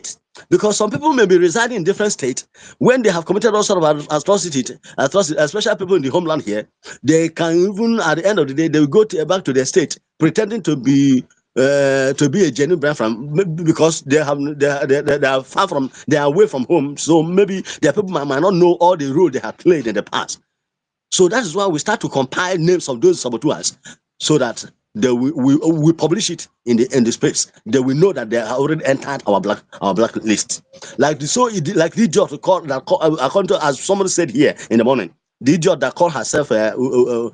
state. Because some people may be residing in different states. When they have committed all sort of atrocity, especially people in the homeland here, they can even, at the end of the day, they will go back to their state, pretending to be a genuine brand from, because they are far from, they are away from home. So maybe their people might not know all the role they have played in the past. So that is why we start to compile names of those saboteurs, so that we publish it in the space. They will know that they have already entered our black list. Like the idiot according to, as somebody said here in the morning, the idiot that called herself Adado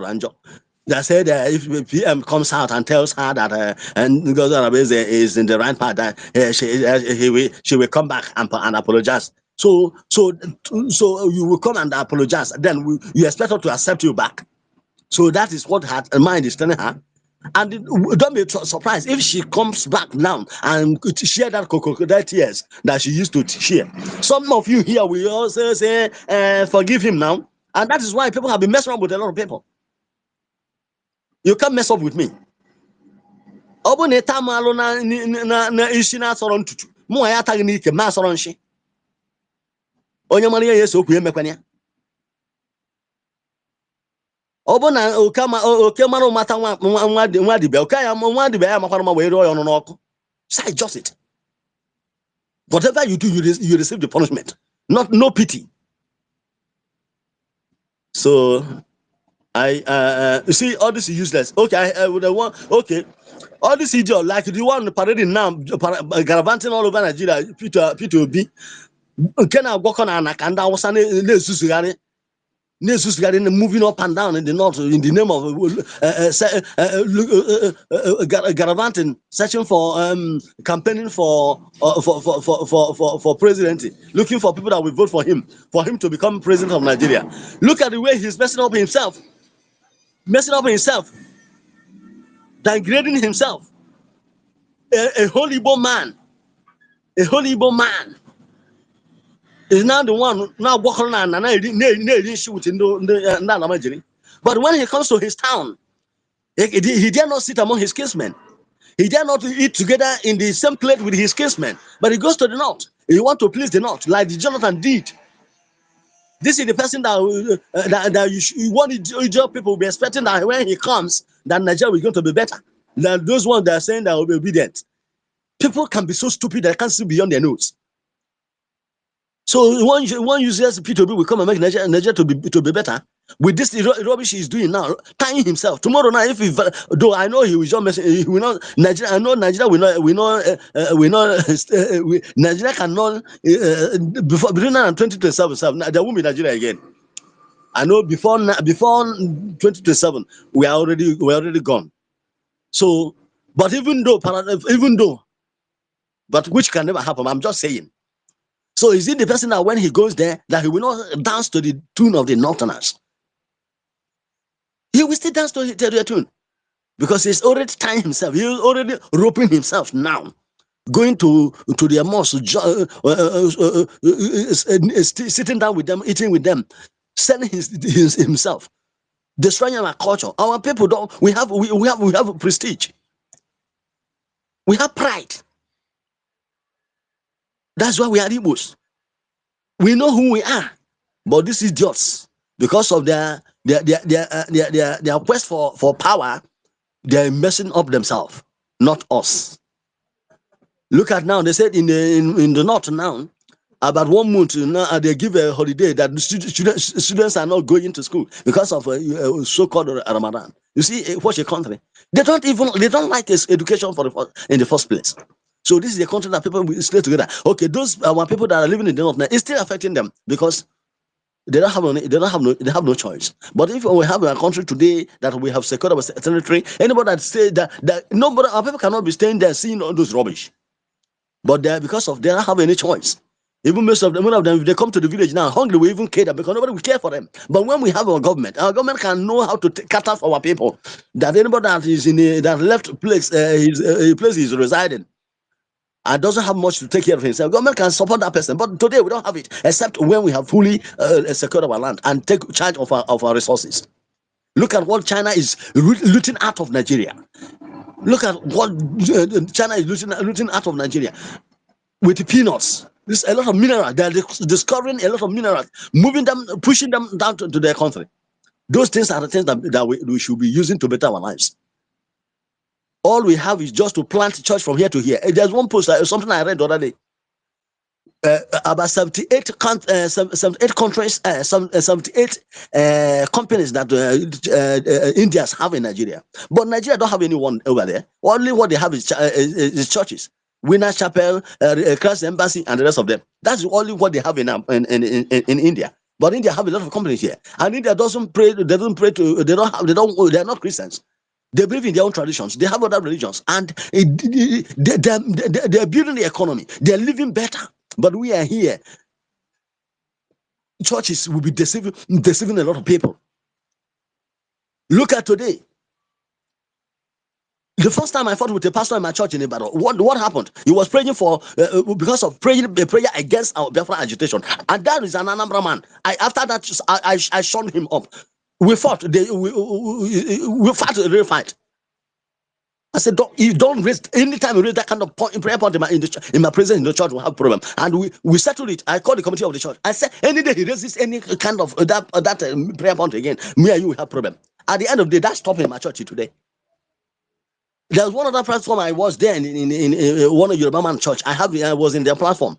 Ranjo. They said if PM comes out and tells her that and is in the right path, that she will come back and apologize. So you will come and apologize. Then you expect her to accept you back. So that is what her mind is telling her. And don't be surprised if she comes back now and share that crocodile tears that she used to share. Some of you here will also say, forgive him now. And that is why people have been messing up with a lot of people. You can't mess up with me. Obona oke mara mata nwa dibe oke ya nwa dibe ya makwara ma we ro yo no oku. Say just it. Whatever you do, you receive the punishment. No pity. So you see, all this is useless. Okay, I would want. Okay, all this idiot like the one parading now, gallivanting all over Nigeria. Peter Obi, can I walk on Anakanda? Was moving up and down in the north in the name of gallivanting, searching for campaigning for presidency, looking for people that will vote for him to become president of Nigeria. Look at the way he's messing up himself, degrading himself. A holy Igbo man is now the one now walking around and but when he comes to his town, he dare not sit among his kinsmen. He dare not eat together in the same plate with his kinsmen. But he goes to the north. He wants to please the north, like the Jonathan did. This is the person that you want Israel people will be expecting that when he comes, that Nigeria is going to be better than those ones that are saying that will be obedient. People can be so stupid that they can't see beyond their nose. So one uses P2B will come and make Nigeria to be better with this rubbish he's doing now, tying himself. Tomorrow now, though I know he will just mess, he will not Nigeria. I know Nigeria Nigeria cannot between now and 2027. There won't be Nigeria again. I know before 2027 we are already gone. So, but but which can never happen. I'm just saying. So is it the person that when he goes there that he will not dance to the tune of the Northerners? He will still dance to their tune because he's already tying himself. He's already roping himself now, going to their mosque, sitting down with them, eating with them, selling himself, destroying our culture. Our people don't. We have prestige. We have pride. That's why we are Igbos. We know who we are, but these idiots, because of their quest for power, they're messing up themselves, not us. Look at now. They said in the north now, about 1 month now they give a holiday that students are not going to school because of so-called Ramadan. You see, what's a country? They don't like this education in the first place. So this is the country that people will stay together. Okay, those our people that are living in the north now, it's still affecting them because they have no choice. But if we have a country today that we have secured our territory, anybody that say that nobody, our people cannot be staying there seeing all those rubbish. But they don't have any choice. Even most of them, if they come to the village now, hungry, we even care because nobody will care for them. But when we have our government can know how to cut off our people. That anybody that is in that left place, place is residing, and doesn't have much to take care of himself, government can support that person. But today we don't have it, except when we have fully secured our land and take charge of our resources. Look at what China is looting out of Nigeria. Look at what China is looting out of Nigeria with peanuts. There's a lot of minerals. They are discovering a lot of minerals, moving them, pushing them down to their country. Those things are the things that we should be using to better our lives. All we have is just to plant church from here to here. There's one post, something I read the other day. About 78 countries, 78 companies that Indians have in Nigeria. But Nigeria don't have anyone over there. Only what they have is churches. Winners Chapel, Christ Embassy, and the rest of them. That's only what they have in India. But India have a lot of companies here, and India doesn't pray. They don't pray to. They are not Christians. They believe in their own traditions. They have other religions, and they're building the economy. They're living better. But we are here. Churches will be deceiving a lot of people. Look at today. The first time I fought with a pastor in my church in Ibadan, what happened? He was praying for because of praying a prayer against our Biafra agitation, and that is an Anambra man. After that I shunned him up. We fought. We fought a real fight. I said, don't raise anytime you raise that kind of prayer point in my presence in the church, we'll have a problem. And we settled it. I called the committee of the church. I said, any day he raises any kind of that prayer point again, me and you will have a problem. At the end of the day, that stopped in my church today. There's one other platform I was there in one of Yoruba man church. I was in their platform.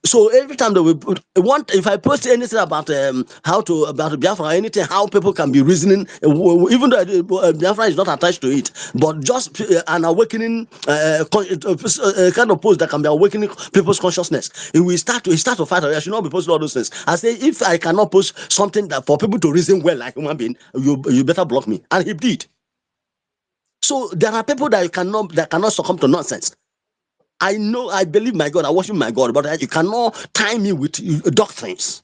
So every time if I post anything about about Biafra or anything, how people can be reasoning, even though Biafra is not attached to it, but just an awakening kind of post that can be awakening people's consciousness. If we start to fight, I should not be posting all those things. I say, if I cannot post something that for people to reason well like human being, you better block me. And he did. So there are people that cannot succumb to nonsense. I believe my God, I worship my God, but you cannot tie me with doctrines.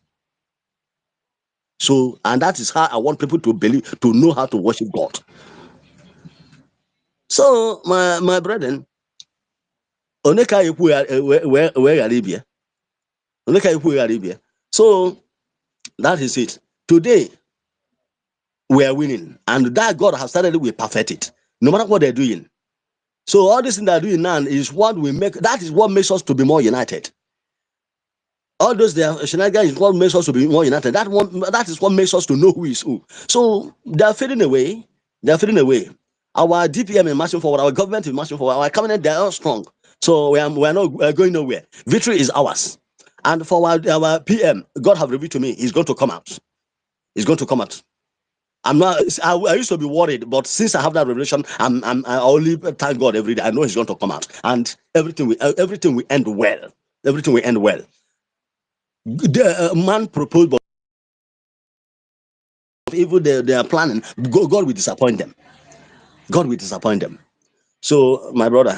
So, and that is how I want people to believe, to know how to worship God. So, my brethren, so that is it. Today we are winning, and that God has started, we perfect it, no matter what they're doing. So all this thing they're doing now is what makes us to be more united. All those shenanigans is what makes us to be more united. That is what makes us to know who is who. So they're fading away. Our DPM is marching forward. Our government is marching forward. Our cabinet, they are strong. So we are not going nowhere. Victory is ours. And for our PM, God have revealed to me, he's going to come out. He's going to come out. I used to be worried, but since I have that revelation, I only thank God every day. I know he's going to come out, and everything will end well. Everything will end well. The man proposed, but even they are planning, God will disappoint them. God will disappoint them. So, my brother,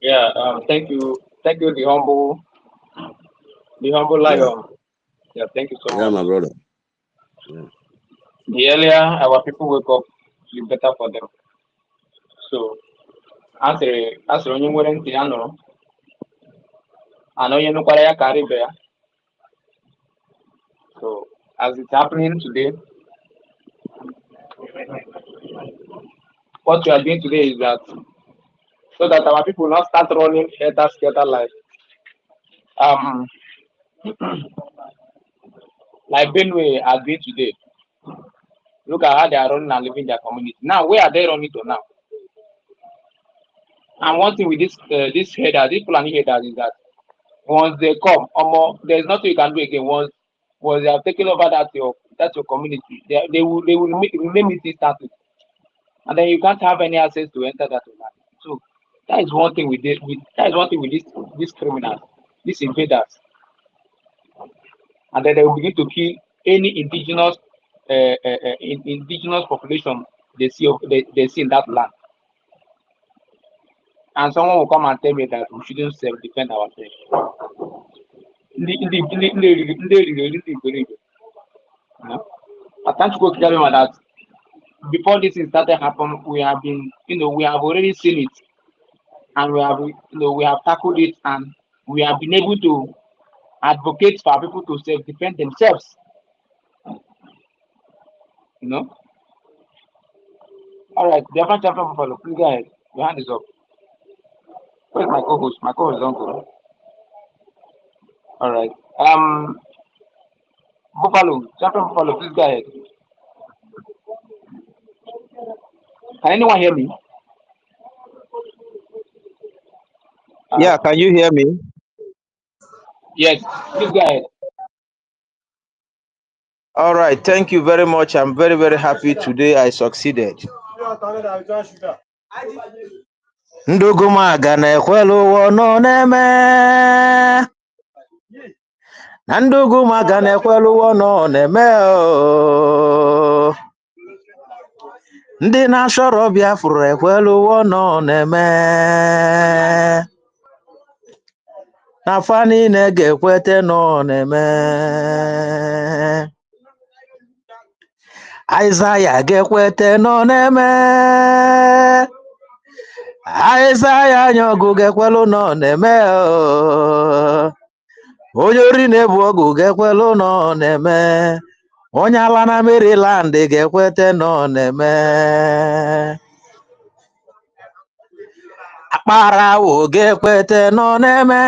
Yeah, thank you, the humble lion. Yeah, thank you so much. Yeah, my brother. Yeah. The earlier our people wake up, the better for them. So, as onye nwere ntị ya nụrụ, and onye nụkwara ya karịa ibe ya. So, as it's happening today, what we are doing today is that so that our people not start running scatter like like Benue are doing today. Look at how they are running and living their community. Now, where are they running to now? And one thing with this headers, this planning headers, is that once they come, there's nothing you can do again. Once they have taken over that's your community, they will name it status, and then you can't have any access to enter that land. So that is one thing with these criminals, these invaders, and then they will begin to kill any indigenous population they see in that land. And someone will come and tell me that we shouldn't self-defend ourselves. I can't go tell them that before this thing started happen, we have been, we have already seen it, and we have tackled it, and we have been able to advocate for people to self-defend themselves. You know. All right, the other champion Buffalo, please go ahead. Your hand is up. Where's my co-host? My co-host don't go. All right. Buffalo, champion Buffalo, please go ahead. Can anyone hear me? Yeah, can you hear me? Yes, please go ahead. All right, thank you very much. I'm very, very happy today I succeeded. Ndugumaga na-ekwelu ụwa nọ na-eme na Ndugumaga na-ekwelu ụwa nọ na-eme ndị na-achọrọ Biafra ekwelu ụwa nọ na-eme na fa niile ga-ekwete nọ na-eme Aịzaya ga-ekwete nọ na-eme Aịzaya anya ọgụ ga-ekwelu nọ na-eme onye ori na-ebu ọgụ ga-ekwelu nọ na-eme onye ala na Maryland ga-ekwete nọ na-eme akpara awụ ga-ekwete nọ na-eme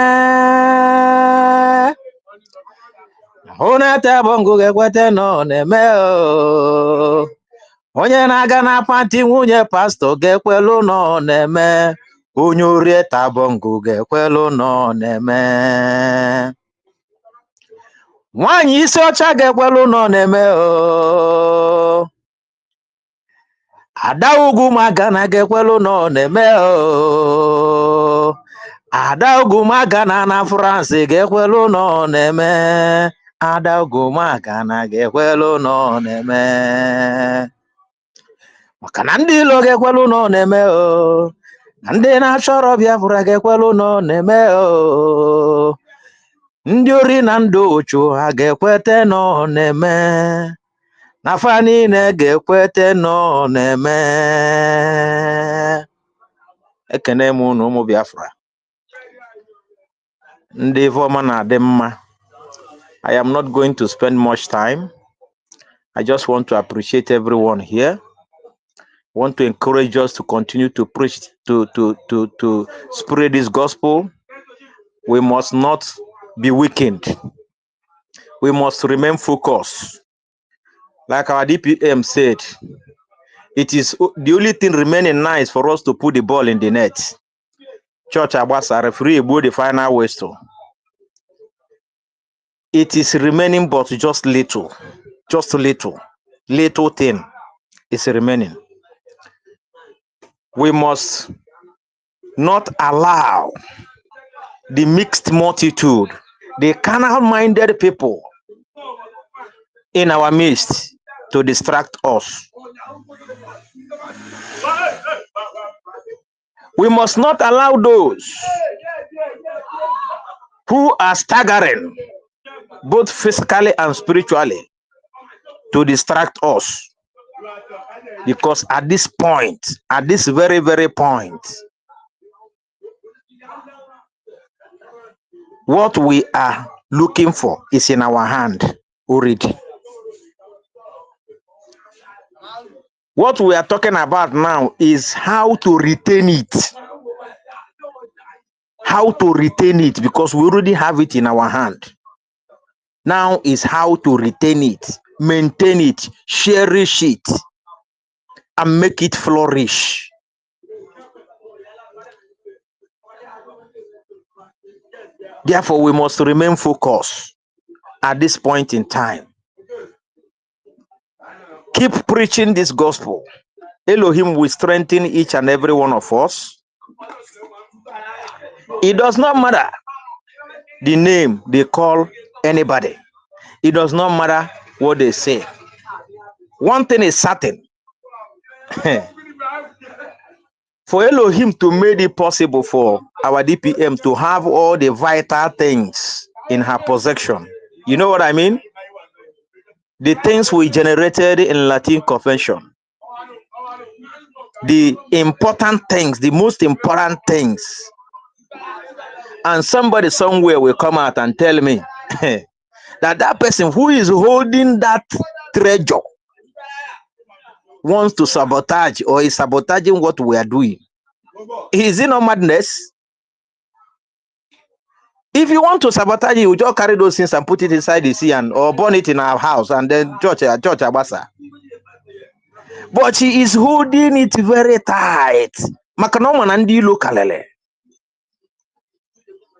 onete bụ ngụ ga-ekwete nọ na-eme onye na-aga na pati nwunye pastọ ga-ekwelu nọ na-eme onye ori tabọngụ ga-ekwelu nọ na-eme nwaanyị isi ọcha ga-ekwelu nọ na-eme ada Ugwumagana ga-ekwelu nọ na-eme ada Ugwumagana na France ga-ekwelu nọ na-eme ada Ugwumagana ga-ekwelu nọ na-eme maka na ndị ilo ga-ekwelu nọ na-eme na ndị na-achọrọ Biafra ga-ekwelu nọ na-eme ndị ori na ndị ụchụ ha ga-ekwete nọ na-eme na fa niile ga-ekwete nọ na-eme ekene m unu ụmụ Biafra ndị Ifeọma na-adị mma. I am not going to spend much time. I just want to appreciate everyone here. I want to encourage us to continue to preach, to spread this gospel. We must not be weakened. We must remain focused. Like our DPM said, it is the only thing remaining now is for us to put the ball in the net. Church Abasa, referee, the final whistle. It is remaining, but just little thing is remaining. We must not allow the mixed multitude, the carnal-minded people in our midst to distract us. We must not allow those who are staggering, both physically and spiritually, to distract us. Because at this point, at this very, very point, what we are looking for is in our hand already. What we are talking about now is how to retain it. How to retain it, because we already have it in our hand. Now is how to retain it, maintain it, cherish it, and make it flourish. Therefore, we must remain focused at this point in time. Keep preaching this gospel. Elohim will strengthen each and every one of us. It does not matter the name they call anybody. It does not matter what they say. One thing is certain. For Elohim to make it possible for our DPM to have all the vital things in her possession. You know what I mean? The things we generated in Latin Convention. the important things, the most important things. And somebody somewhere will come out and tell me that person who is holding that treasure wants to sabotage or is sabotaging what we are doing. Is it not madness? If you want to sabotage it, you just carry those things and put it inside the sea and or burn it in our house and then church abasa. But she is holding it very tight. Makanoma na ndị ilo kalele.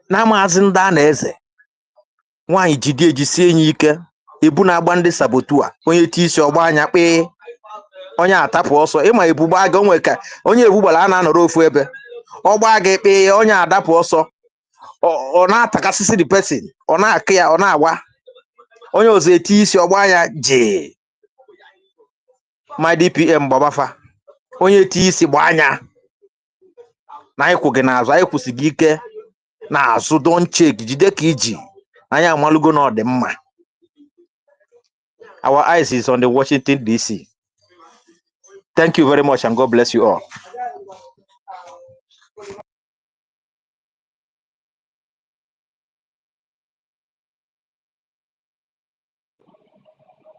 Na maazị ndị a na-eze. Nwaanyị jide ejisie enyi ike. Ebu na-agba ndị sabotu a. Onye ti isi ọgba anya kpee. Onye atapụ ọsọ. Ịma ebu gbaa gị onwe ka onye ebu gbara a na-anọrọ ofu ebe. Ọ gbaa gị kpee onye adapụ ọsọ. Ọ na-atakasịsị the person. Ọ na-akụ ya ọ na-agba. Onye ọzọ eti isi ọgba anya jee. My DPM gbabafa. Onye ti isi gba anya. Na anyị kwụ gị n'azụ anyị kwụsị gị ike n'azụ don check jide ka iji anyị amalugo na ọ dị mma. Our eyes is on the Washington DC. Thank you very much and God bless you all.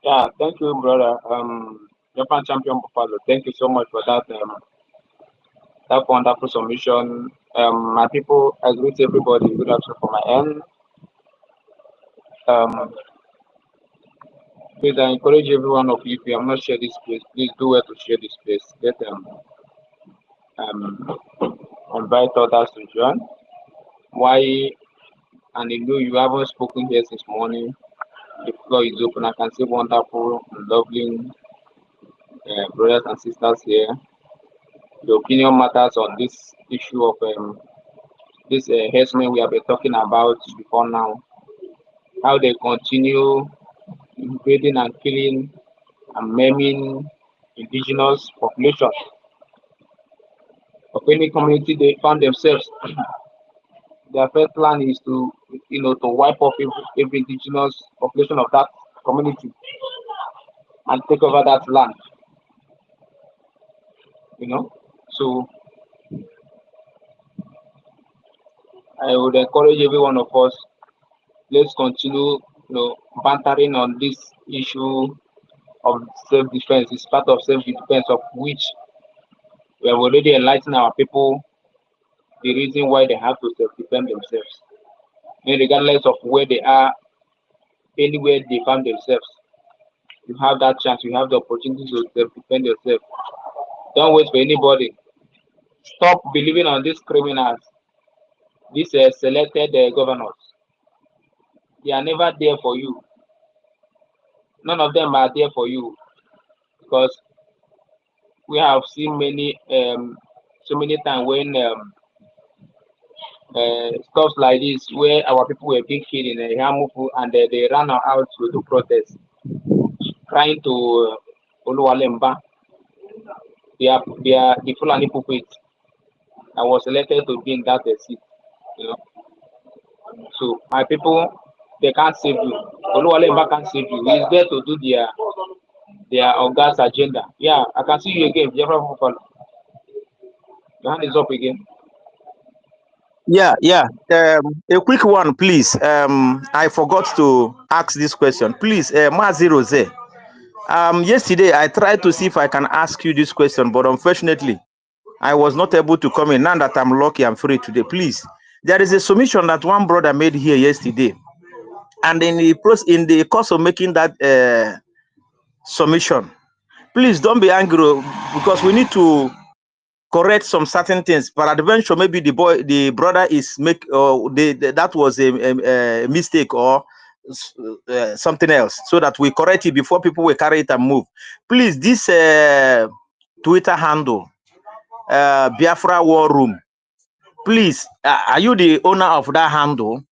Yeah, thank you, brother. Japan champion Buffalo. Thank you so much for that that wonderful submission. My people, I greet everybody. Good afternoon from my end. Please, I encourage every one of you, if you have not shared this place, please do well to share this place. Let invite others to join. Why? And if you haven't spoken here since morning, the floor is open. I can see wonderful, lovely brothers and sisters here. The opinion matters on this issue of this herdsmen we have been talking about before now. How they continue invading and killing and maiming indigenous population of any community they found themselves. Their first plan is to, to wipe off every indigenous population of that community and take over that land. So I would encourage every one of us, let's continue, bantering on this issue of self-defense. It's part of self-defense, of which we have already enlightened our people the reason why they have to self-defend themselves. And regardless of where they are, anywhere they find themselves, you have that chance, you have the opportunity to self-defend yourself. Don't wait for anybody. Stop believing on these criminals, these selected governors. They are never there for you. None of them are there for you, because we have seen many, so many times when stuff like this, where our people were being killed in Yamufu, and they ran out to protest, trying to Oluwalemba. They are the Fulani puppet. I was elected to be in that seat. So my people, they can't save you. Oluwalemba can't save you. He's there to do their August agenda. Yeah, I can see you again. Your hand is up again. Yeah. A quick one, please. I forgot to ask this question. Please, Mazi Rose. Yesterday I tried to see if I can ask you this question, but unfortunately, I was not able to come in. Now that I'm lucky, I'm free today. Please, there is a submission that one brother made here yesterday, and in the course of making that submission, please don't be angry, because we need to correct some certain things. Peradventure, maybe the brother is that was a mistake or something else, so that we correct it before people will carry it and move. Please, this Twitter handle, Biafra War Room, please, are you the owner of that handle?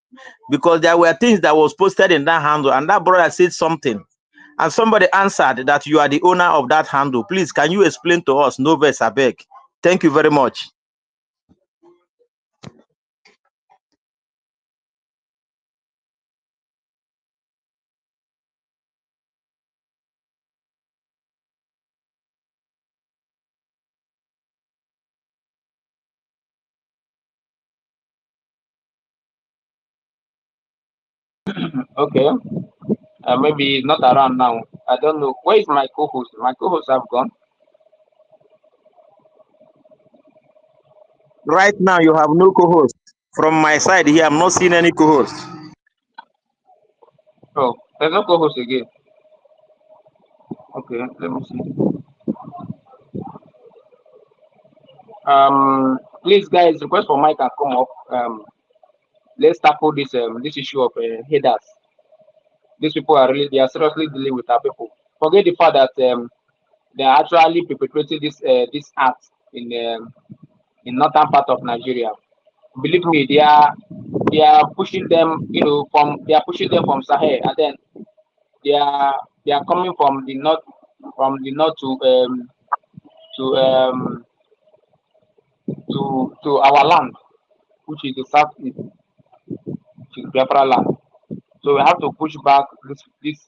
Because there were things that was posted in that handle, and that brother said something, and somebody answered that you are the owner of that handle. Please, can you explain to us? No verse, I beg. Thank you very much. Okay. Maybe he's not around now. I don't know. Where is my co-host? My co-host have gone. Right now, you have no co-host. From my side here, I'm not seeing any co-host. Oh, there's no co-host again. Okay, let me see. Please, guys, request for mic and come up. Let's tackle this issue of headers. These people are really, they are seriously dealing with our people. Forget the fact that they are actually perpetrating this act in northern part of Nigeria. Believe me, they are pushing them, they are pushing them from Sahel, and then they are they are coming from the north to to our land, which is the southeast, which is Biafra land. So we have to push back this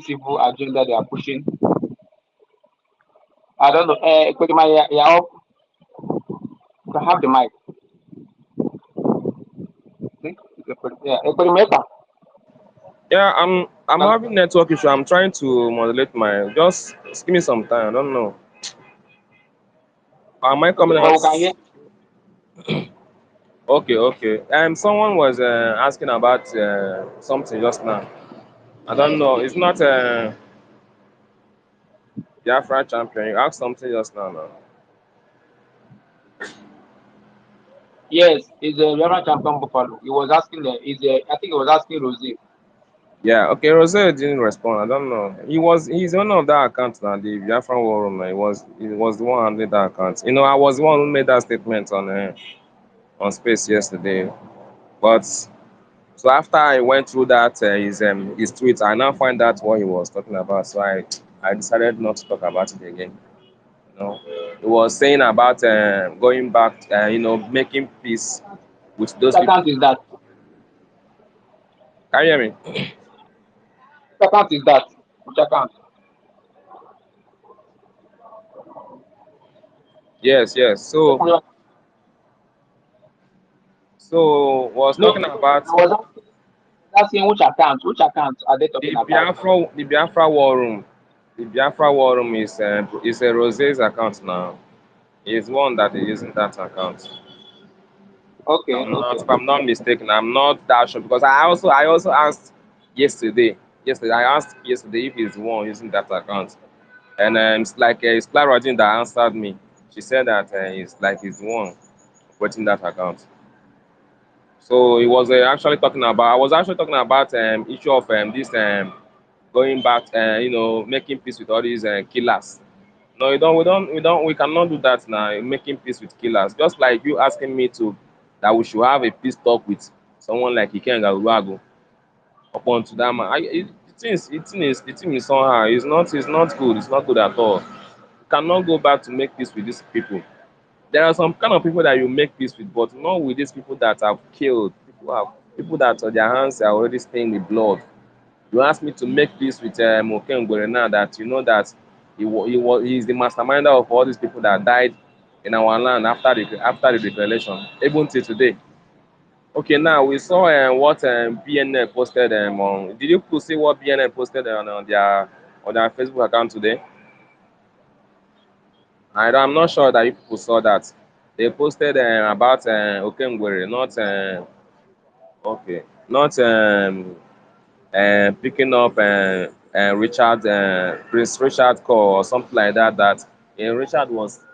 evil agenda they are pushing. I don't know. Ekwerima, you're up. You can have the mic. See? Yeah, Ekwerima, Yeah, I'm can, having network issue. I'm trying to modulate my. Just give me some time. I don't know. Am I okay, coming but out? we can hear. Okay, okay. Someone was asking about something just now. I don't know. It's not Biafra champion. You asked something just now. No? Yes, it's a Biafra champion Buffalo. He was asking. I think he was asking Rosie. Yeah. Okay. Rose didn't respond. I don't know. He's owner of that account now. The Biafra War Room. He was the one handling that account. I was the one who made that statement on Space yesterday. But so after I went through that his tweet, I now find out what he was talking about. So I decided not to talk about it again. He was saying about going back, making peace with Which those people. account is that? Can you hear me? Which account is that? Which account? Yes, yes. So was No, talking about I was asking which account. Which account are they talking about? The Biafra War Room. The Biafra War Room is a Rose's account now. He's one that is using that account. Okay, okay. If I'm not mistaken, I'm not that sure because I also asked yesterday. Yesterday I asked yesterday if he's the one using that account, and it's Clara Jean that answered me. She said that he's the one operating that account. So he was actually talking about. I was actually talking about issue of this going back, making peace with all these killers. No, we cannot do that now. Making peace with killers, just like you asking me to that we should have a peace talk with someone like Ikenga Uruagu upon to that man. The thing is somehow it's not good. It's not good at all. You cannot go back to make peace with these people. There are some kind of people that you make peace with, but not with these people that have killed. People that their hands are already stained with blood. You ask me to make peace with Okengwere now that you know that he's the masterminder of all these people that died in our land after the declaration, even till today. Okay, now we saw what BNN posted on. Did you people see what BNN posted on their Facebook account today? I'm not sure that you people saw that. They posted about Okengwere, not okay, not picking up Prince Richard call or something like that. Richard was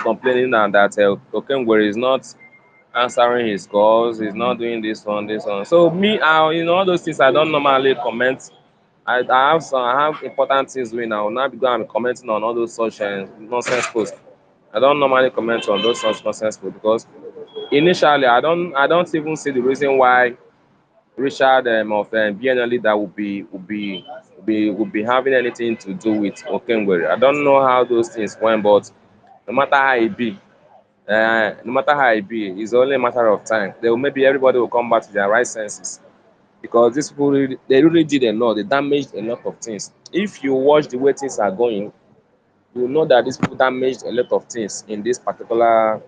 complaining now that Okengwere is not answering his calls. He's not doing this one. So me, all those things I don't normally comment. I have important things doing. I will not be going and commenting on all those such nonsense posts. I don't normally comment on those such nonsense posts because initially I don't even see the reason why Richard of BNL leader would be having anything to do with Okengwere. I don't know how those things went, but no matter how it be, it's only a matter of time. Maybe everybody will come back to their right senses because these people they really did a lot. They damaged a lot of things. If you watch the way things are going, you will know that these people damaged a lot of things in this particular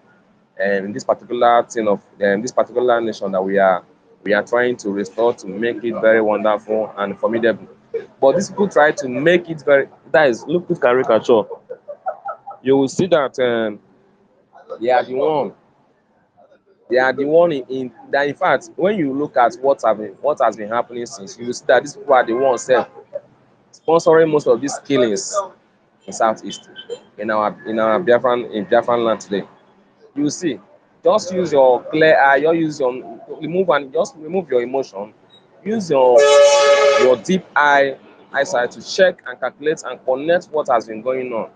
this particular thing of this particular nation that we are trying to restore to make it very wonderful and formidable. But these people try to make it very, that is, look at caricature. You will see that they are the one they are the one that, in fact, when you look at what has been happening since, you will see that these people are the ones sponsoring most of these killings in Southeast, in our Biafran land today. You see, just use your clear eye, just remove your emotion, use your deep eyesight to check and calculate and connect what has been going on.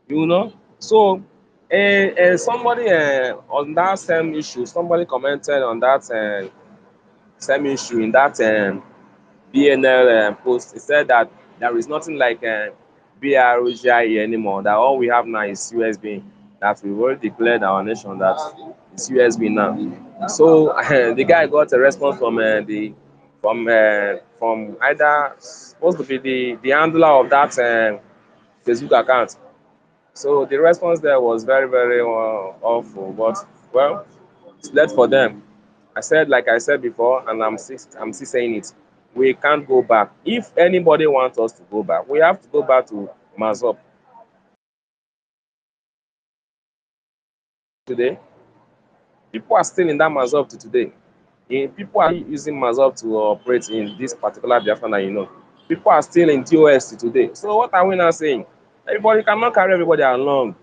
You know, so somebody on that same issue, somebody commented on that same issue in that BNL post. He said that there is nothing like BROGIE anymore, that all we have now is USB, that we've already declared our nation that it's USB now. So the guy got a response from either supposed to be the handler of that Facebook account. So the response there was very, very awful. But well, it's left for them. Like I said before, and I'm still saying it. We can't go back. If anybody wants us to go back, we have to go back to Mazop. Today, people are still in that Mazop to today. People are using Mazop to operate in this particular Biafra that you know. People are still in DOS to today. So what are we now saying? Everybody cannot carry everybody along.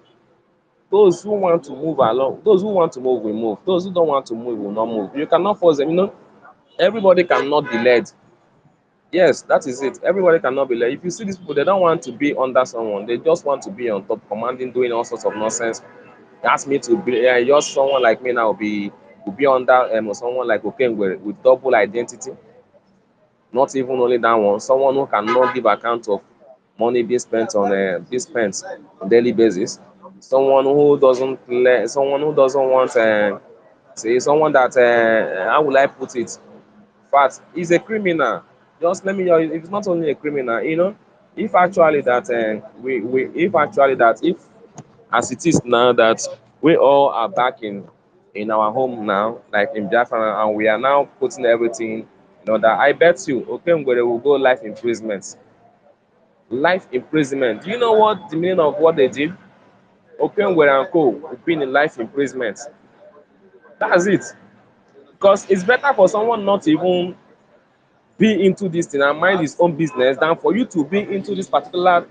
Those who want to move along, those who want to move will move. Those who don't want to move will not move. You cannot force them. Everybody cannot be led. Yes, that is it. Everybody cannot be led. If you see these people, they don't want to be under someone. They just want to be on top, commanding, doing all sorts of nonsense. Ask me to be just someone like me now will be under someone like Okengwe with double identity. Not even only that one, someone who cannot give account of money being spent on daily basis. Someone who doesn't want say someone that how will I put it? In fact, he's a criminal. Just let me know, if it's not only a criminal, if actually that if as it is now that we all are back in our home now, like in Biafra, and we are now putting everything in order, I bet you Okengwere will go life imprisonment. Life imprisonment. Do you know what the meaning of what they did? Okengwere and Co. will be in life imprisonment. That's it. Because it's better for someone not to even be into this thing and mind his own business than for you to be into this particular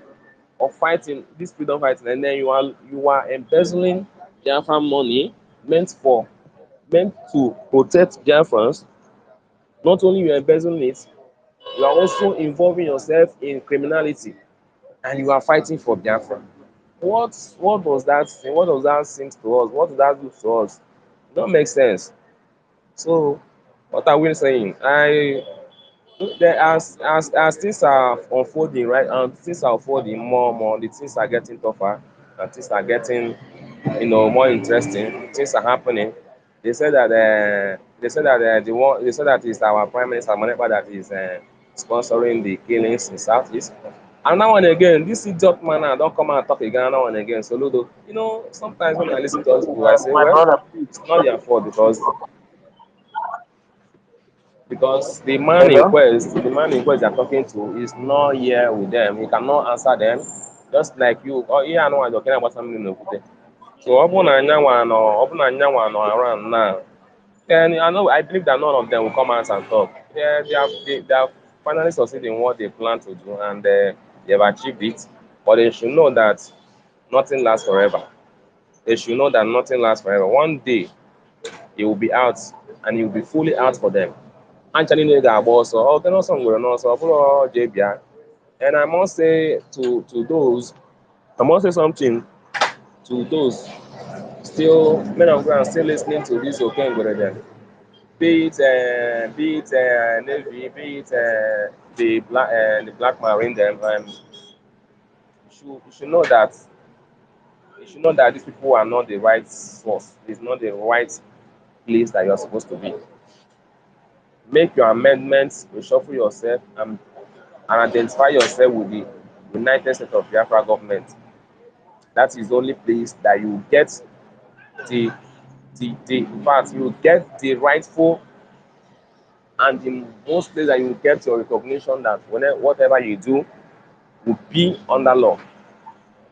of fighting, this freedom fighting, and then you are embezzling Biafran money meant to protect Biafrans. Not only you are embezzling it, you are also involving yourself in criminality, and you are fighting for Biafra. What does that seem? What does that seem to us? What does that do to us? It don't make sense. So, what are we saying? As things are unfolding, right, and things are unfolding more and more, the things are getting tougher, and things are getting, more interesting. Things are happening. They said that it's our Prime Minister Manepa that is sponsoring the killings in Southeast. And now and again, this idiot man now don't come and talk again now and again. So Ludo, sometimes when I listen to other people, I say, My well, brother, please. it's not their fault because the man in quest they're talking to is not here with them. He cannot answer them. Just like you, yeah, I know I'm talking about something in the. So open around now. Then I believe that none of them will come out and talk. Yeah, they have finally succeeded in what they plan to do, and they have achieved it. But they should know that nothing lasts forever. They should know that nothing lasts forever. One day he will be out, and he will be fully out for them. Anthony Nega also, also nwere n'ọsọ, ọ bụrụ JBR. And I must say something to those still men of ground still listening to this Okengwere then. Be it Navy, be it the black marine them, you should know that these people are not the right source. It's not the right place that you're supposed to be. Make your amendments, reshuffle yourself, and identify yourself with the United States of Biafra government. That is the only place that you get in fact, you get the rightful, and in most places that you get your recognition that whatever you do will be under law.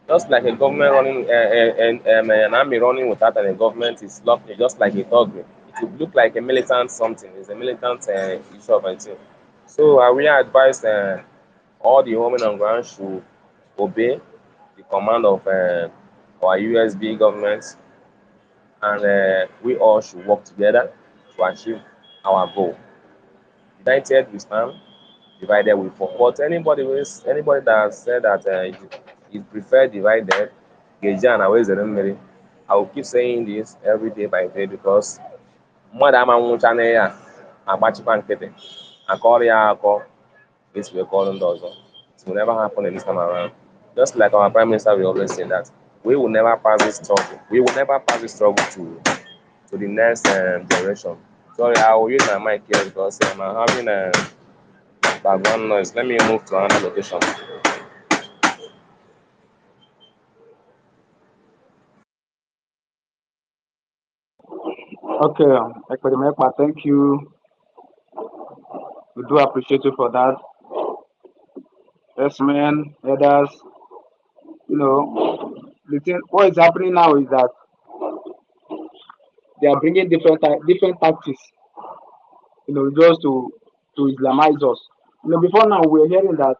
Just like a government running, an army running without a government is lawful, just like a dog. It would look like a militant something. It's a militant issue of anything. So we advise all the women on ground should obey the command of our USB government, and we all should work together to achieve our goal. United we stand, divided we fall. But anybody that said that he prefer divided, Gejan always the I will keep saying this every day by day because mmadụ ama nwụcha ya agbachikwa nkịtị akọrọ ya akọ this will call ndị ọzọ. It will never happen in this time around. Just like our prime minister will always say that we will never pass this struggle. We will never pass this struggle to the next generation. Sorry, I will use my mic here because I'm having a background noise. Let me move to another location. Okay, Ekpedimepa, thank you. We do appreciate you for that. Herdsmen, others, the thing, what is happening now is that they are bringing different tactics, just to Islamize us. Before now we are hearing that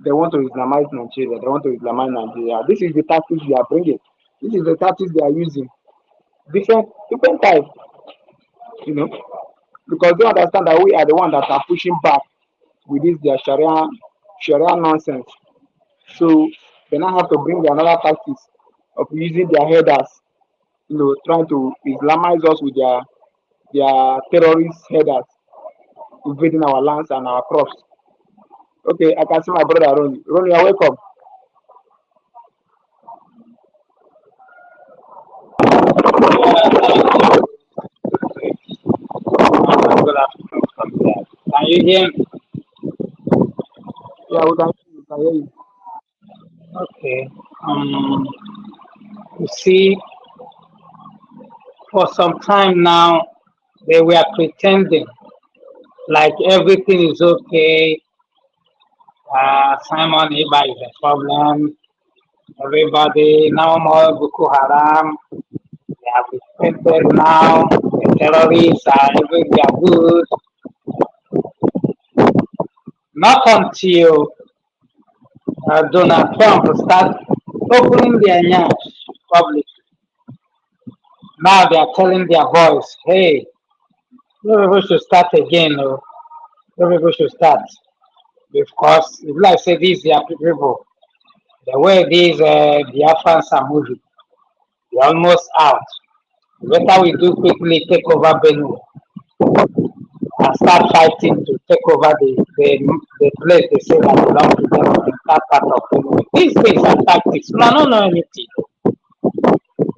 they want to Islamize Nigeria. They want to Islamize Nigeria. This is the tactics they are bringing. This is the tactics they are using. Different types, because they understand that we are the ones that are pushing back with this their Sharia nonsense. So they now have to bring another tactics of using their headers, trying to Islamize us with their terrorist headers, invading our lands and our crops. Okay, I can see my brother Ronnie. Ronnie, you're welcome. Can you hear me? Yeah, we can hear you. Okay. You see, for some time now, they were pretending like everything is okay. Simon Iba is a problem. Everybody, now more Boko Haram. They have repented now. The terrorists they are good. Not until Donald Trump start opening their mouths publicly. Now they are telling their boys, hey, you people should start again. You people should start. Because if like say these are people, the way these Biafrans are moving, they're almost out. Better we do quickly take over Benue and start fighting to take over the place they say that belongs to them in that part of Benue. These things are tactics. I don't know anything.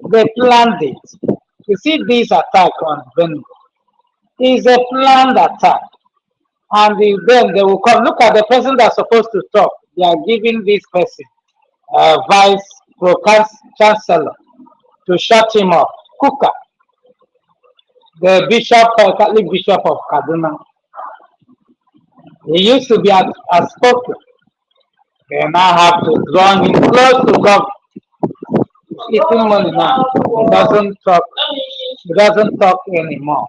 They planned it. You see this attack on Benue is a planned attack. And then they will come. Look at the person that's supposed to talk. They are giving this person, vice chancellor, to shut him up. Kuka, the bishop, Catholic bishop of Kaduna. He used to be outspoken. They now have to draw him close to God. He's eating money now. He doesn't talk. He doesn't talk anymore.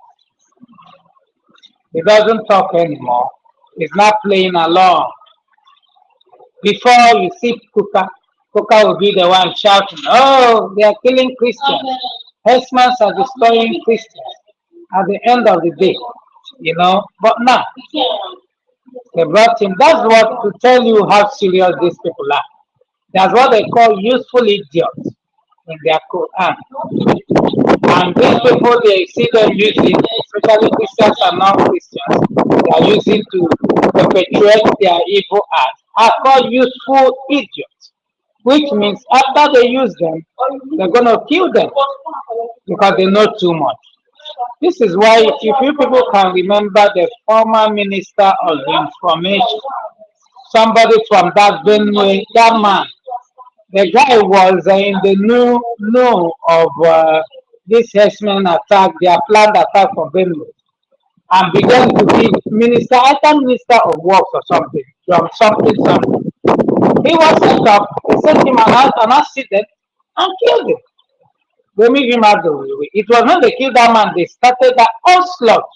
He doesn't talk anymore. He's not playing along. Before you see Kuka will be the one shouting, oh, they are killing Christians. Herdsmen are destroying Christians at the end of the day, But now, they brought him. That's what to tell you how serious these people are. That's what they call useful idiots in their Quran. And these people, they see them using, especially Christians and non-Christians, they are using to perpetuate their evil acts, are called useful idiots, which means after they use them, they're going to kill them because they know too much. This is why, if you people can remember the former minister of information, somebody from that Benue, that man, the guy was in the know of these herdsmen attack, their planned attack for Benue, and began to be minister, either minister of works or something, from something. He was set up, they sent him an accident and killed him. They made him out the way. It was when they killed that man, they started that onslaught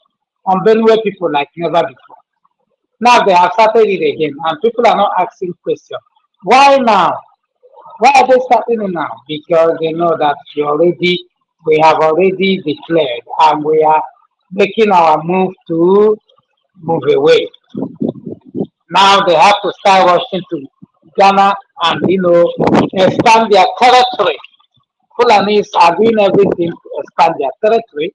on Benue people like never before. Now they have started it again, and people are not asking questions. Why now? Why are they starting it now? Because they know that we have already declared, and we are making our move to move away. Now they have to start rushing to Ghana and expand their territory. Fulanis are doing everything to expand their territory.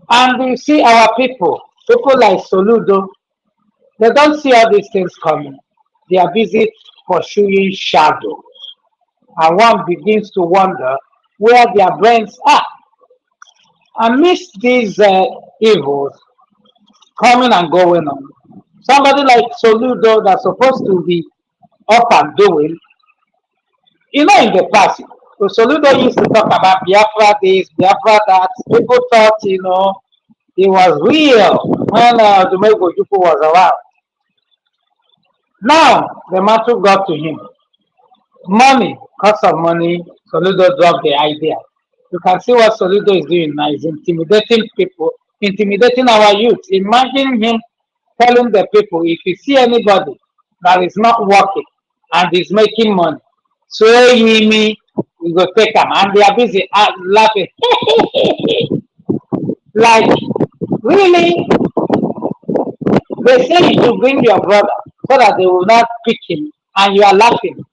And you see our people like Soludo, they don't see all these things coming. They are busy pursuing shadows. And one begins to wonder where their brains are. Amidst these evils coming and going on, somebody like Soludo that's supposed to be up and doing, in the past, Soludo used to talk about Biafra this, Biafra that. People thought, it was real when Dumego Jupu was around. Now, the matter got to him. Money, cost of money, Soludo dropped the idea. You can see what Soludo is doing now. He's intimidating people, intimidating our youth. Imagine him telling the people, if you see anybody that is not working and is making money, so me, we go take them. And they are busy laughing. Like, really? They say you should bring your brother so that they will not pick him, and you are laughing.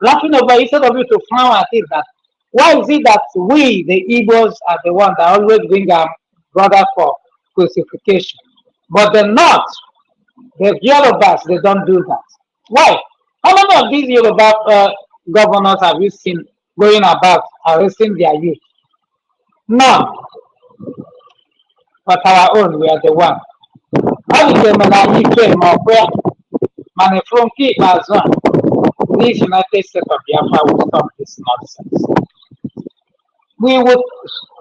Laughing over instead of you to frown at it that why is it that we, the Igbos, are the ones that always bring our brother for crucifixion? But the North, the Yorubas, they don't do that. Why? How many of these Yoruba governors have you seen going about arresting their youth? None. But our own, we are the one. How did the Melanie came up where Manifronki as one? This United States of Biafra will stop this nonsense. We would,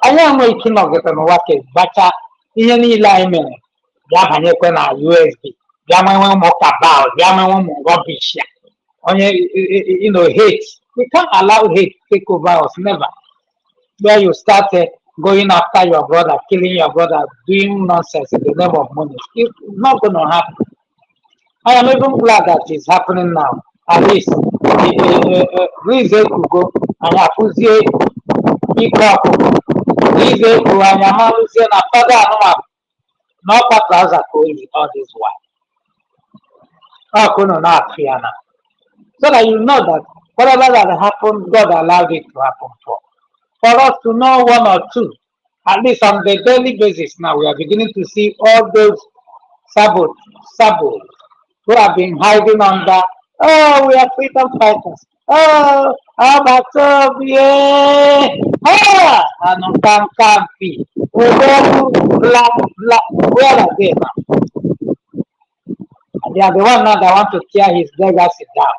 I am waiting of the Penwake, but in line, Yamana USB, Yamawan Mokabao, Yamawan rubbish. Hate. We can't allow hate to take over us, never. Where you start going after your brother, killing your brother, doing nonsense in the name of money. It's not going to happen. I am even glad that it's happening now. At least, Rize could go and Afuzie Iko Rize could and Yamaluzie and Father no papas are going all this while. So that you know that whatever that happened, God allowed it to happen for us to know one or two. At least on the daily basis now, we are beginning to see all those sabot who have been hiding under, oh, we are freedom fighters. Oh, how about yeah? Ah, and on Kampi. Where are they now? They are the one now that want to tear his legacy down.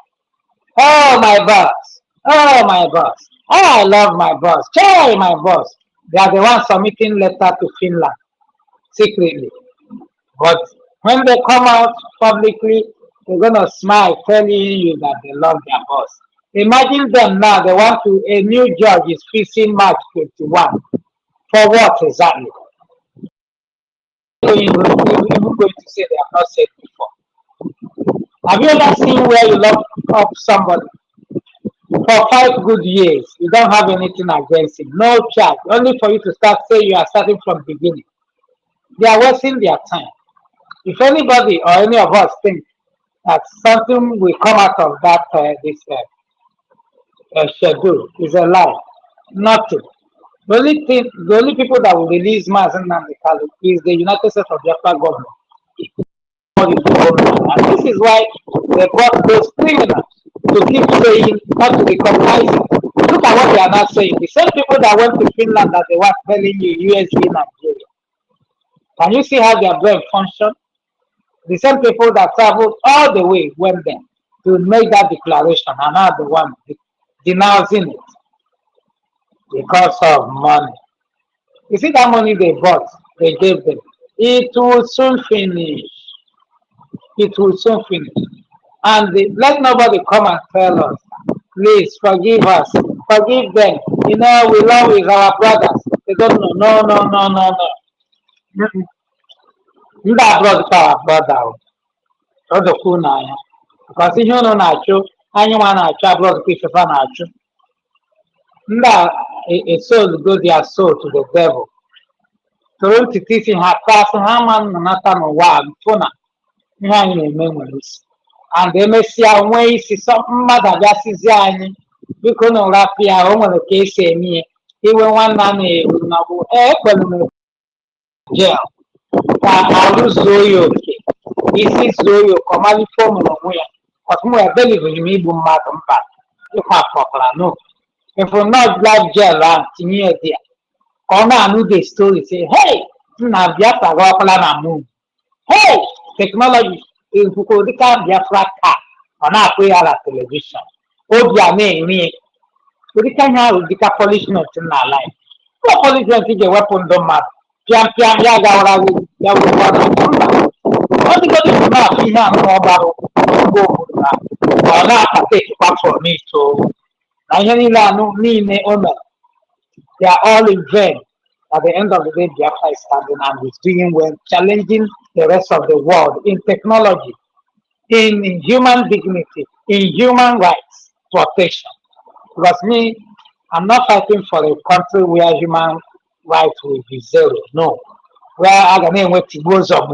Oh, my boss. Oh, my boss. Oh, I love my boss. Hey, my boss. They are the ones submitting letter to Finland secretly. But when they come out publicly, they're going to smile telling you that they love their boss. Imagine them now. They want to, a new judge is fixing March 21. For what exactly? Even going to say they have not said before. Have you ever seen where you lock up somebody for 5 good years? You don't have anything against him, no charge, only for you to start saying you are starting from the beginning. They are wasting their time. If anybody or any of us think that something will come out of that schedule, is a lie. Nothing. The only people that will release Mazen Namdekalo is the United States of Biafra government. And this is why they brought those criminals to keep saying, not to recognize it. Look at what they are not saying. The same people that went to Finland that they were telling you USG Nigeria. Can you see how their brain function? The same people that traveled all the way went there to make that declaration and now the one denouncing it. because of money. You see that money they bought, they gave them. It will soon finish. It will soon finish. And let nobody come and tell us, please forgive us, forgive them. You know, we love with our brothers. They don't know. No, no, no, no, no. Mm-mm. That brother, our brother. Other cool now. Because you know, nacho, anyone nacho, brother, Christopher nacho. That a soul go their soul to the devil. So to teach her class, her man, Nathan, or one, Tona, memories. And they may see a way, see something mother that is yanni. We couldn't wrap here home on the case, me. Even one man, jail. I lose Zoyo. Isi Zoyo, Comali form of where. But more belly with me, boom, madam, back. You have proper, no. If we're not black jail, near there. Ona knew the story, say, hey, now Biafra Rockland and moon. Hey, technology is Bukodika Biafra car on our way at television. Oh, dear me. We can have the punishment in our life. No punishment is a weapon, don't matter. Pian Yaga, everybody will not be here no battle. Go or not take back for me to Nayani no me owner. They are all in vain. At the end of the day, Biafra is standing and is doing well, challenging the rest of the world in technology, in human dignity, in human rights protection. Because me, I'm not fighting for a country where human rights will be zero. No. Where I can name what goes up,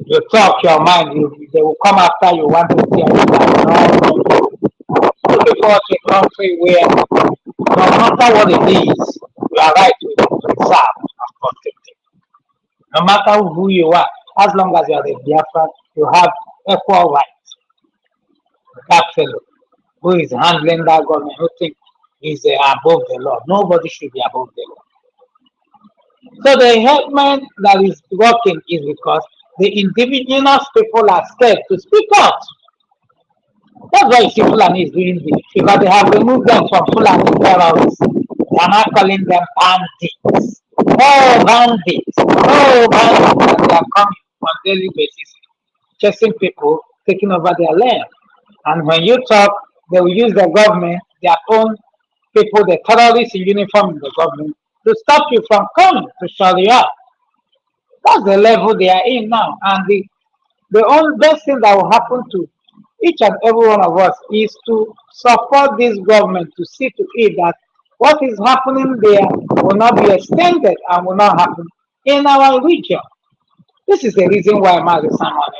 you talk your mind, they will come after you want to see no. Looking forward to a country where no matter what it is, you are right to preserve and protect it. No matter who you are, as long as you are a Biafran, you have equal rights. That fellow who is handling that government, who thinks is above the law. Nobody should be above the law. So the headman that is working is because the indigenous people are scared to speak out. That's why Fulani is doing this, because they have removed them from Fulani terrorists. They are not calling them bandits. Oh, bandits. Oh, bandits. And they are coming on a daily basis, chasing people, taking over their land. And when you talk, they will use the government, their own people, the terrorists in uniform in the government, to stop you from coming to shut you up. That's the level they are in now. And the only best thing that will happen to each and every one of us is to support this government to see to it that what is happening there will not be extended and will not happen in our region. This is the reason why Mazi Simon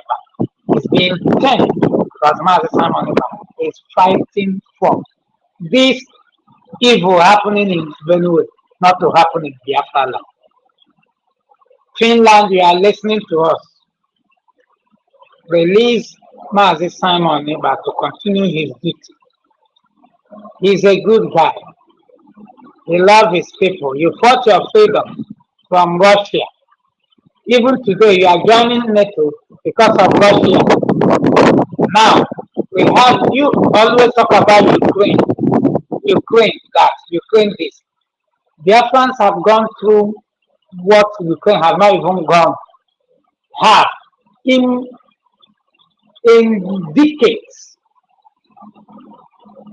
is being detained, because Mazi Simon is fighting for this evil happening in Benue not to happen in Biafra land. Finland, you are listening to us. Release Mazi Simon to continue his duty. He's a good guy. He loves his people. You fought your freedom from Russia. Even today, you are joining NATO because of Russia. Now, we have you always talk about Ukraine. Ukraine that, Ukraine this. Biafrans have gone through what Ukraine has not even gone half in decades.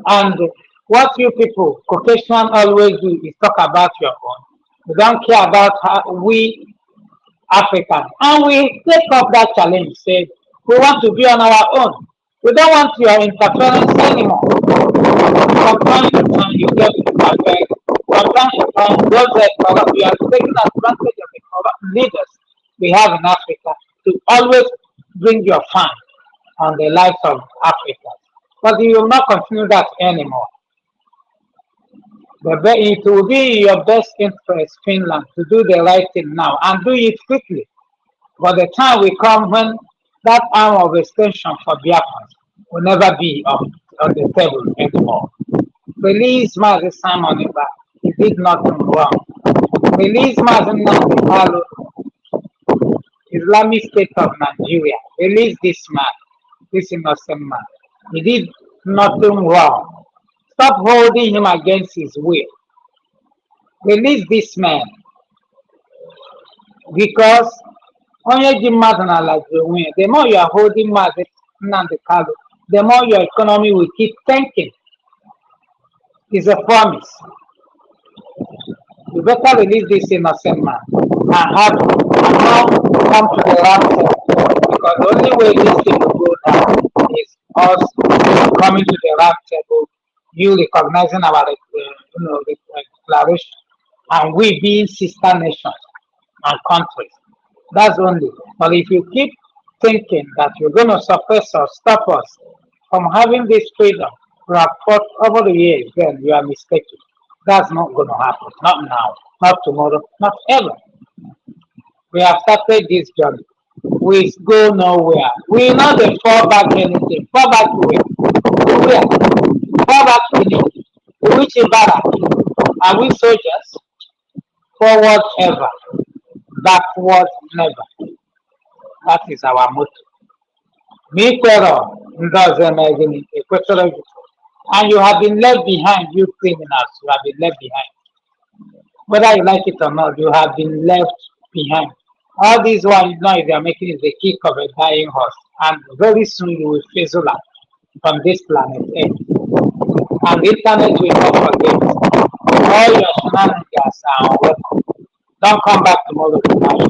And what you people, Caucasian, always do is talk about your own. We don't care about how we Africans. And we take up that challenge, say, we want to be on our own. We don't want your interference anymore. From time to time, you get interference. From time to time, we are taking advantage of the corrupt leaders we have in Africa to always bring your fun on the lives of Africa. But you will not continue that anymore. It will be your best interest, Finland, to do the right thing now and do it quickly. But the time will come when that arm of extension for Biafra will never be on the table anymore. Release Mazi Simon Iba. He did nothing wrong. Release Mazi Namdi Islamic State of Nigeria. Release this man, this innocent man. He did nothing wrong. Stop holding him against his will. Release this man because onye ji mmadụ na ala ji onwe ya. The more you are holding Mazi Nnamdi Kanu, the more your economy will keep tanking. It's a promise. You better release this innocent man and have and now come to the round table. Because the only way this thing will go down is us coming to the round table, you recognizing our declaration, and we being sister nations and countries. That's only. But if you keep thinking that you're going to suppress us, stop us from having this freedom we have fought over the years, then you are mistaken. That's not going to happen. Not now, not tomorrow, not ever. We have started this journey. We go nowhere. We know they fall back anything. Fall back to it. To where? Fall back to it. To which barrack? Are we soldiers? Forward ever. Backward never. That is our motto. Mikwero Ndoze Megini, Equatorial Guinea. And you have been left behind, you criminals. You have been left behind. Whether you like it or not, you have been left behind. All these ones now they are making is the kick of a dying horse. And very soon you will fizzle out from this planet Earth. And the internet will not forget. All your shenanigans are welcome. Don't come back tomorrow tonight.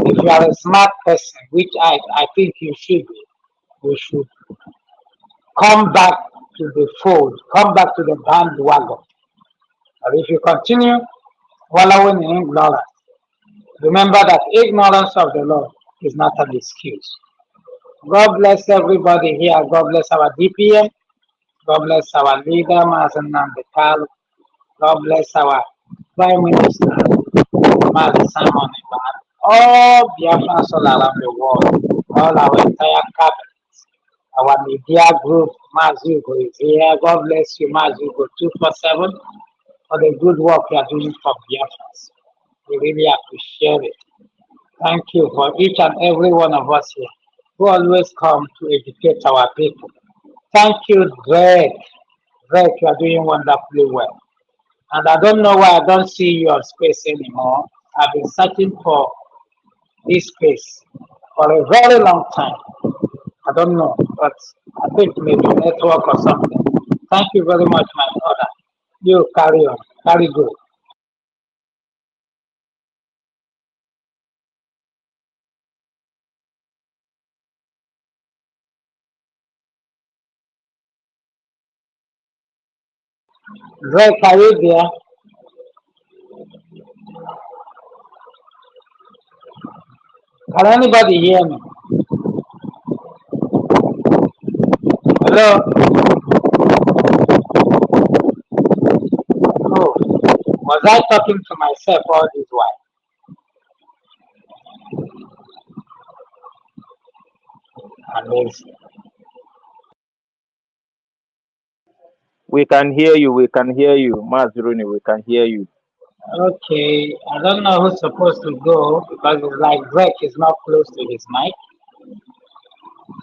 If you are a smart person, which I think you should be, you should come back to the fold, come back to the bandwagon. But if you continue wallowing in ignorance, remember that ignorance of the Lord is not an excuse. God bless everybody here. God bless our DPM. God bless our leader, Mazen Nambekal. God bless our Prime Minister, Mazen Simon Iban. All Biafrans all around the world, all our entire cabinet, our media group, Mazugo is here. God bless you, Mazugo 247, for the good work you are doing for Biafrans. We really appreciate it. Thank you for each and every one of us here who always come to educate our people. Thank you, Greg. Greg, you are doing wonderfully well. And I don't know why I don't see you on space anymore. I've been searching for this space for a very long time. I don't know, but I think maybe network or something. Thank you very much, my brother. You carry on, carry good. Greg, are you there? Can anybody hear me? Hello? Oh, was I talking to myself all this while? Amazing. We can hear you. We can hear you. Mazruni, we can hear you. Okay, I don't know who's supposed to go because it's like Greg is not close to his mic.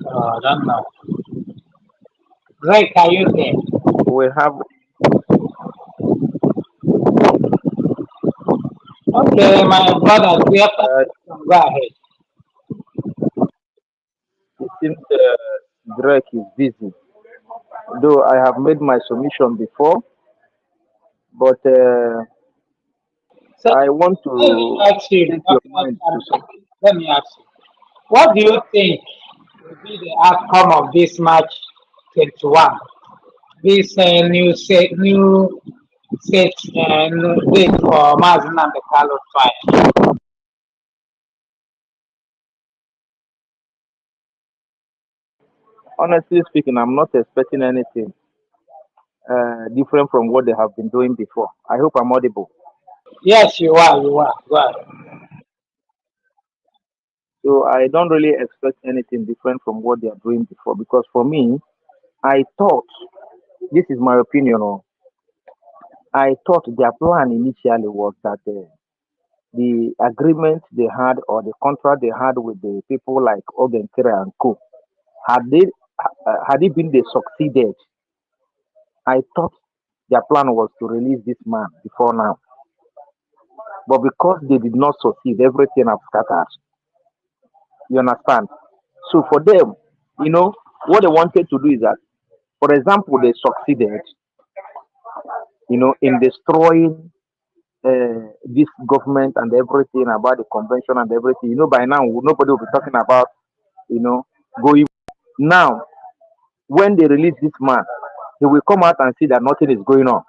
I don't know. Greg, are you there? We have. Okay, my brother, we have to go ahead. It seems Greg is busy. Though I have made my submission before, but So I want let me to ask you, take your mind to some. let me ask you, what do you think will be the outcome of this March 21? This new set date for Mazin and the Carlos trial. Honestly speaking, I'm not expecting anything different from what they have been doing before. I hope I'm audible. Yes, you are. You are. Go ahead. So I don't really expect anything different from what they are doing before because for me, I thought, this is my opinion, I thought their plan initially was that the agreement they had or the contract they had with the people like Ogenkere and Co. Had it been they succeeded, I thought their plan was to release this man before now. but because they did not succeed, everything have scattered. You understand? So for them, what they wanted to do is that, for example, they succeeded, in destroying this government and everything about the convention and everything. By now nobody will be talking about, going now. When they release this man, he will come out and see that nothing is going on.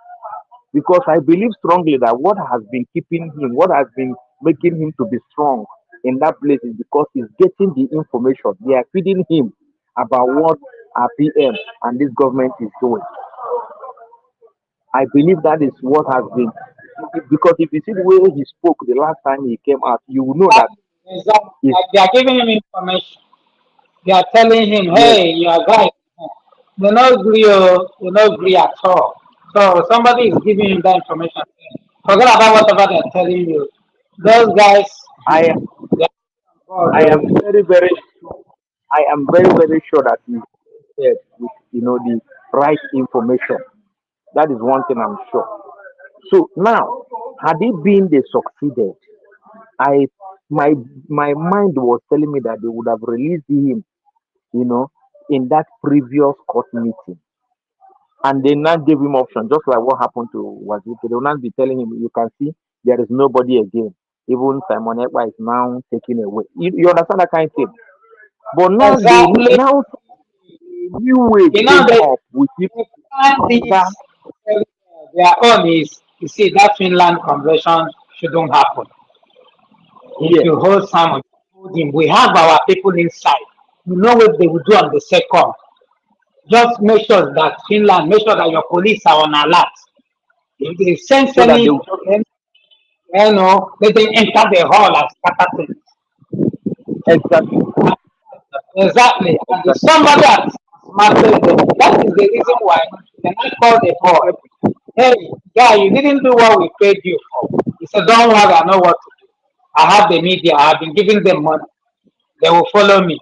Because I believe strongly that what has been keeping him, what has been making him to be strong in that place is because he's getting the information. They are feeding him about what our PM and this government is doing. I believe that is what has been, because if you see the way he spoke the last time he came out, you will know that Exactly. is Like they are giving him information. They are telling him, yes, hey, you are guys. They not agree, they not agree at all. So somebody is giving him that information. Forget about whatever they're telling you. Those guys, I they are I am God, very very sure. I am very very sure that he said with the right information. That is one thing I'm sure. So now, had it been they succeeded, I my my mind was telling me that they would have released him, you know, in that previous court meeting, and they now gave him option, just like what happened to Waziri. They will not be telling him, you can see there is nobody again. Even Simon Ekpa is now taken away. You understand that kind of thing? But now they exactly. now new way You know, came up with it they find stronger. this, their own is, you see, that Finland convention shouldn't happen. If Yes, you hold someone, hold him, we have our people inside. You know what they will do on the second. Just make sure that Finland, make sure that your police are on alert. If they sense so that they any, will just let them enter the hall and scatter things. exactly, Exactly. And if exactly. somebody has smarted them, that is the reason why they might call the boy. Hey, guy, you didn't do what we paid you for. He said, don't worry, I know what to do. I have the media, I've been giving them money. They will follow me.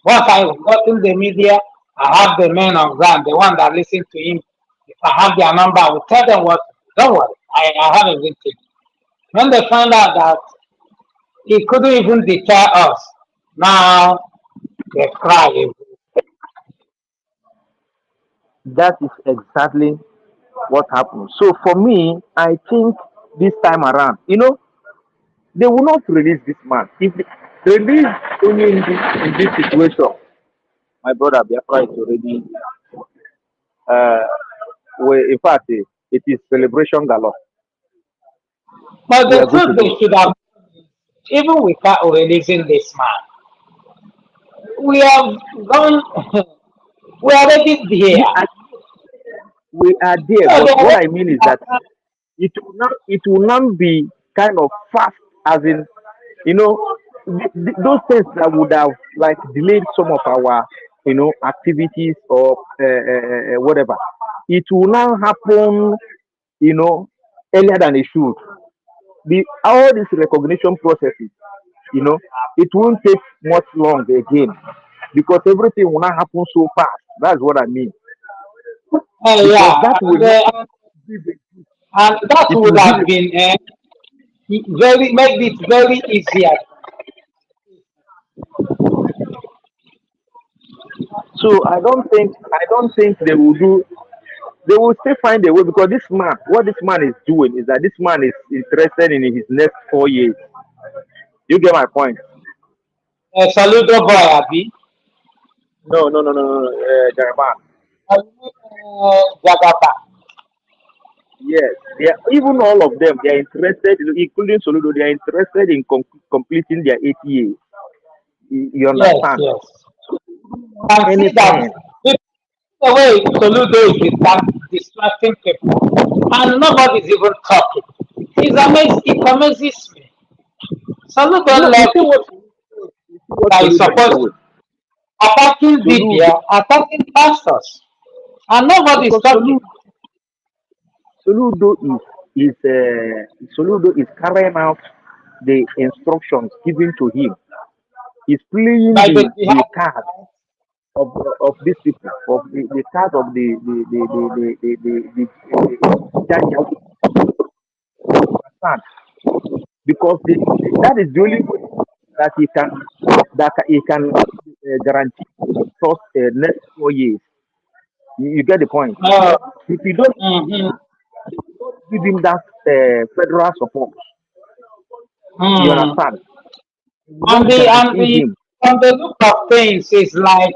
Once I got in the media, I have the men on ground, the one that listen to him. If I have their number, I will tell them what to do. Don't worry, I have everything. When they find out that he couldn't even deter us, now they cry. That is exactly what happened. So for me, I think this time around, they will not release this man. If they release only in this situation, my brother Biafra is already uh in fact it is celebration galore. But We the are good to truth they go. should have, even without releasing this man, we have gone, we are already We there. are we are there, So but they what already I mean is that it will not be kind of fast, as in, those things that would have like delayed some of our activities or whatever. It will now happen, you know earlier than it should. All these recognition processes, it won't take much long again, because everything will not happen so fast. That's what I mean. Because yeah, that will now give and that it would will give have been very made it very easier. so I don't think they will still find a way, because what this man is doing is that this man is interested in his next 4 years. You get my point? Saludo boy, Abi. No, no, no, no, no, Jeremiah. Jagaba. Yes, even all of them, they are interested, including Soludo, they are interested in completing their 8 years. You Yes, understand? yes. And see that Anything. the way Soludo is distracting people, and nobody's even talking. It amazes me. Soludo You left see what that is Soludo is supposed to doing. attacking Soludo, media, attacking pastors, and nobody's because talking. Soludo is carrying out the instructions given to him. He's playing By the the jihad. card of these people, of the card of the judge. Understand? because that is the only way that he can guarantee us next 4 years. You get the point. Oh, If you don't mm-hmm, give him that federal support, you mm. understand? You will And not the and guarantee the him. from the look of things is like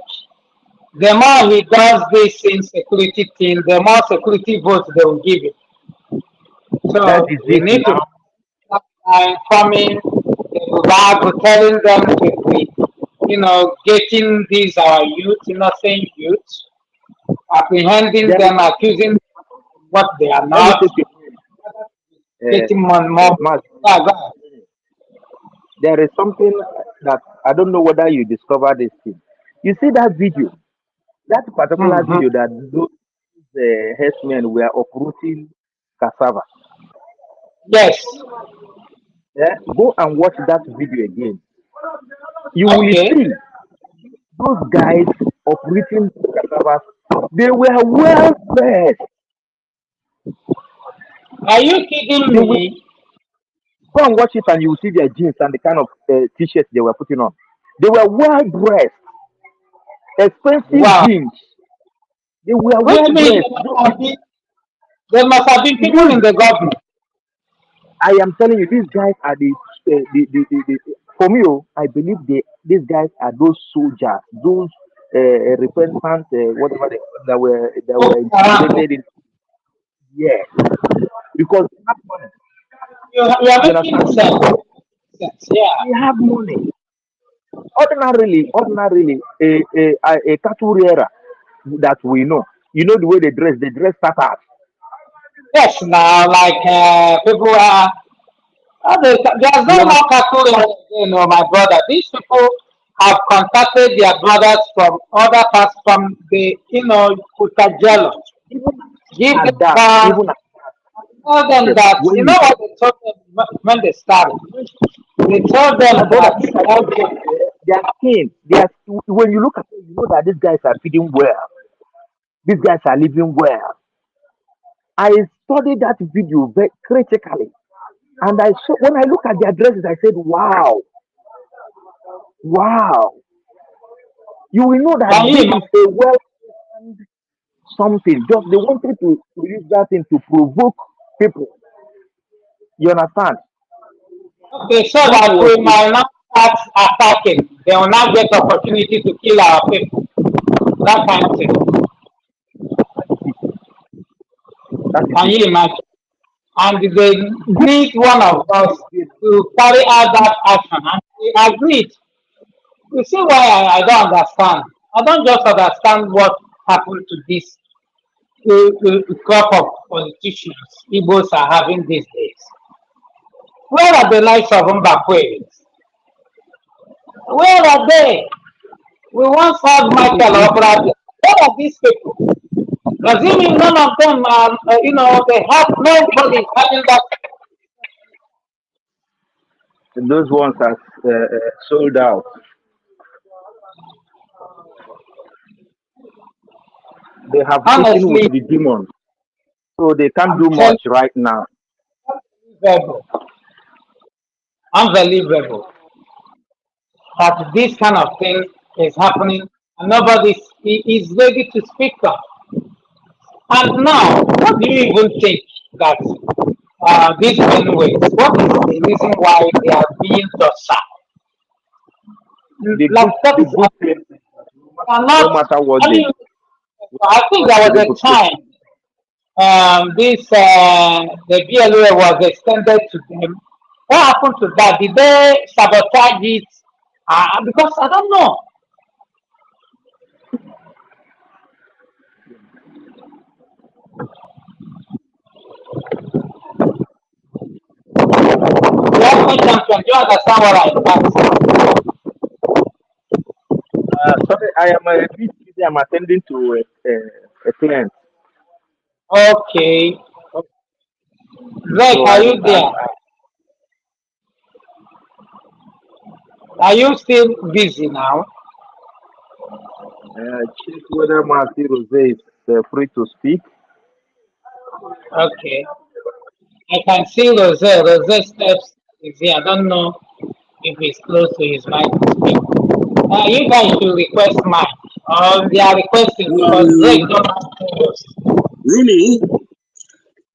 the more he does this insecurity thing, the more security votes they will give it. That So is we it need to now. informing the Bible, telling them to be, getting these our youth, innocent youth, apprehending There is them, accusing them of what they are let me not, take a minute. getting more. Mark, Yeah, go ahead. there is something that I don't know whether you discovered this thing. You see that video, that particular Mhm. video that those herdsmen were uprooting cassava. Yes. Yeah? Go and watch that video again. You will Okay. see those guys uprooting cassava. They were well dressed. Are you kidding They will me? go and watch it and you will see their jeans and the kind of t-shirts they were putting on. They were well dressed, expensive Wow. jeans. They were Which well means dressed. there must have been people in These, the government. I am telling you, these guys are for me, oh, I believe these guys are those soldiers, those repentant, whatever that were Okay. integrated in. Yeah, because they have money. You are You making understand? sense. Yeah. They have money. Ordinarily, a cattle rearer that we know, you know the way they dress tatters. Yes. Now, like people are. There's You no understand? more cattle, my brother. These people have contacted their brothers from other parts, from the, Kutajalo. Even Give them at that, cars, even at tell them that, that, when you you know what they told them when they started? They told them my brother, that, these are these okay, guys, their skin, when you look at them, you know that these guys are feeding well. These guys are living well. I studied that video very critically, and I saw when I look at their dresses, I said, "Wow, wow!" You will know that can you this imagine? is a well something. Just they wanted to use that thing to provoke people. You understand? Okay, so That that was we it. might not start attacking. They will not get opportunity to kill our people. That kind of thing. That is it. That is Can it. you imagine? And they Go need one of us again. to carry out that action. And we agreed. You see why I don't understand? I don't just understand what happened to this crop of politicians Igbos are having these days. Where are the likes of Mbakwe? Where are they? We once had Michael Obradi. Where are these people? Does it mean none of them are, they have nobody having that? Those ones are sold out. They have eaten with Honestly, the demons, so they can't I'm do telling much right now. you, unbelievable, unbelievable that this kind of thing is happening and nobody is ready to speak up. And now, what do you even think that these Benueans, what is the reason why they are being docile? Like that The is, good thing, no cannot, matter what I they mean, do, I think God there is was able a to take time the BLA was extended to them. What happened to that? Did they sabotage it? Because I don't know. Let me champion. Do you understand what I asked? sorry, I am a bit busy. I'm attending to a client, Okay. Greg, so are you there? Are you still busy now? check whether Marty Rose is free to speak. Okay. I can see Rose. Rose steps. is here. I don't know if he's close to his mic to speak. You guys should request mine. They are requesting because Greg Um, don't have to. Rooney,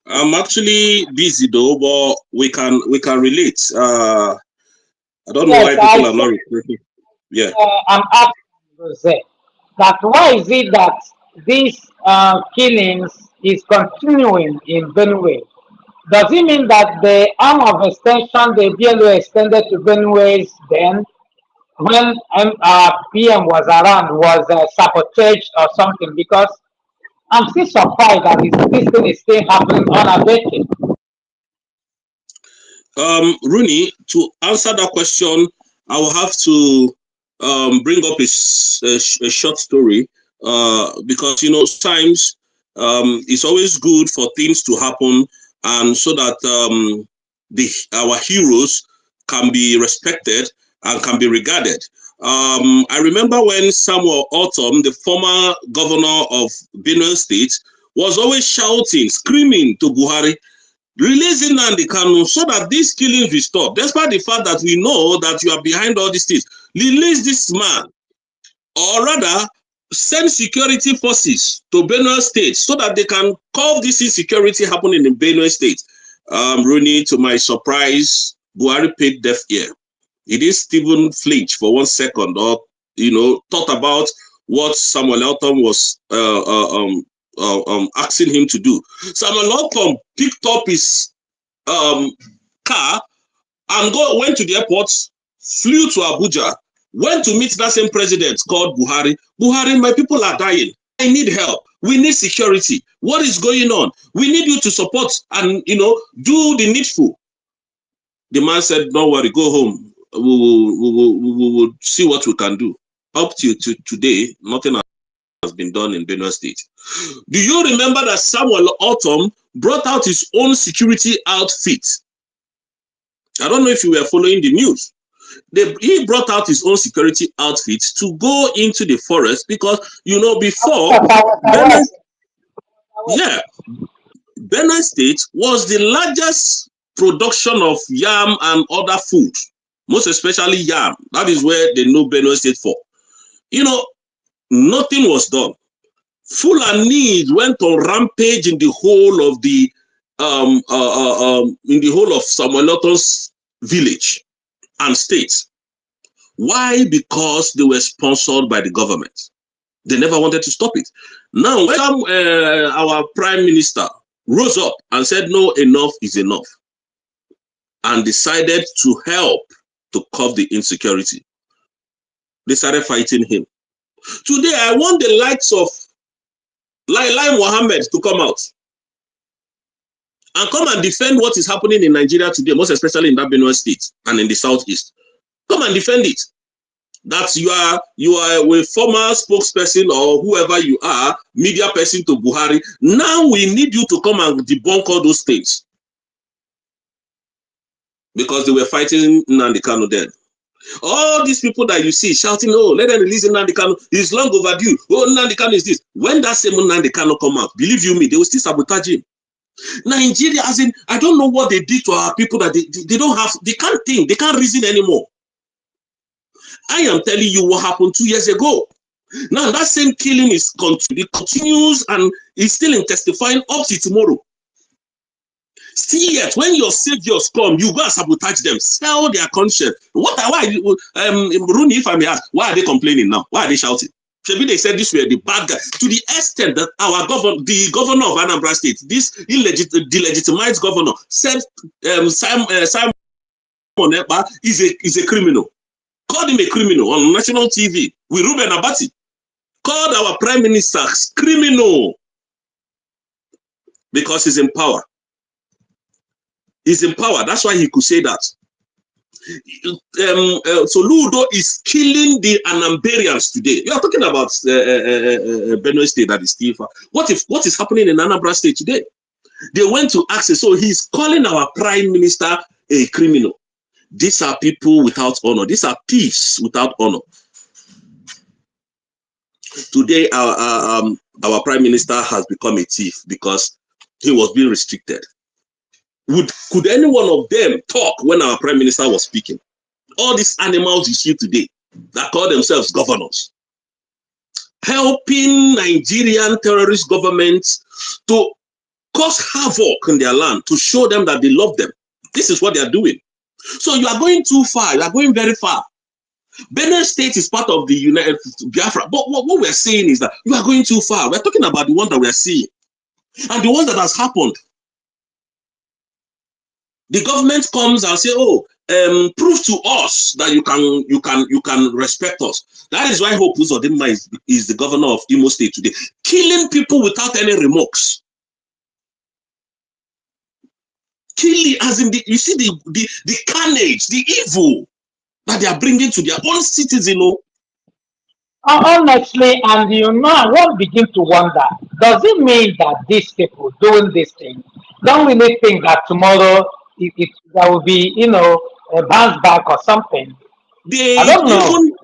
I'm actually busy though, but we can relate. I don't know Yes, why I people are said not reporting. Yeah. I'm asking Jose that why is it that these killings is continuing in Benue? Does it mean that the arm of extension, the BLO extended to Benue's then when PM was around was sabotaged or something? Because I'm still surprised that this thing is still happening unabated. Rooney, to answer that question, I will have to bring up a short story because sometimes it's always good for things to happen, and so that our heroes can be respected and can be regarded. I remember when Samuel Autumn, the former governor of Benue State, was always shouting, screaming to Buhari, releasing Nnamdi Kanu so that these killings will stop, despite the fact that we know that you are behind all these things. Release this man, or rather, send security forces to Benue State so that they can curb this insecurity happening in Benue State. Rooney, to my surprise, Buhari paid deaf ear. He didn't even flinch for 1 second, or thought about what Samuel Elton was asking him to do. Samuel Elton picked up his car and went to the airport, flew to Abuja, went to meet that same president called Buhari. Buhari, my people are dying. I need help. We need security. What is going on? We need you to support and do the needful. The man said, "Don't worry, go home. We will see what we can do." Up to today, nothing has been done in Benue State. Do you remember that Samuel Autumn brought out his own security outfit? I don't know if you were following the news. He brought out his own security outfit to go into the forest because, before, Benue State was the largest production of yam and other food, most especially yam. That is where they know Benue State for. Nothing was done. Fulani went on rampage in the whole of Samuel Elton's village and state. Why? Because they were sponsored by the government. They never wanted to stop it. Now, when our prime minister rose up and said, no, enough is enough, and decided to help to curb the insecurity, they started fighting him. Today, I want the likes of Lai Mohammed to come out and come and defend what is happening in Nigeria today, most especially in that Benue State and in the southeast. Come and defend it. That you are a former spokesperson or whoever you are, media person to Buhari. Now we need you to come and debunk all those things. Because they were fighting Nnamdi Kanu then. All these people that you see shouting, oh, let them release Nnamdi Kanu, it's long overdue. Oh, Nnamdi Kanu is this. When that same Nnamdi Kanu come out, believe you me, they will still sabotage him. Nigeria, as in, I don't know what they did to our people that they don't have, they can't think, they can't reason anymore. I am telling you what happened 2 years ago. Now that same killing continues and is still intensifying up to tomorrow. Still yet, when your saviors come, you go and sabotage them, sell their conscience. Why, Rooney, if I may ask, why are they complaining now? Why are they shouting? Maybe they said this were the bad guy. To the extent that the governor of Anambra State, this delegitimized governor, said Simon Ekpa is a criminal. Called him a criminal on national TV with Ruben Abati. Called our prime minister criminal because he's in power. He's in power. That's why he could say that. So Ludo is killing the Anambarians today. You are talking about Benue State, that is still far. What is happening in Anambra State today? They went to access. So he's calling our prime minister a criminal. These are people without honor. These are thieves without honor. Today, our prime minister has become a thief because he was being restricted. Could any one of them talk when our prime minister was speaking? All these animals you see today that call themselves governors, helping Nigerian terrorist governments to cause havoc in their land, to show them that they love them. This is what they are doing. So you are going too far. You are going very far. Benin State is part of the United Biafra. But what we're saying is that you are going too far. We're talking about the one that we are seeing. And the one that has happened. The government comes and say, oh, prove to us that you can respect us. That is why Hope Uzodinma is the governor of Imo State today, killing people without any remorse. Killing, as in you see the carnage, the evil that they are bringing to their own citizens. You know? Honestly, and I won't begin to wonder, does it mean that these people doing this thing don't really think that tomorrow there will be, a bounce back or something? I They don't know. even,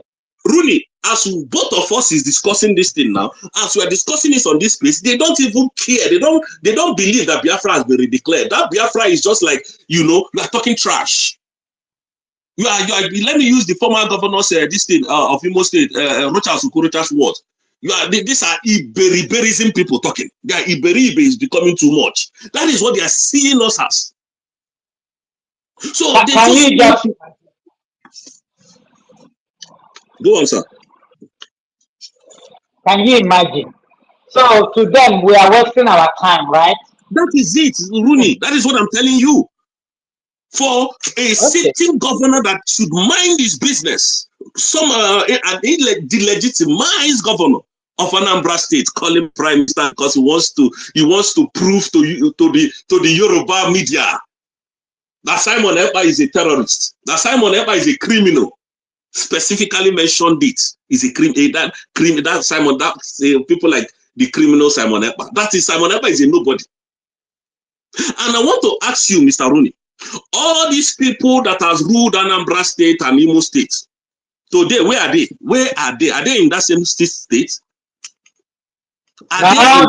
really, as both of us is discussing this thing now, as we are discussing this on this space, they don't even care. They don't believe that Biafra has been redeclared. That Biafra is just like, you are talking trash. You are. Let me use the former governor's this thing of Imo State, Rochas Ukorocha's words. These are Iberiberism people talking. They are Iberibe is becoming too much. That is what they are seeing us as. So they just go on, sir. Can you imagine? So to them, we are wasting our time, right? That is it, Rooney. That is what I'm telling you. For a sitting governor that should mind his business, an delegitimized governor of Anambra State, call him prime minister because he wants to prove to the Yoruba media that Simon Ekpa is a terrorist, that Simon Ekpa is a criminal. Specifically mentioned it is a criminal. People like the criminal Simon Ekpa. That is, Simon Ekpa is a nobody. And I want to ask you, Mr. Rooney, all these people that has ruled Anambra State and Imo State, today, where are they? Where are they? Are they in that same state? They are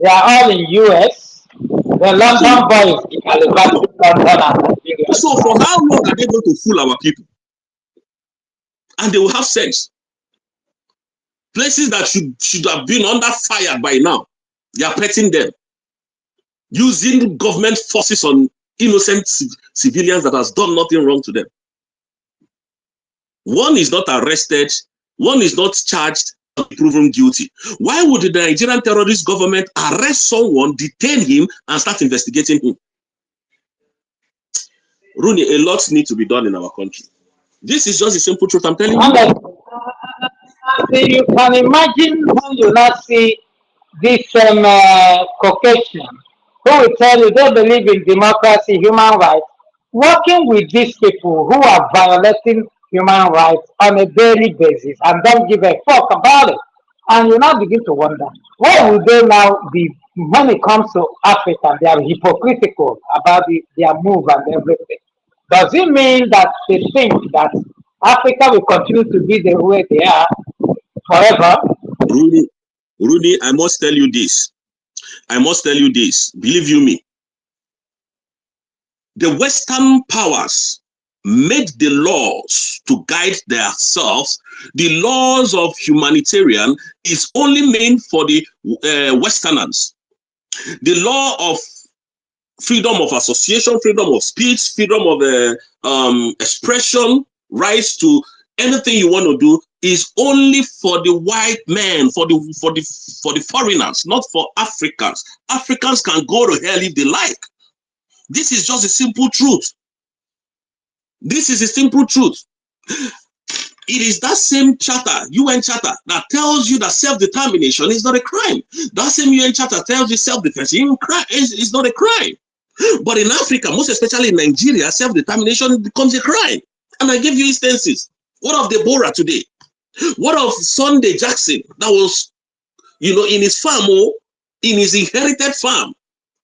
all in US. The London boys in London and Nigeria. So for how long are they going to fool our people? And they will have sex. Places that should have been under fire by now, they are petting them, using government forces on innocent civilians that has done nothing wrong to them. One is not arrested, one is not charged, proven guilty. Why would the Nigerian terrorist government arrest someone, detain him, and start investigating him? Rooney, a lot needs to be done in our country. This is just a simple truth I'm telling you. You can imagine when you not see this Caucasian who will tell you they believe in democracy, human rights, working with these people who are violating human rights on a daily basis and don't give a fuck about it. And you now begin to wonder, what will they now be when it comes to Africa? They are hypocritical about their move and everything. Does it mean that they think that Africa will continue to be the way they are forever? Rudy, I must tell you this. Believe you me. The Western powers made the laws to guide themselves. The laws of humanitarian is only meant for the Westerners. The law of freedom of association, freedom of speech, freedom of expression, rights to anything you want to do is only for the white men, for the foreigners, not for Africans. Africans can go to hell if they like. This is just a simple truth. This is a simple truth. It is that same charter, UN charter, that tells you that self-determination is not a crime. That same UN charter tells you self-defense is not a crime. But in Africa, most especially in Nigeria, self-determination becomes a crime. And I give you instances. What of Deborah today? What of Sunday Jackson that was, in his farm, in his inherited farm,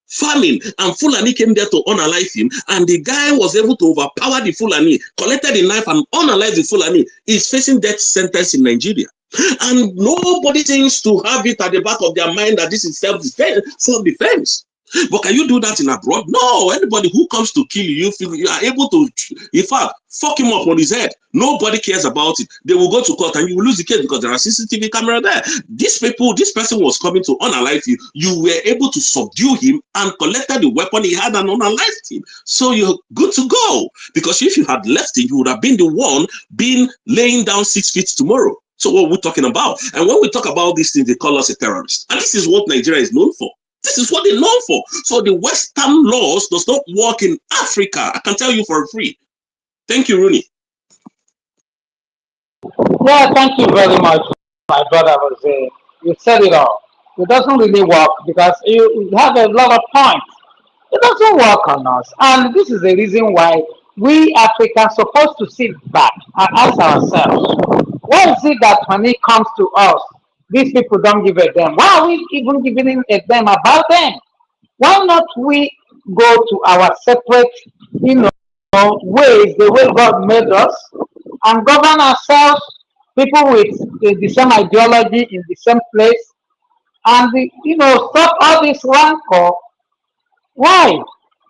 farming, and Fulani came there to unalive him, and the guy was able to overpower the Fulani, collected the knife and unalive the Fulani. He's facing death sentence in Nigeria. And nobody seems to have it at the back of their mind that this is self-defense. But can you do that in abroad? No. Anybody who comes to kill you, you are able to, in fact, fuck him up on his head. Nobody cares about it. They will go to court and you will lose the case because there are CCTV camera there. These people, this person was coming to unalive you. You were able to subdue him and collected the weapon he had and unalived him. So you're good to go. Because if you had left him, you would have been the one being laying down 6 feet tomorrow. So what we're talking about. And when we talk about these things, they call us a terrorist. And this is what Nigeria is known for. This is what they're known for. So the Western laws does not work in Africa. I can tell you for free. Thank you, Rooney. Yeah, thank you very much, my brother. You said it all. It doesn't really work because you have a lot of points. It doesn't work on us. And this is the reason why we Africans are supposed to sit back and ask ourselves, why is it that when it comes to us, these people don't give a damn? Why are we even giving a damn about them? Why not we go to our separate, ways, the way God made us, and govern ourselves, people with the same ideology in the same place, and stop all this rancor. Why?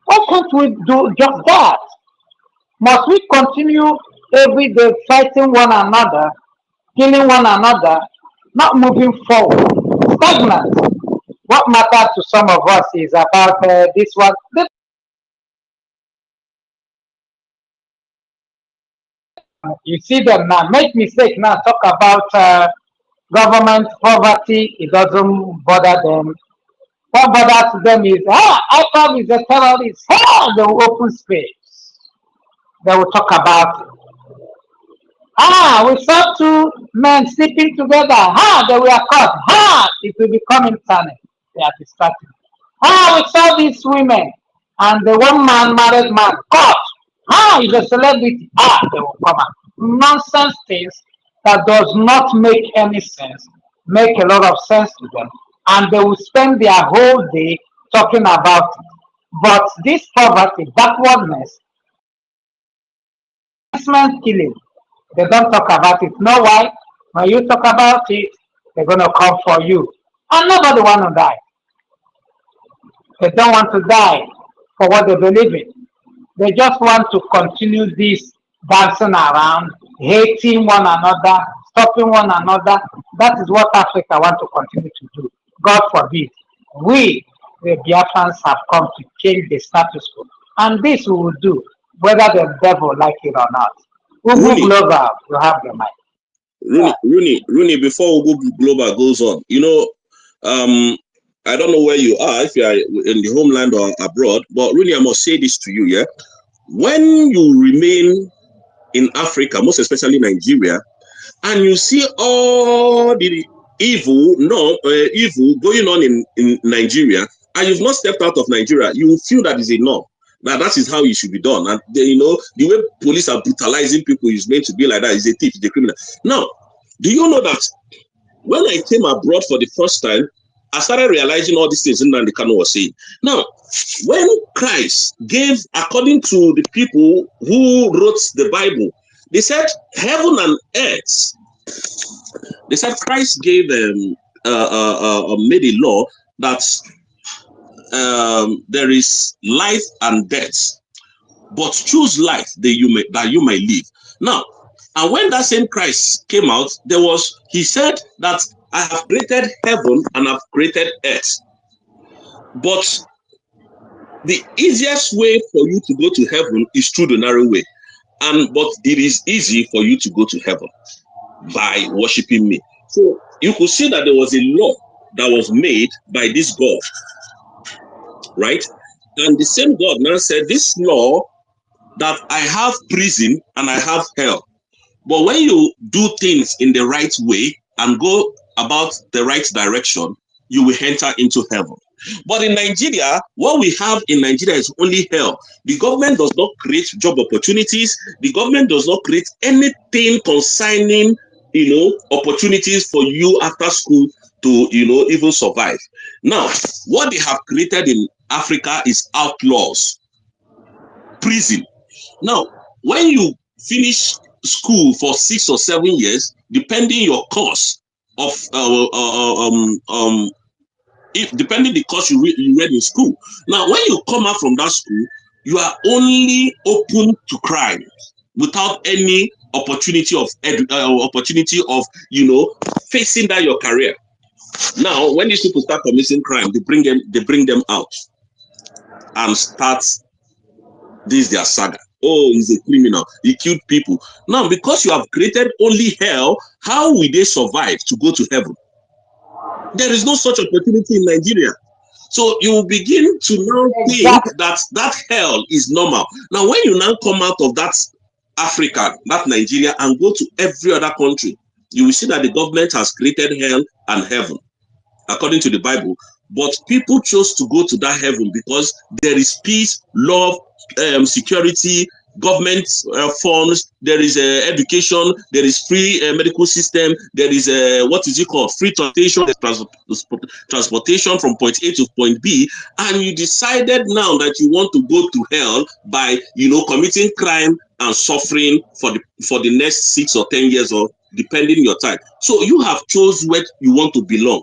Why can't we do just that? Must we continue every day fighting one another, killing one another, not moving forward, stagnant? What matters to some of us is about this one. You see them now, make mistake now, talk about government poverty, it doesn't bother them. What bothers them is, IPOB is a terrorist. They will open space. They will talk about it. We saw two men sleeping together. They were caught. It will become internet. They are distracted. We saw these women and the one man, married man, caught. He's a celebrity. They will come out. Nonsense things that does not make any sense, make a lot of sense to them. And they will spend their whole day talking about it. But this poverty, backwardness, herdsmen killing, they don't talk about it. Know why? When you talk about it, they're going to come for you. And nobody want to die. They don't want to die for what they believe in. They just want to continue this dancing around, hating one another, stopping one another. That is what Africa wants to continue to do. God forbid. We, the Biafrans, have come to change the status quo. And this we will do, whether the devil like it or not. Ugu Global, you have the mic. Rooney, before Ugu Global goes on, I don't know where you are, if you are in the homeland or abroad, but Rooney, I must say this to you, yeah? When you remain in Africa, most especially Nigeria, and you see all the evil going on in Nigeria, and you've not stepped out of Nigeria, you will feel that is a norm. That is how it should be done. And the way police are brutalizing people is meant to be like that. Is a thief, is a criminal. Now, do you know that when I came abroad for the first time, I started realizing all these things Nnamdi Kanu was saying. Now, when Christ gave, according to the people who wrote the Bible, they said heaven and earth. They said Christ gave made a law that there is life and death, but choose life that you may live. Now, and when that same Christ came out, he said that I have created heaven and I've created earth. But the easiest way for you to go to heaven is through the narrow way. But it is easy for you to go to heaven by worshiping me. So you could see that there was a law that was made by this God, right? And the same God now said, this law that I have prison and I have hell. But when you do things in the right way and go about the right direction, you will enter into heaven. But in Nigeria, what we have in Nigeria is only hell. The government does not create job opportunities. The government does not create anything concerning, opportunities for you after school to, even survive. Now, what they have created in Africa is outlaws, prison. Now, when you finish school for 6 or 7 years, depending your course of if depending the course you read in school. Now, when you come out from that school, you are only open to crime without any opportunity of facing that your career. Now, when these people start committing crime, they bring them out and start this their saga. Oh, he's a criminal. He killed people. Now, because you have created only hell, how will they survive to go to heaven? There is no such opportunity in Nigeria. So you will begin to now think that hell is normal. Now, when you now come out of that Africa, that Nigeria, and go to every other country, you will see that the government has created hell and heaven, according to the Bible. But people chose to go to that heaven because there is peace, love, security, government funds, there is education, there is free medical system, there is free transportation from point A to point B, and you decided now that you want to go to hell by committing crime and suffering for the next 6 or 10 years, or depending your time. So you have chose where you want to belong.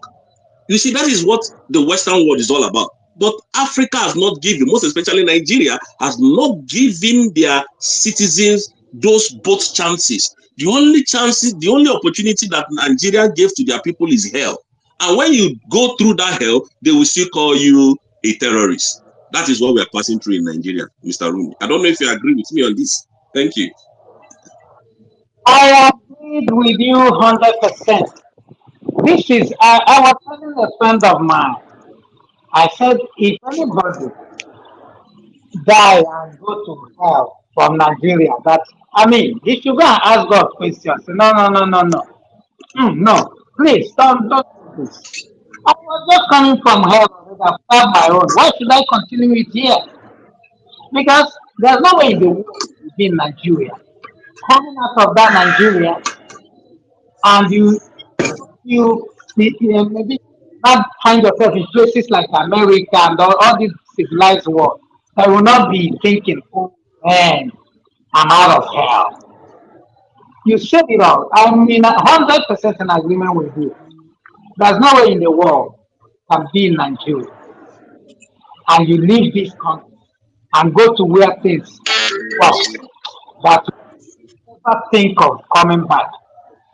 You see, that is what the Western world is all about. But Africa has not given, most especially Nigeria, has not given their citizens those both chances. The only opportunity that Nigeria gave to their people is hell. And when you go through that hell, they will still call you a terrorist. That is what we are passing through in Nigeria, Mr. Rumi. I don't know if you agree with me on this. Thank you. I agreed with you 100%. This is, I was telling a friend of mine, I said, if anybody die and go to hell from Nigeria, he should go and ask God questions. No, no, no, no, no. No, please, don't do this. I was just coming from hell. I found my own. Why should I continue it here? Because there's no way in the world to be in Nigeria. Coming out of that Nigeria, and you maybe not find yourself in places like America and all these civilized world. I will not be thinking, oh man, I'm out of hell. You said it all. I'm in 100% in agreement with you. There's no way in the world can be in Nigeria and you leave this country and go to where things well that you never think of coming back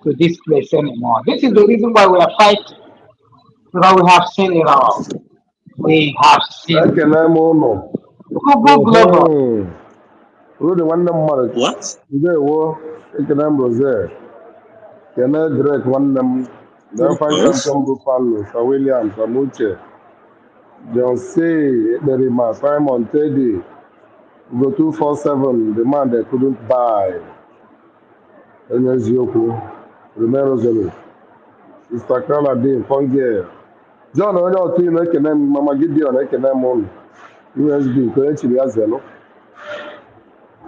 to this place anymore. This is the reason why we are fighting. Because we have seen it all. We have seen it. Google Global. What? Kene Drake one them then find Yes. champion Buffalo, Sir William, Samuche, John C. Derima, Simon Teddy, go 247, the man they couldn't buy. Enes Yoku, Romero Zelu, Sister Carla Dean, Fongier. John Oyo team Ekenem, Mama Gideon Ekenem on USB, Koechi Yazelo.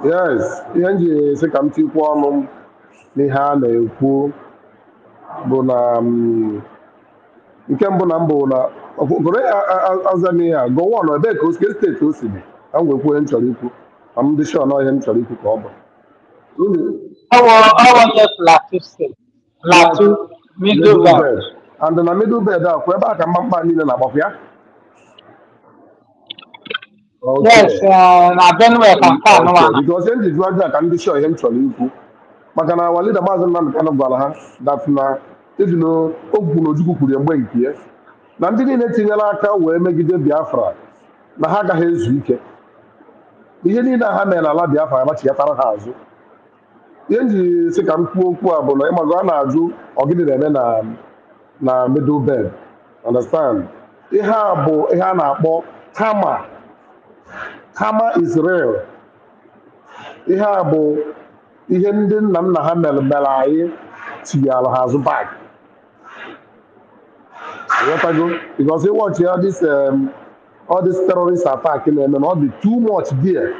Yes, Yanji Sekamti Kwanum, Nihan, Eku, Bona. Nke mbụ na mbụ na gụrụ azania gụwa ọnụ ebe ka oske steeti o si dị ka m gwekwu ihe m chọrọ ikwu ka m dị shọ na ihe m chọrọ ikwu ka ọ bụ Plateau State, Plateau, Middle Belt. and na middle bed a kwa ebe a ka mkpamkpa niile na-agbapụ ya. Yes, na Benue ka nke anụ ahụ. Because ihe njiji aja ka ndị shọ ihe m chọrọ ikwu maka na walida maazị Nnamdi Kanu gwara ha dat na ejino ogwu na Ojukwu kwuru mgbe nke ya na ndị niile tinyere aka wee megide Biafra na ha agaghị ezu ike. Ihe niile ha mere n'ala Biafra agbachighatara ha azụ. Ihe nji sị ka m kwuo okwu a bụ na ịmago a na-ajụ ọgịnị na-eme na middle bed. Understand? Ihe a bụ ihe a na-akpọ karma. Karma is real. Ihe a bụ ihe ndị nna nna ha mere anyị tinyere ha azụ back. Because you watch all this terrorist attack in and all the too much there.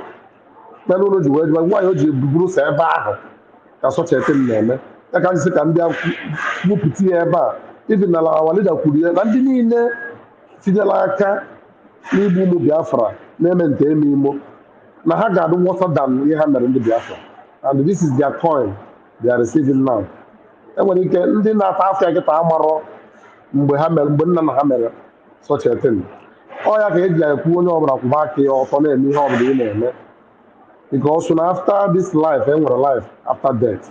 Why you Bruce Eba? That's what you're telling them. I can see can be a put eba. Even our leader could hear and the Sijalaka, Nibu Biafra, name and Temimo. Nahaga do water than we hammer in the Biafra. And this is their coin they are receiving now. And when you get in that after I get Amaro. Mgbe ha mere mgbe nna na ha mere such a thing. Ọ ya ka eji ekwu onye ọbụla kwụba aka ya ọtọ na-eme ihe ọbụla ị na-eme because soon after this life e nwere life after death.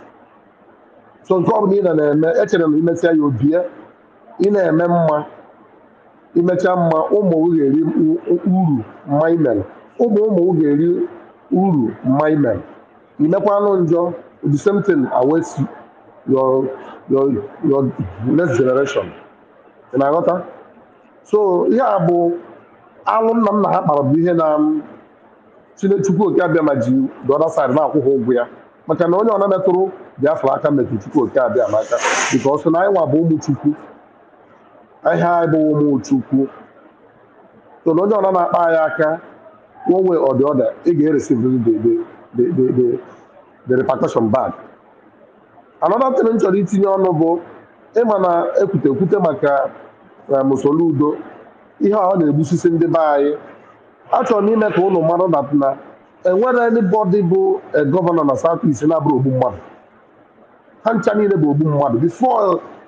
So nke ọbụla ị na-eme echere na imesịa ya obie ị na-eme mma imecha mma ụmụ ga-eri uru mma imere ụmụ ga-eri uru mma imere imekwanụ njọ the same thing awaits your next generation. Ị na-aghọta? So ihe a bụ alụ nna m na ha kpara bụ ihe na Chukwu oke abịa ma ji the other side na-akwụ ha ụgwọ ya maka na onye ọ na-emetụrụ Biafra aka metụ Chukwu oke abịa n'aka because na anyị nwa bụ ụmụ Chukwu ihe anyị bụ ụmụ Chukwu so na onye ọna na-akpa anyị aka one way or the other ị ga-ereceive the repercussion back. Another thing m chọrọ itinye ọnụ bụ ịma na ekwute maka Soludo ihe ọ na-egbusisi ndị be anyị achọrọ m ime ka ụnụ mmadụ na enwere anybody bụ gọvanọ na South East na-abụrụ ogbu mmadụ ha ncha niile bụ ogbu mmadụ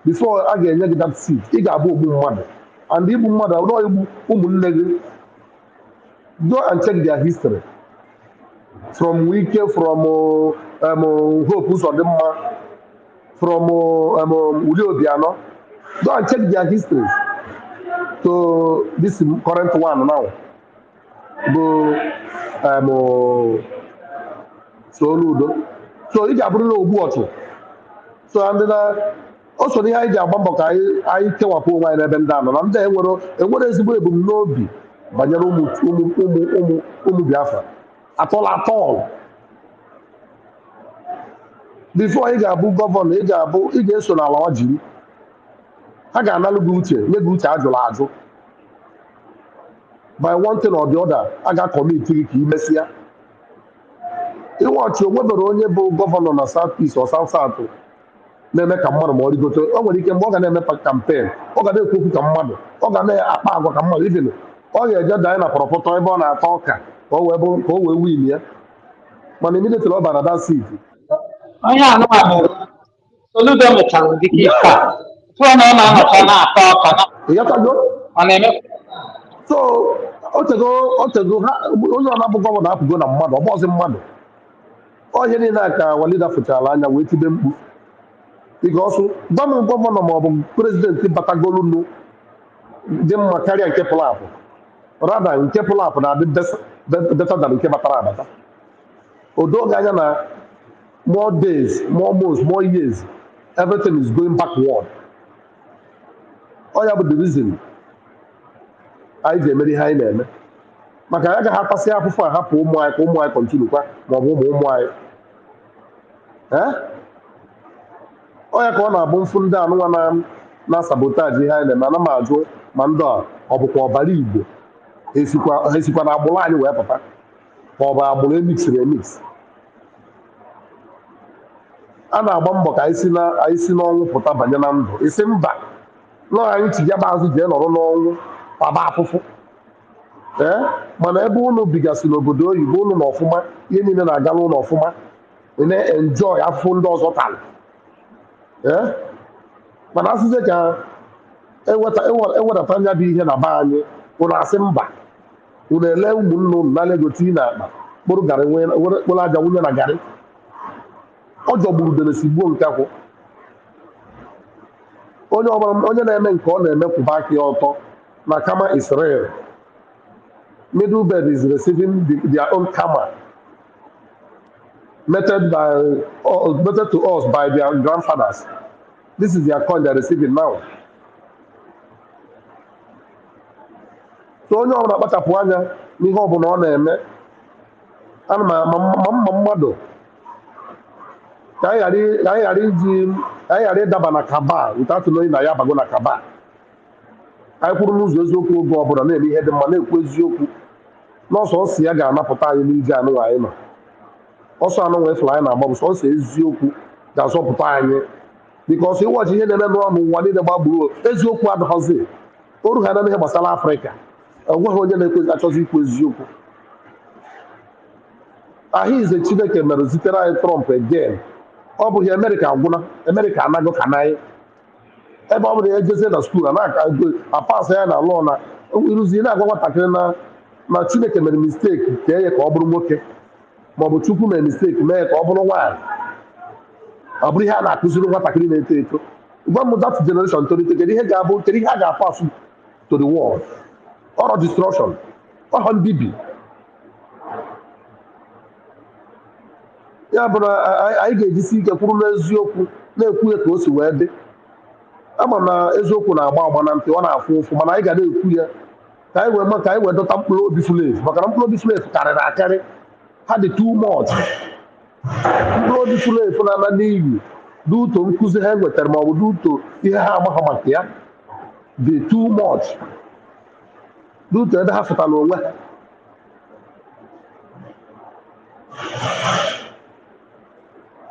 before a ga-enye gị that seat ị ga-abụ ogbu mmadụ and igbu mmadụ abụrụ igbu ụmụnne gị. Go and check their history from Wike, from Hope Uzodimma, from Uli Obiano. Go and check their history to this current one now. Go Soludo. So ị ga-abụrụ na ogbu ọchụ. So and also ihe anyị ji agba mbọ ka anyị kewapụ onwe anyị n'ebe ndị anọ na ndị enwere ezigbo ebumnobi banyere ụmụ Biafra atọl. Before ị ga-abụ gọvanọ ị ga-eso n'ala ọ jiri ha ga-analụ gị uche nye gị uche ajụrụ ajụ by one thing or the other a ga-akọmiti gị ka ị mesịa ịwọchị onwebere onye bụ gọvanọ na South East or South South na-eme ka mmadụ ma ọ rigote o nwere ike mgbe ọ ga na-eme kampen ọ ga na-ekwu okwu ka mmadụ ọ ga na-akpa agwa ka mmadụ even ọ ga-eje danye na pọrọpọtọ ebe ọ na-ata ọka ka o wee win ya mana immediately ọ bara that seat. Onye anụmanụ Soludo mechara dịka ife a tụọ na ọ na-anọcha na-ata ọka ọ na-eme so otego ha onye ọ na-abụ gọvanọ apụgo na mmadụ ọ bụzi mmadụ ọ ihe niile a ka Walida fụchara anya wee tibe mkpu because gbanwe gọvanọ maọbụ prezidenti batagolunu dị mma karịa nke pụrụ apụ rada nke pụrụ apụ na-adị beta than nke batara abata. O doghị anya na more days, more months, more years, everything is going backward. Ọ ya bụ the reason anyị ji emere ihe anyị na-eme maka ya agaghị atasị afụfụ a hapụ ụmụ anyị ka ụmụ anyị kọntinu kwa maọbụ ụmụ anyị ọ ya ka ọ na-abụ mfu ndị anụnwa na sabotaji ihe anyị na-eme ana m ajụ ma ndị a ọ bụkwa ọbara Igbo ha esikwa na agbụrụ anyị wee pụta ka ọ bụ agbụrụ emixiri emix. A na-agba mbọ ka anyị si n'ọnwụ pụta banye na ndụ isi mba nọ anyị chigaba azụ jee nọrọ n'ọnwụ kpaba afụfụ mana ebe unu bigasị n'obodo oyibo unu na ọfụma ihe niile na-aga n'ụlọ ọfụma na-enjoy afụfụ ndị ọzọ tara mana asịze ka ewedata anya bụ ihe na be anyị unu asị mba unu ele ụmụnne unu na legoti na akpa kpụrụ aja wunye na garị ọ jọgburu denesi gbuo nke akwụ onye na-eme nke ọ na-eme kwụba aka ya ọtọ na kama Israel middle bed is receiving their own karma meted to us by their grandfathers. This is their coin they are receiving now. So onye ọbụla kpachapụ anya n'ihe ọbụla ọ na-eme ana ma mmadụ ka anyị ghara ịdaba na kaba without knowing na ya abago na kaba. Anyị kwuru n'ụzọ eziokwu oge ọbụla na-eme ihe dị mma na-ekwu eziokwu n'ọsọ ọsọ ya ga-anapụta anyị n'ije anụnwa anyị nọ ọsọ anụnwa efere anyị na-agba bụ sọsọ eziokwu ga-azọpụta anyị bikọs ịwọchi ihe na-eme n'ọnụ ụwa niile gbagburu eziokwu adịghọzi oru ha na ihe gbasara Afrịka onweghị onye na-achọzi ikwu eziokwu. Ahụize Chineke mere zitere anyị Trump again ọ bụghị Amerịka agwụna Amerịka anago ka n'anyị ebe ọ bụla ya ejezie na skuul apasị ya na lọọ ịrụzie na-agwa nwatakịrị na Chineke mere misteki kee ya ka ọ bụrụ nwoke maọbụ Chukwu mere misteki mee ya ka ọ bụrụ nwaanyị. Ọ bụrụ ihe a na-akụziri nwatakịrị na-eto eto. Gwa m that generation tolite kedu ihe a ga-apasụ to the world. Ọrọ destruction, ọrọ mbibi. Ya bụ na anyị ga-ejisi ike kwuru n'eziokwu na-ekwu ya ka o si wee dị. Ama m na eziokwu na-agba agba na ntị, ọ na-afụ ụfụ, mana anyị ga na-ekwu ya ka anyị wee dọta mkpụrụ obi furu efu, maka na mkpụrụ obi furu efu karịrị akarị. Ha dị too much. Mkpụrụ obi furu efu na-ana n'iyi duto nkụzi ha nwetara ma ọ bụ duto ihe ha amaghị maka ya dị too much, duto ebe ha fụtara onwe ha.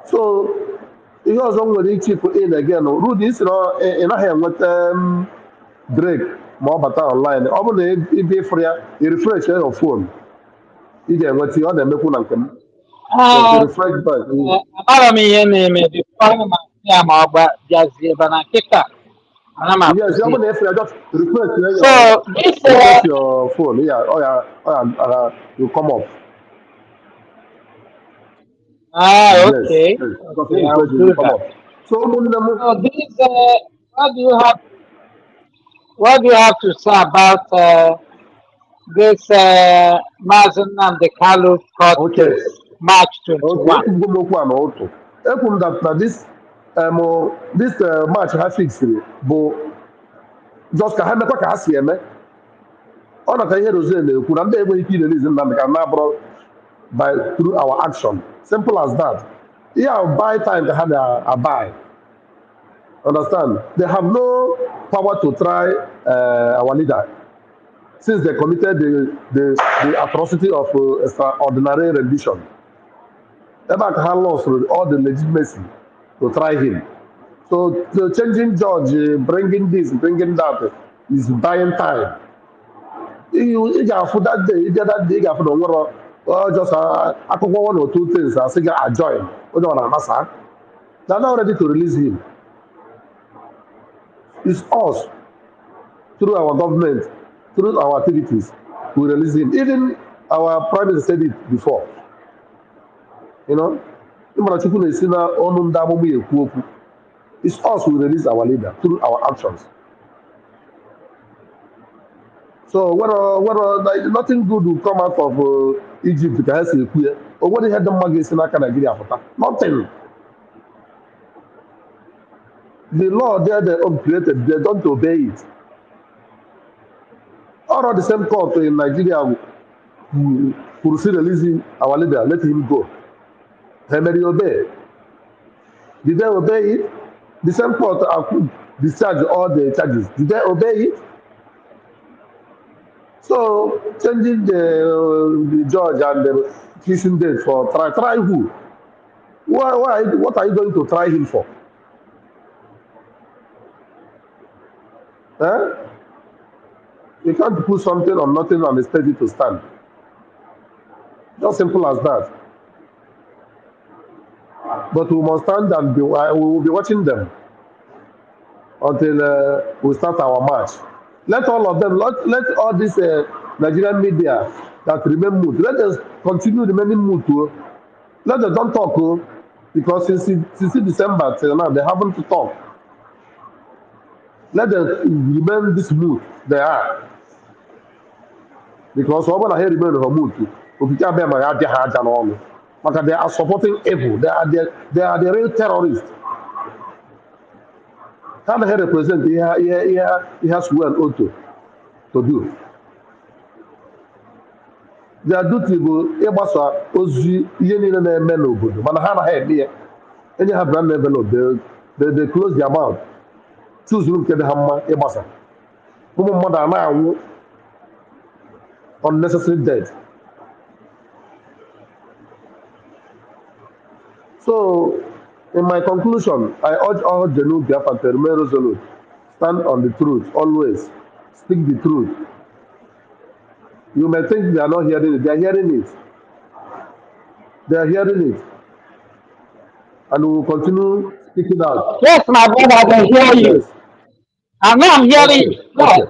So ihe ọzọ m nwere ike ịpụ in again, Rudy isi na ị naghị enweta break ma ọ bata online. Ọ bụrụ na ịbịa ịfụrụ ya refresh your phone, ị ga-enweta ọ na-emekwu na nke m. Refresh back. Amara m ihe na-eme bifo na ya ma ọ bịazie ebe na nkịta ana m Yes, ọ bụrụ na ịfụrụ ya just refresh your phone. You come up. Okay. Yes. Okay, I'll do that. So this, what do you have to say about this Mazen and the Kalu court case, March 21? Ekwu that this March ha fixiri bụ just ka ha mekwa ka ha si eme. Ọ nata ihe Rosie na-ekwu na ndị enweghị ike irelize Nnamdi ka na-abụrụ through our action. Simple as that. Yeah, buy time to have a buy. Understand? They have no power to try our leader since they committed the atrocity of extraordinary rendition. Ebak had lost all the legitimacy to try him. So changing judge, bringing this, bringing that is buying time. You got for that day, you got for the world. Just akwụkwọ one or two things I say I join. Onye ọ na-amasa. They are not ready to release him. It's us, through our government, through our activities, we release him. Even our prime minister said it before. You know, it's us who release our leader through our actions. So whether nothing good will come out of Egypt because it's queer, or what they had the magazine in Nigeria for nothing. The law there they created, they don't obey it. All of the same court in Nigeria who still releasing our leader, let him go. They may obey. Did they obey it? The same court discharge all the charges. Did they obey it? So changing the judge and the fixing date for try who? What are you going to try him for? You can't put something on nothing and expect it to stand. Just simple as that. But we must stand and we will be watching them until we start our march. Let all of them, let all this Nigerian media that remain mute, let us continue remaining mute. Let them don't talk, because since December till now, they haven't talked. Let them remain this mute they are. Because when I hear remain of mute, they are supporting evil. They are the real terrorists. How the head represent he has well also to do. Their duty will ịgbasa ozi ihe niile na-eme n'obodo, mana ha anaghị eme ya. Enye ha brand envelope, they close their mouth. Choose room nke dị ha mma ịgbasa. Ụmụ mmadụ a na-anwụ unnecessary death. So, in my conclusion, I urge all genuine Biafran to remain resolute, stand on the truth, always speak the truth. You may think they are not hearing it, they are hearing it. They are hearing it. And we will continue speaking out. Yes, my brother, I can hear you. Yes. I know I'm hearing you. Okay.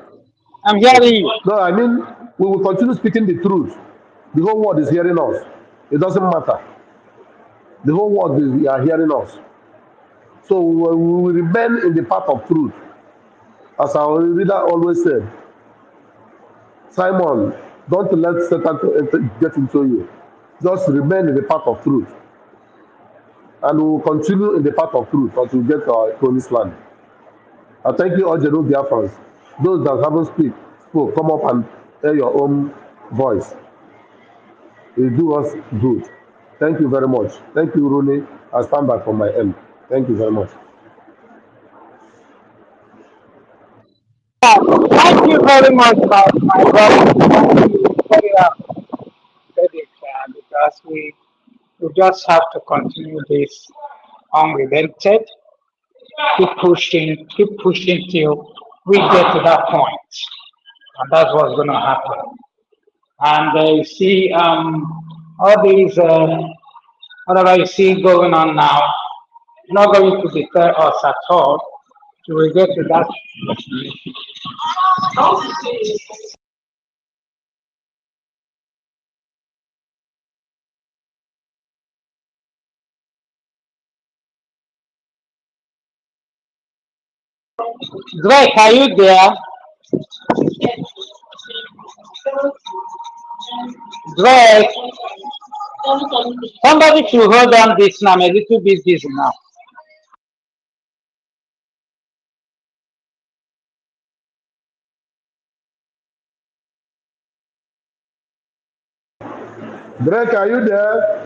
I'm hearing you. No, I mean, we will continue speaking the truth. The whole world is hearing us. It doesn't matter. The whole world is are hearing us. So we will remain in the path of truth. As our leader always said, Simon, don't let Satan get into you. Just remain in the path of truth. And we will continue in the path of truth until we get to our promised land. I thank you all, General Biafrans. Those that haven't spoke, come up and hear your own voice. It do us good. Thank you very much. Thank you, Rooney. I stand back from my end. Thank you very much. Thank you very much, my brother. Thank you very much, because we just have to continue this unrelented, keep pushing till we get to that point, and that's what's going to happen. And you see, all these whatever you see going on now, not going to deter us at all. So we get to that. Drake, are you there? Drake, somebody should hold on this now. I'm a little bit busy now. Drake, are you there?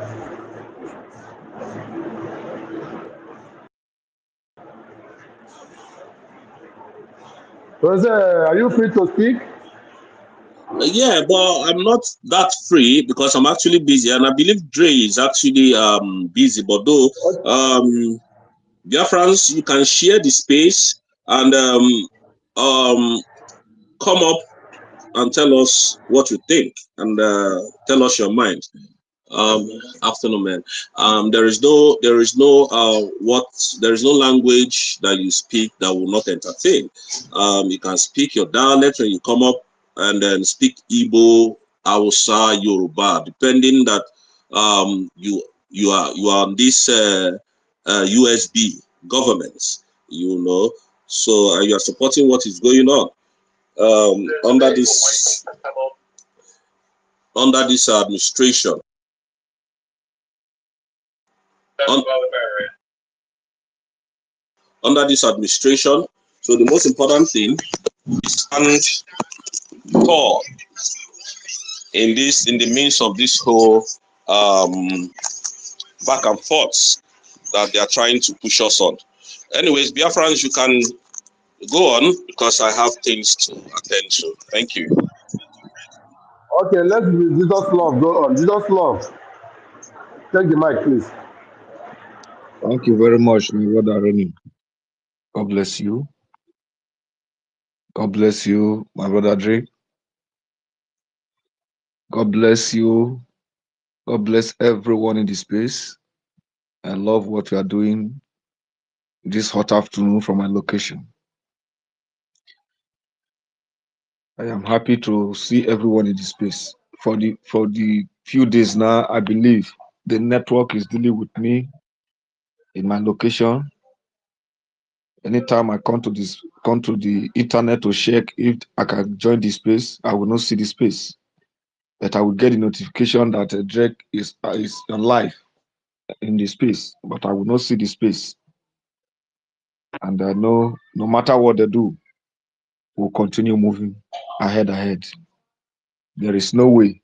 Jose, are you free to speak? Yeah, but I'm not that free because I'm actually busy, and I believe Dre is actually busy. But though, dear friends, you can share the space and come up and tell us what you think and tell us your mind. Afternoon, man. There is no language that you speak that will not entertain. You can speak your dialect when you come up, and then speak Igbo, Hausa, Yoruba, depending that you are on this USB governments, you know. So you are supporting what is going on under this administration. Under this administration. So the most important thing is stand tall in the midst of this whole back and forth that they are trying to push us on. Anyways, Biafrans, you can go on because I have things to attend to. Thank you. Okay, let's be Jesus love. Go on. Jesus love. Take the mic, please. Thank you very much, my brother Ronnie. God bless you. God bless you, my brother Drake. God bless you. God bless everyone in this space. I love what you are doing this hot afternoon from my location. I am happy to see everyone in this space. For the few days now, I believe the network is dealing with me in my location. Anytime I come to the internet to check if I can join this space, I will not see the space. But I will get a notification that Drake is alive in the space, but I will not see the space. And I know no matter what they do, we'll continue moving ahead. There is no way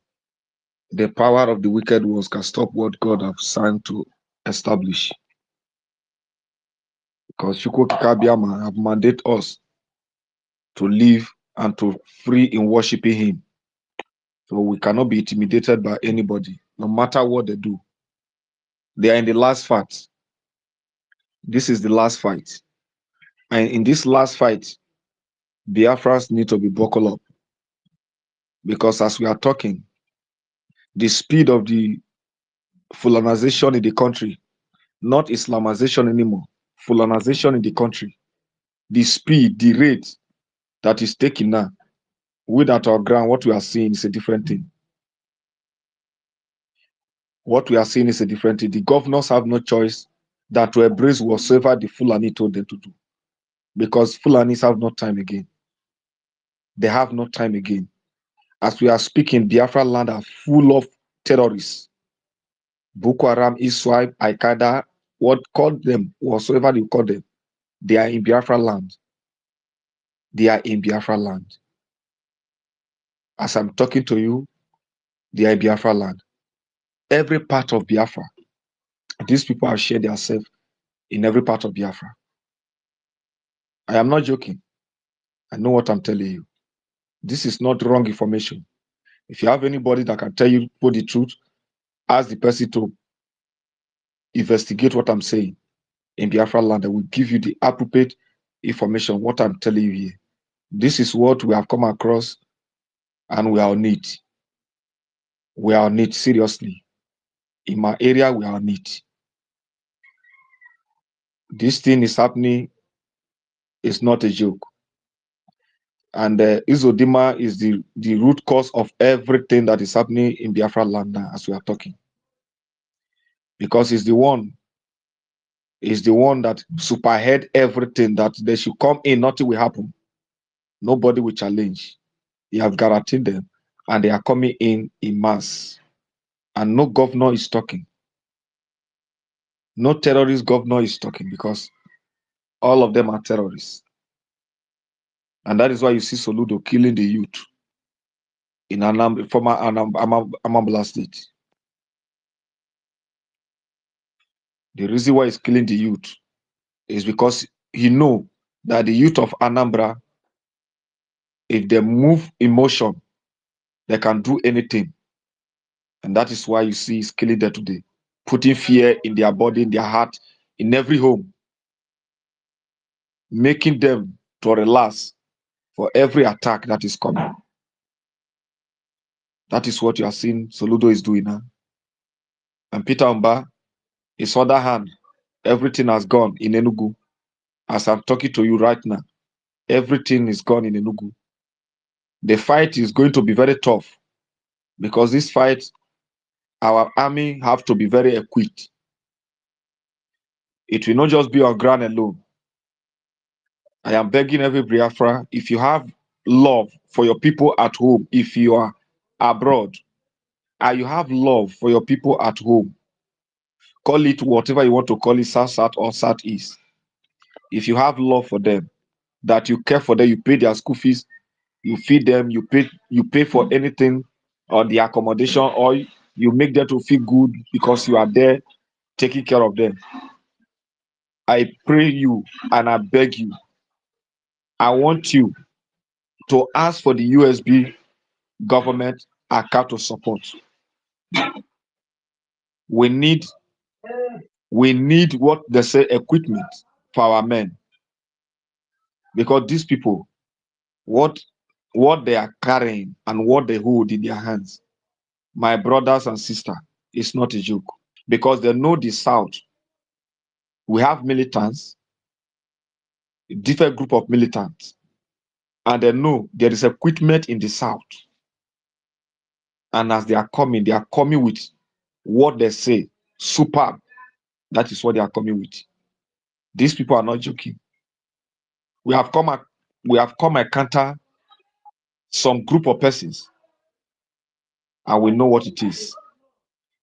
the power of the wicked ones can stop what God has signed to establish. Because Chukwu Kikabiyama have mandated us to live and to free in worshiping Him. So we cannot be intimidated by anybody, no matter what they do. They are in the last fight. This is the last fight. And in this last fight, Biafrans need to be buckled up. Because as we are talking, the speed of the Fulanization in the country, not Islamization anymore, Fulanization in the country, the speed, the rate that is taken now, With at our ground, what we are seeing is a different thing. What we are seeing is a different thing. The governors have no choice than to embrace whatsoever the Fulani told them to do. Because Fulanis have no time again. They have no time again. As we are speaking, Biafra land are full of terrorists. Boko Haram, Iswap, Al Qaeda, what call them, whatsoever you call them, they are in Biafra land. They are in Biafra land. As I'm talking to you, they are in Biafra land. Every part of Biafra, these people have shared themselves in every part of Biafra. I am not joking. I know what I'm telling you. This is not wrong information. If you have anybody that can tell you the truth, ask the person to investigate what I'm saying in Biafra land. I will give you the appropriate information, what I'm telling you here. This is what we have come across, and we are on it. We are on it, seriously. In my area, we are on it. This thing is happening. It's not a joke. And Izodima is the root cause of everything that is happening in Biafra land now as we are talking. Because he's the one that superhead everything, that they should come in, nothing will happen. Nobody will challenge. He have guaranteed them, and they are coming in mass. And no governor is talking. No terrorist governor is talking, because all of them are terrorists. And that is why you see Soludo killing the youth in former Anambra State. The reason why he's killing the youth is because he know that the youth of Anambra, if they move emotion, they can do anything. And that is why you see he's killing them today, putting fear in their body, in their heart, in every home, making them to relax for every attack that is coming. That is what you are seeing Soludo is doing now. And Peter Mba, his other hand, everything has gone in Enugu. As I'm talking to you right now, everything is gone in Enugu. The fight is going to be very tough, because this fight, our army have to be very equipped. It will not just be on ground alone. I am begging every Biafra, if you have love for your people at home, if you are abroad, and you have love for your people at home, call it whatever you want to call it, South or Southeast. If you have love for them, that you care for them, you pay their school fees, you feed them, you pay for anything, or the accommodation, or you make them to feel good because you are there taking care of them. I pray you and I beg you, I want you to ask for the USB government account to support. We need what they say, equipment for our men, because these people, what they are carrying and what they hold in their hands, my brothers and sisters, is not a joke. Because they know the South, we have militants, a different group of militants, and they know there is equipment in the South. And as they are coming with what they say, superb. That is what they are coming with. These people are not joking. We have come encounter some group of persons, and we know what it is.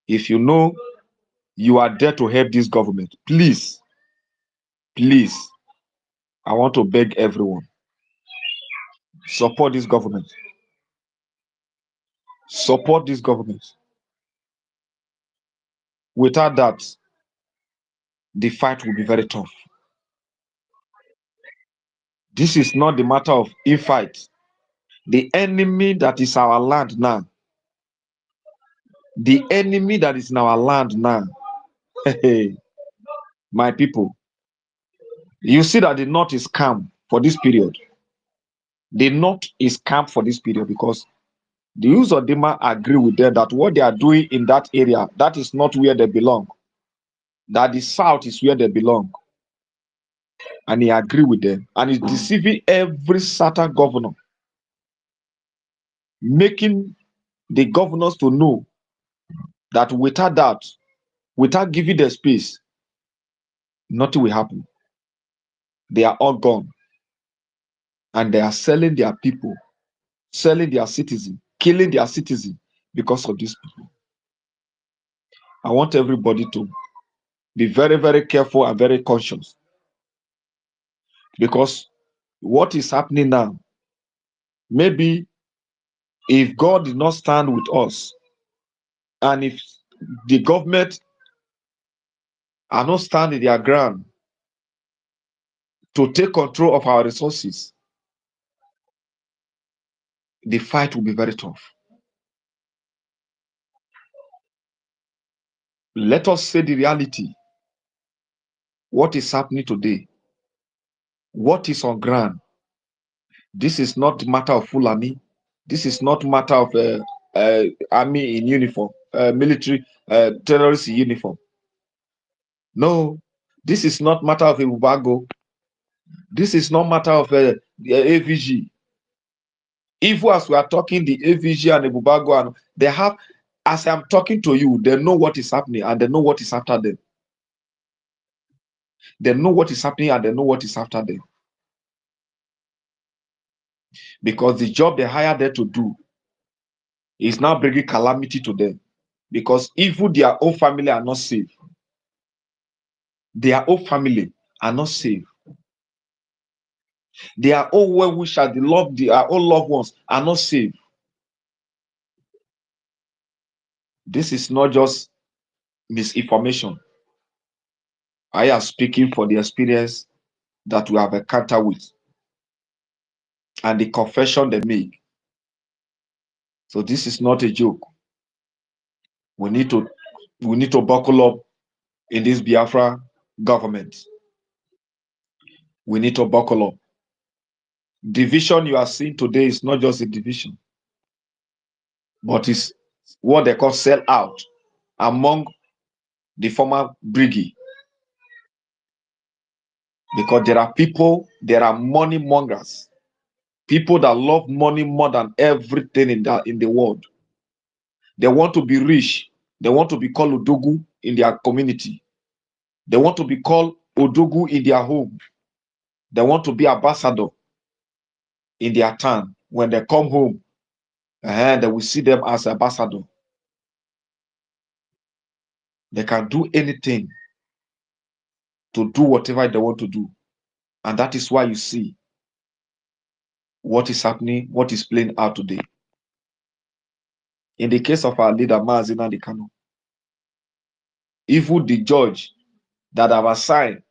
If you know you are there to help this government, please, I want to beg everyone, support this government. Support this government. Without that, the fight will be very tough. This is not the matter of if fight. The enemy that is our land now, the enemy that is in our land now, my people, you see that the North is calm for this period. The North is calm for this period because the use of Dema agree with them that what they are doing in that area, that is not where they belong. That the South is where they belong. And he agree with them. And he's deceiving every certain governor making the governors to know that without that, without giving the space, nothing will happen. They are all gone. And they are selling their people, selling their citizens, killing their citizens because of these people. I want everybody to be very, very careful and very conscious. Because what is happening now, maybe if God did not stand with us, and if the government are not standing their ground to take control of our resources, the fight will be very tough. Let us say the reality. What is happening today? What is on ground? This is not matter of Fulani. This is not matter of army in uniform, military, terrorist in uniform. No, this is not matter of Ubago. This is not matter of the AVG. Even as we are talking, the AVG and the Bubago, and they have, as I'm talking to you, they know what is happening and they know what is after them. They know what is happening and they know what is after them. Because the job they hired them to do is now bringing calamity to them. Because even their own family are not safe. Their own family are not safe. Their own well-wishers, their own loved ones are not safe. This is not just misinformation. I am speaking for the experience that we have encountered with and the confession they make. So this is not a joke. We need to buckle up in this Biafra government. We need to buckle up. Division you are seeing today is not just a division, but it's what they call sell out among the former brigade. Because there are people, there are money mongers, people that love money more than everything in the world. They want to be rich. They want to be called Odogu in their community. They want to be called Odogu in their home. They want to be ambassador in their town. When they come home, they will see them as ambassador. They can do anything to do whatever they want to do. And that is why you see what is happening, what is playing out today. In the case of our leader, Mazi Nnamdi Kanu, even the judge that have assigned,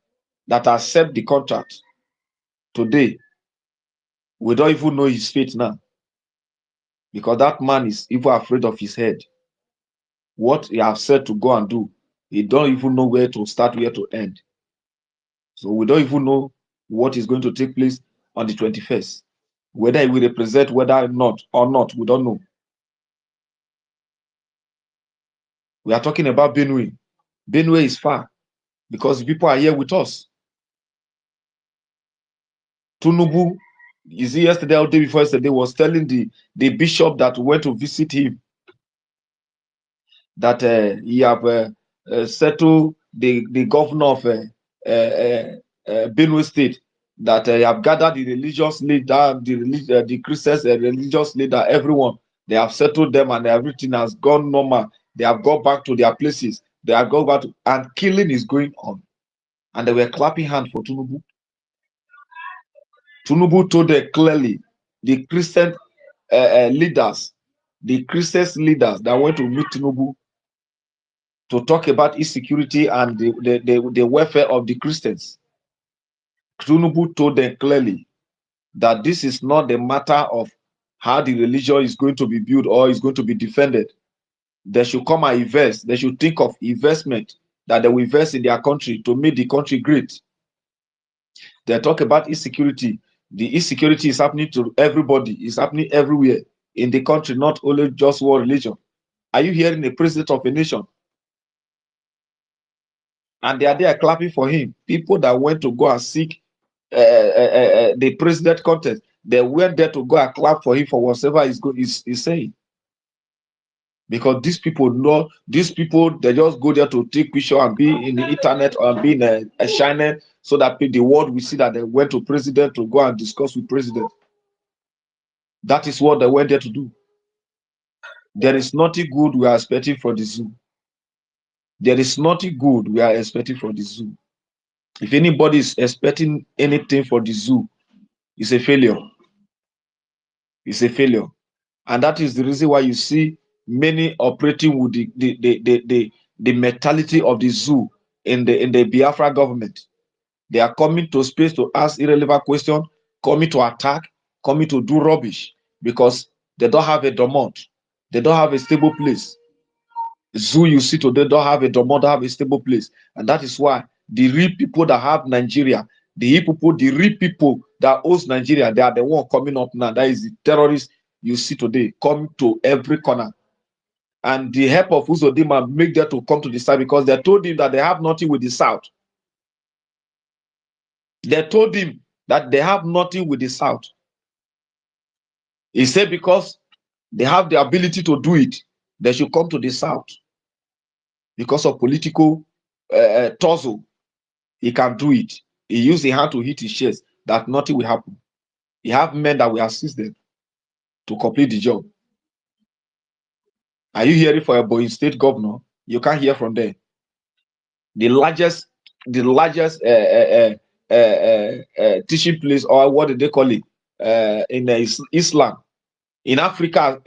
that accept the contract today, we don't even know his fate now. Because that man is even afraid of his head. What he has said to go and do, he don't even know where to start, where to end. So we don't even know what is going to take place on the 21st. Whether he will represent, whether or not, we don't know. We are talking about Benue. Benue is far because people are here with us. Tunubu, is he yesterday or day before yesterday, was telling the bishop that went to visit him that he have settled the governor of Benue State, that have gathered the religious leader, the Christians, religious leader, everyone. They have settled them and everything has gone normal. They have gone back to their places. They have gone back and killing is going on. And they were clapping hands for Tunubu. Tunubu told them clearly, the Christian leaders, the Christian leaders that went to meet Tunubu to talk about insecurity and the welfare of the Christians. Tunubu told them clearly that this is not the matter of how the religion is going to be built or is going to be defended. They should come and invest. They should think of investment that they will invest in their country to make the country great. They talk about insecurity. The insecurity is happening to everybody. It's happening everywhere in the country, not only just one religion. Are you hearing the president of a nation? And they are there clapping for him. People that went to go and seek the president contest, They went there to go and clap for him for whatever he's saying. Because these people know, these people, they just go there to take picture and be in the internet or be in a shining so that the world will see that they went to president to go and discuss with president. That is what they went there to do. There is nothing good we are expecting from the zoo. There is nothing good we are expecting from the zoo. If anybody is expecting anything for the zoo, it's a failure. It's a failure. And that is the reason why you see many operating with the mentality of the zoo in the Biafra government. They are coming to space to ask irrelevant questions, coming to attack, coming to do rubbish because they don't have a domot. They don't have a stable place. Zoo you see today don't have a domot, don't have a stable place. And that is why the real people that have Nigeria, the real people that owns Nigeria, they are the one coming up now. That is the terrorists you see today come to every corner. And the help of Uzodima make them to come to the side because they told him that they have nothing with the South. They told him that they have nothing with the South. He said because they have the ability to do it, they should come to the South. Because of political tussle, he can do it. He used the hand to hit his chest that nothing will happen. He have men that will assist them to complete the job. Are you hearing for a Boeing state governor? You can't hear from there. The largest teaching place, or what do they call it, in Islam, in Africa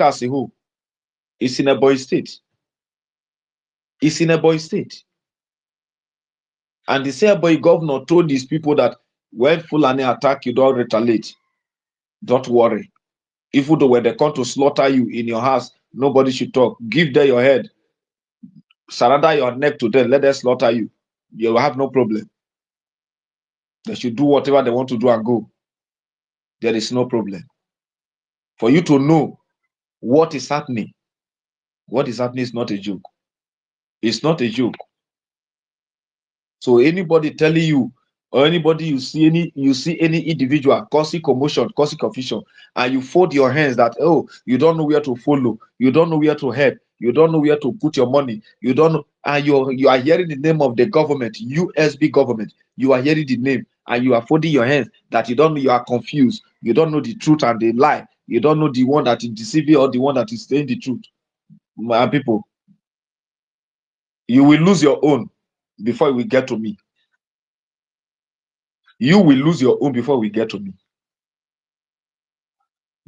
as a whole, it's in a Boy state. It's in a Boy state. And the same boy governor told these people that when Fulani attack you, don't retaliate. Don't worry. Even though when they come to slaughter you in your house, nobody should talk. Give them your head. Surrender your neck to them. Let them slaughter you. You will have no problem. They should do whatever they want to do and go. There is no problem. For you to know what is happening. What is happening is not a joke. It's not a joke. So anybody telling you, or anybody you see any individual causing commotion, causing confusion, and you fold your hands that, oh, you don't know where to follow, you don't know where to help, you don't know where to put your money, you don't know, and you are hearing the name of the government, USB government, you are hearing the name, and you are folding your hands that you don't know, you are confused, you don't know the truth and the lie, you don't know the one that is deceiving or the one that is saying the truth. My people, you will lose your own before we get to me. You will lose your own before we get to me.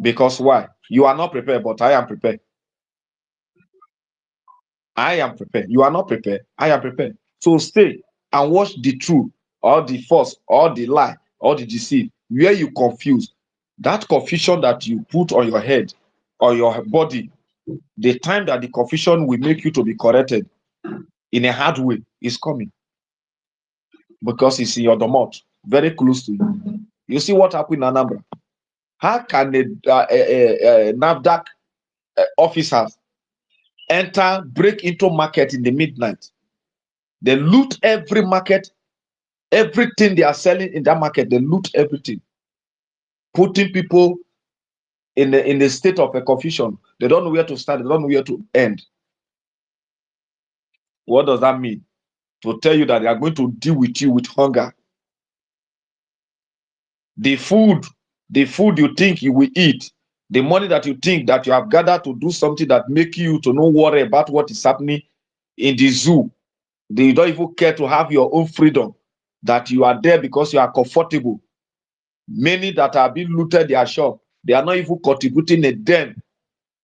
Because why? You are not prepared, but I am prepared. I am prepared. You are not prepared. I am prepared. So stay and watch the truth or the false or the lie or the deceit. Where you confuse, that confusion that you put on your head or your body, the time that the confusion will make you to be corrected in a hard way is coming. Because it's in your domot, very close to you. You see what happened in Anambra? How can a NAFDAC officers break into market in the midnight? They loot every market, everything they are selling in that market, they loot everything, putting people in a state of a confusion. They don't know where to start, they don't know where to end. What does that mean? To tell you that they are going to deal with you with hunger. The food you think you will eat, the money that you think that you have gathered to do something that make you to not worry about what is happening in the zoo. They don't even care to have your own freedom, that you are there because you are comfortable. Many that are being looted their shop, they are not even contributing a dime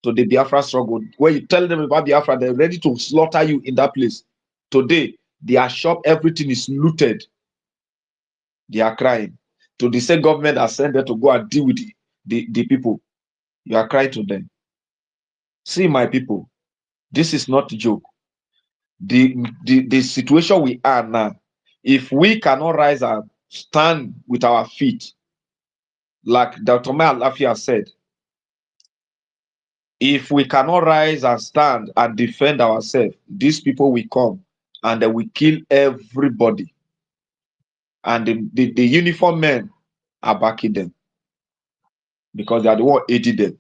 to the Biafra struggle. When you tell them about Biafra, they're ready to slaughter you in that place. Today, their shop, everything is looted. They are crying. To the same government that sent them to go and deal with the people. You are crying to them. See, my people, this is not a joke. The situation we are now, if we cannot rise and stand with our feet, like Dr. Maya Lafia said, if we cannot rise and stand and defend ourselves, these people will come and they will kill everybody. And the uniform men are backing them. because they are the one aiding them.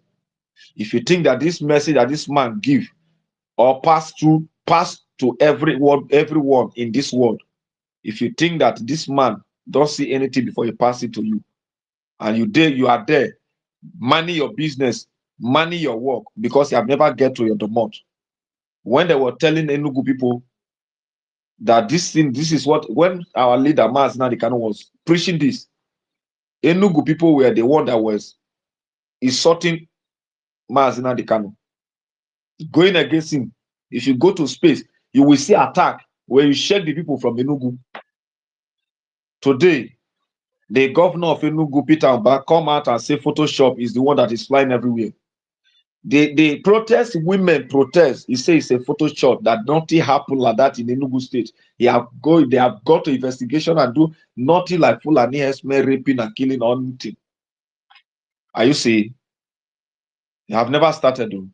If you think that this message that this man give or pass to everyone in this world, if you think that this man don't see anything before he pass it to you, and you are there, money your business, money your work, because you have never get to your domot. When they were telling Enugu people that this is what, when our leader March Nadikano was preaching this, Enugu people were the one that was insulting March Nadikano, going against him. If you go to space, you will see attack where you shake the people from Enugu. Today, the governor of Enugu, Peter Mbah, come out and say Photoshop is the one that is flying everywhere. The protest, women protest, he says it's a Photoshop, that nothing happened like that in Enugu state. They have got to investigation and do nothing like Fulani Herdsmen raping and killing or anything. Are you seeing? They have never started though.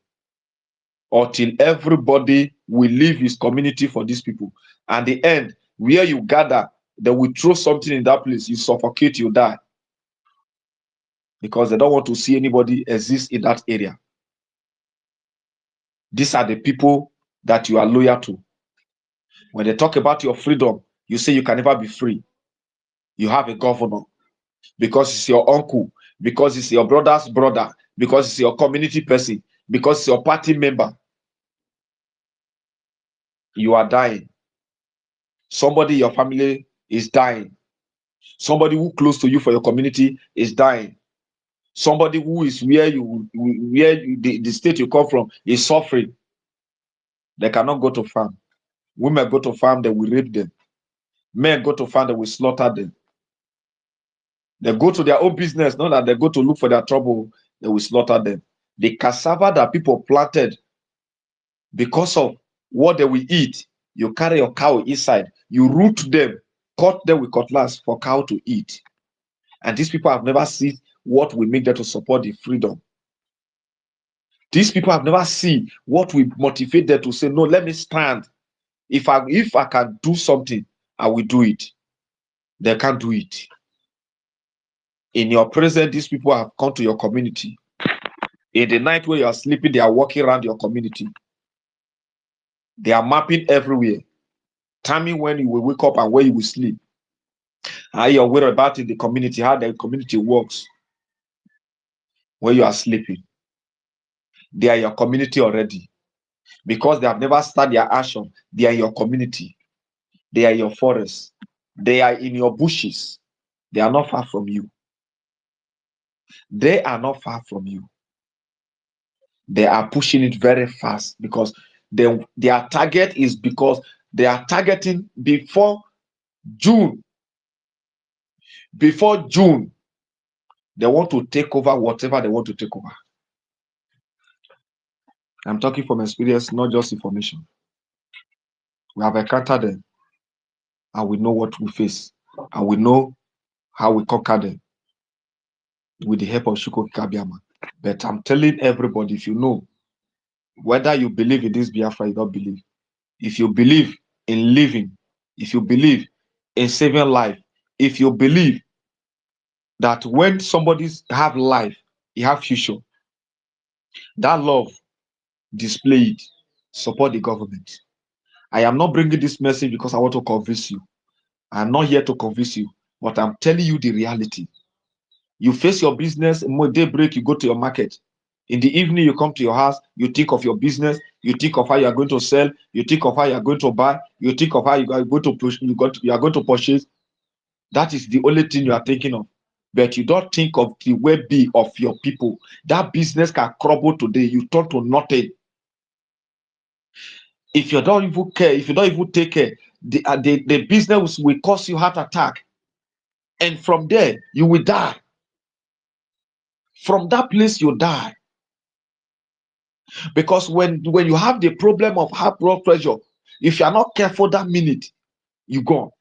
Until everybody will leave his community for these people. And the end, where you gather, they will throw something in that place, you suffocate, you die. Because they don't want to see anybody exist in that area. These are the people that you are loyal to. When they talk about your freedom, you say you can never be free. You have a governor because it's your uncle, because it's your brother's brother, because it's your community person, because it's your party member. You are dying. Somebody in your family is dying. Somebody who close to you for your community is dying. Somebody who is the state you come from is suffering. They cannot go to farm. Women go to farm, they will rape them. Men go to farm, they will slaughter them. They go to their own business, not that they go to look for their trouble, they will slaughter them. The cassava that people planted, because of what they will eat, you carry your cow inside, you root them, cut them with cutlass for cow to eat. And these people have never seen what will make them to support the freedom. These people have never seen what will motivate them to say, no, let me stand. If I can do something, I will do it. They can't do it. In your presence, these people have come to your community. In the night where you are sleeping, they are walking around your community. They are mapping everywhere, timing when you will wake up and where you will sleep. How you're worried about in the community, how the community works when you are sleeping. They are your community already. Because they have never started their action, they are your community. They are your forest. They are in your bushes. They are not far from you. They are not far from you. They are pushing it very fast because their target is because they are targeting before June. Before June, they want to take over whatever they want to take over. I'm talking from experience, not just information. We have encountered them and we know what we face and we know how we conquer them with the help of Shuko Kabiama. But I'm telling everybody, if you know, whether you believe in this Biafra, you don't believe. If you believe in living, if you believe in saving life, if you believe that when somebody's have life, he have future, that love, display it, support the government. I am not bringing this message because I want to convince you. I'm not here to convince you, but I'm telling you the reality. You face your business, daybreak, you go to your market. In the evening, you come to your house, you think of your business, you think of how you are going to sell, you think of how you are going to buy, you think of how you are going to push, you are going to purchase. That is the only thing you are thinking of. But you don't think of the well-being of your people. That business can crumble today, you turn to nothing. If you don't even care, if you don't even take care, the business will cause you heart attack. And from there, you will die. From that place, you die. Because when you have the problem of high blood pressure, if you are not careful that minute, you go.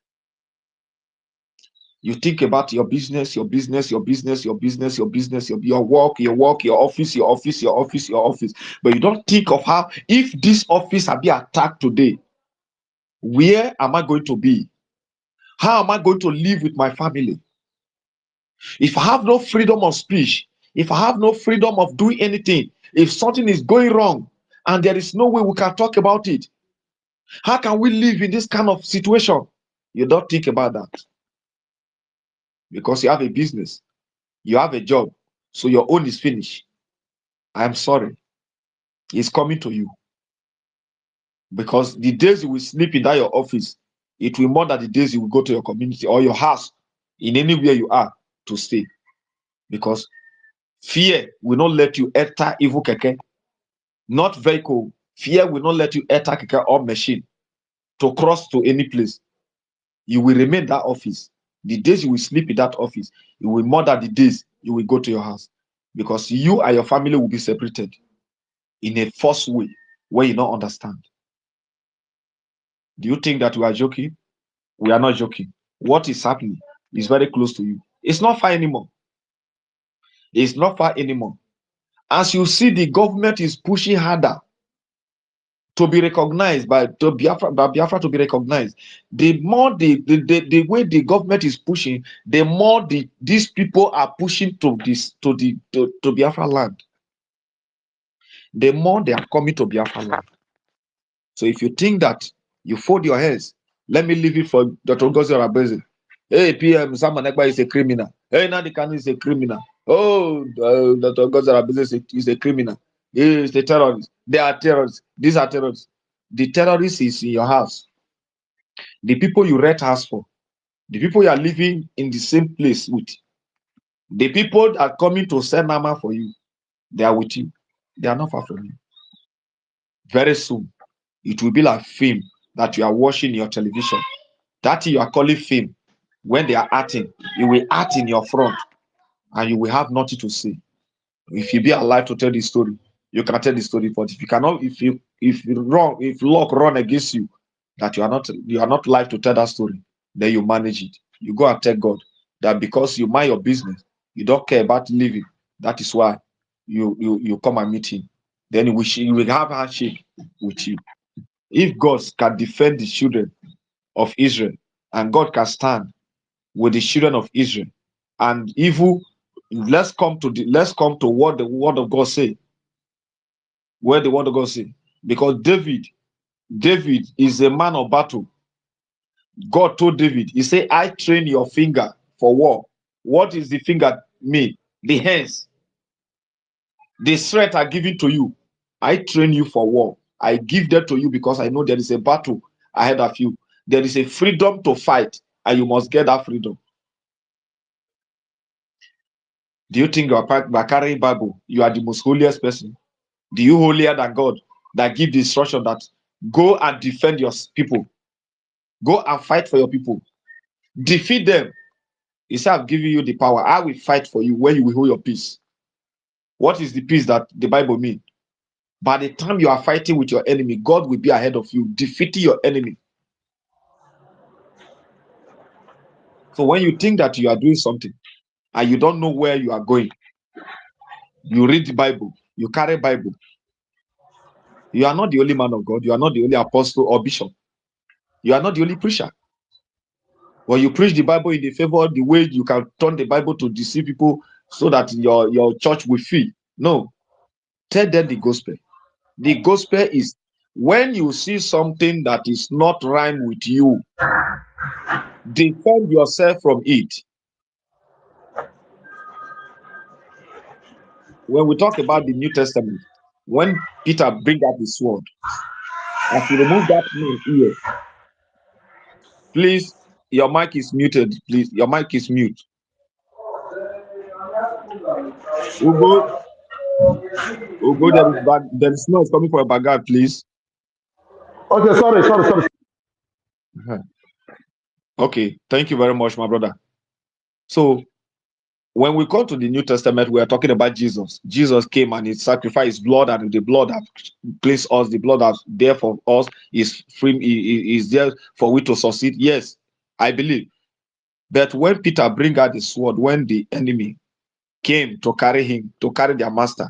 You think about your business, your business, your business, your business, your business, your work, your office, your office, your office, your office. But you don't think of how, if this office had been attacked today, where am I going to be? How am I going to live with my family? If I have no freedom of speech, If I have no freedom of doing anything, if something is going wrong and there is no way we can talk about it, how can we live in this kind of situation? You don't think about that. Because you have a business, you have a job, so your own is finished. I am sorry. It's coming to you. Because the days you will sleep in that your office, it will more than the days you will go to your community or your house, in anywhere you are, to stay. Because fear will not let you enter evil keke, not vehicle. Fear will not let you enter keke or machine to cross to any place. You will remain that office. The days you will sleep in that office, it will more than the days you will go to your house. Because you and your family will be separated in a false way where you don't understand. Do you think that we are joking? We are not joking. What is happening is very close to you. It's not far anymore. It's not far anymore. As you see, the government is pushing harder to be recognized by Biafra to be recognized. The more the way the government is pushing, the more these people are pushing to Biafra land. The more they are coming to Biafra land. So if you think that you fold your hands, let me leave it for Dr. Ngozi Arabeze. Hey, PM Samuel Ekpa is a criminal. Hey, Nnamdi Kanu is a criminal. Oh, Dr. Ngozi Arabeze is a criminal. He is a terrorist. They are terrorists. These are terrorists. The terrorist is in your house. The people you rent house for, the people you are living in the same place with, the people that are coming to sell nama for you, they are with you. They are not far from you. Very soon, it will be like film that you are watching your television. That you are calling film. When they are acting, you will act in your front, and you will have nothing to say. If you be alive to tell the story, you can tell the story. But if you cannot, if luck run against you, that you are not live to tell that story, then you manage it. You go and tell God that because you mind your business, you don't care about living. That is why you come and meet him. Then you will have a handshake with you. If God can defend the children of Israel, and God can stand with the children of Israel, and evil, let's come to what the word of God say. Where the word of God say, because David is a man of battle. God told David, he said, I train your finger for war. What is the finger mean? The hands. The strength are given to you. I train you for war. I give that to you because I know there is a battle ahead of you. There is a freedom to fight, and you must get that freedom. Do you think you are carrying Bible? You are the most holiest person? Do you holier than God that give the instruction that go and defend your people? Go and fight for your people. Defeat them. He said, I've given you the power. I will fight for you when you will hold your peace. What is the peace that the Bible means? By the time you are fighting with your enemy, God will be ahead of you, defeating your enemy. So when you think that you are doing something and you don't know where you are going, you read the Bible, you carry Bible. You are not the only man of God. You are not the only apostle or bishop. You are not the only preacher. When you preach the Bible in the favor, the way you can turn the Bible to deceive people so that your church will feel. No. Tell them the gospel. The gospel is when you see something that is not rhyme with you, defend yourself from it. When we talk about the New Testament, when Peter bring out his sword, as he remove that man's ear, please, your mic is muted. Please, your mic is mute. Ugo, there is noise coming from a background, please. Okay, sorry. Okay, thank you very much, my brother. So, when we come to the New Testament, we are talking about Jesus. Jesus came and he sacrificed his blood, and the blood that placed us, the blood that's there for us is free, is there for we to succeed. Yes, I believe. But when Peter bring out the sword, when the enemy came to carry their master,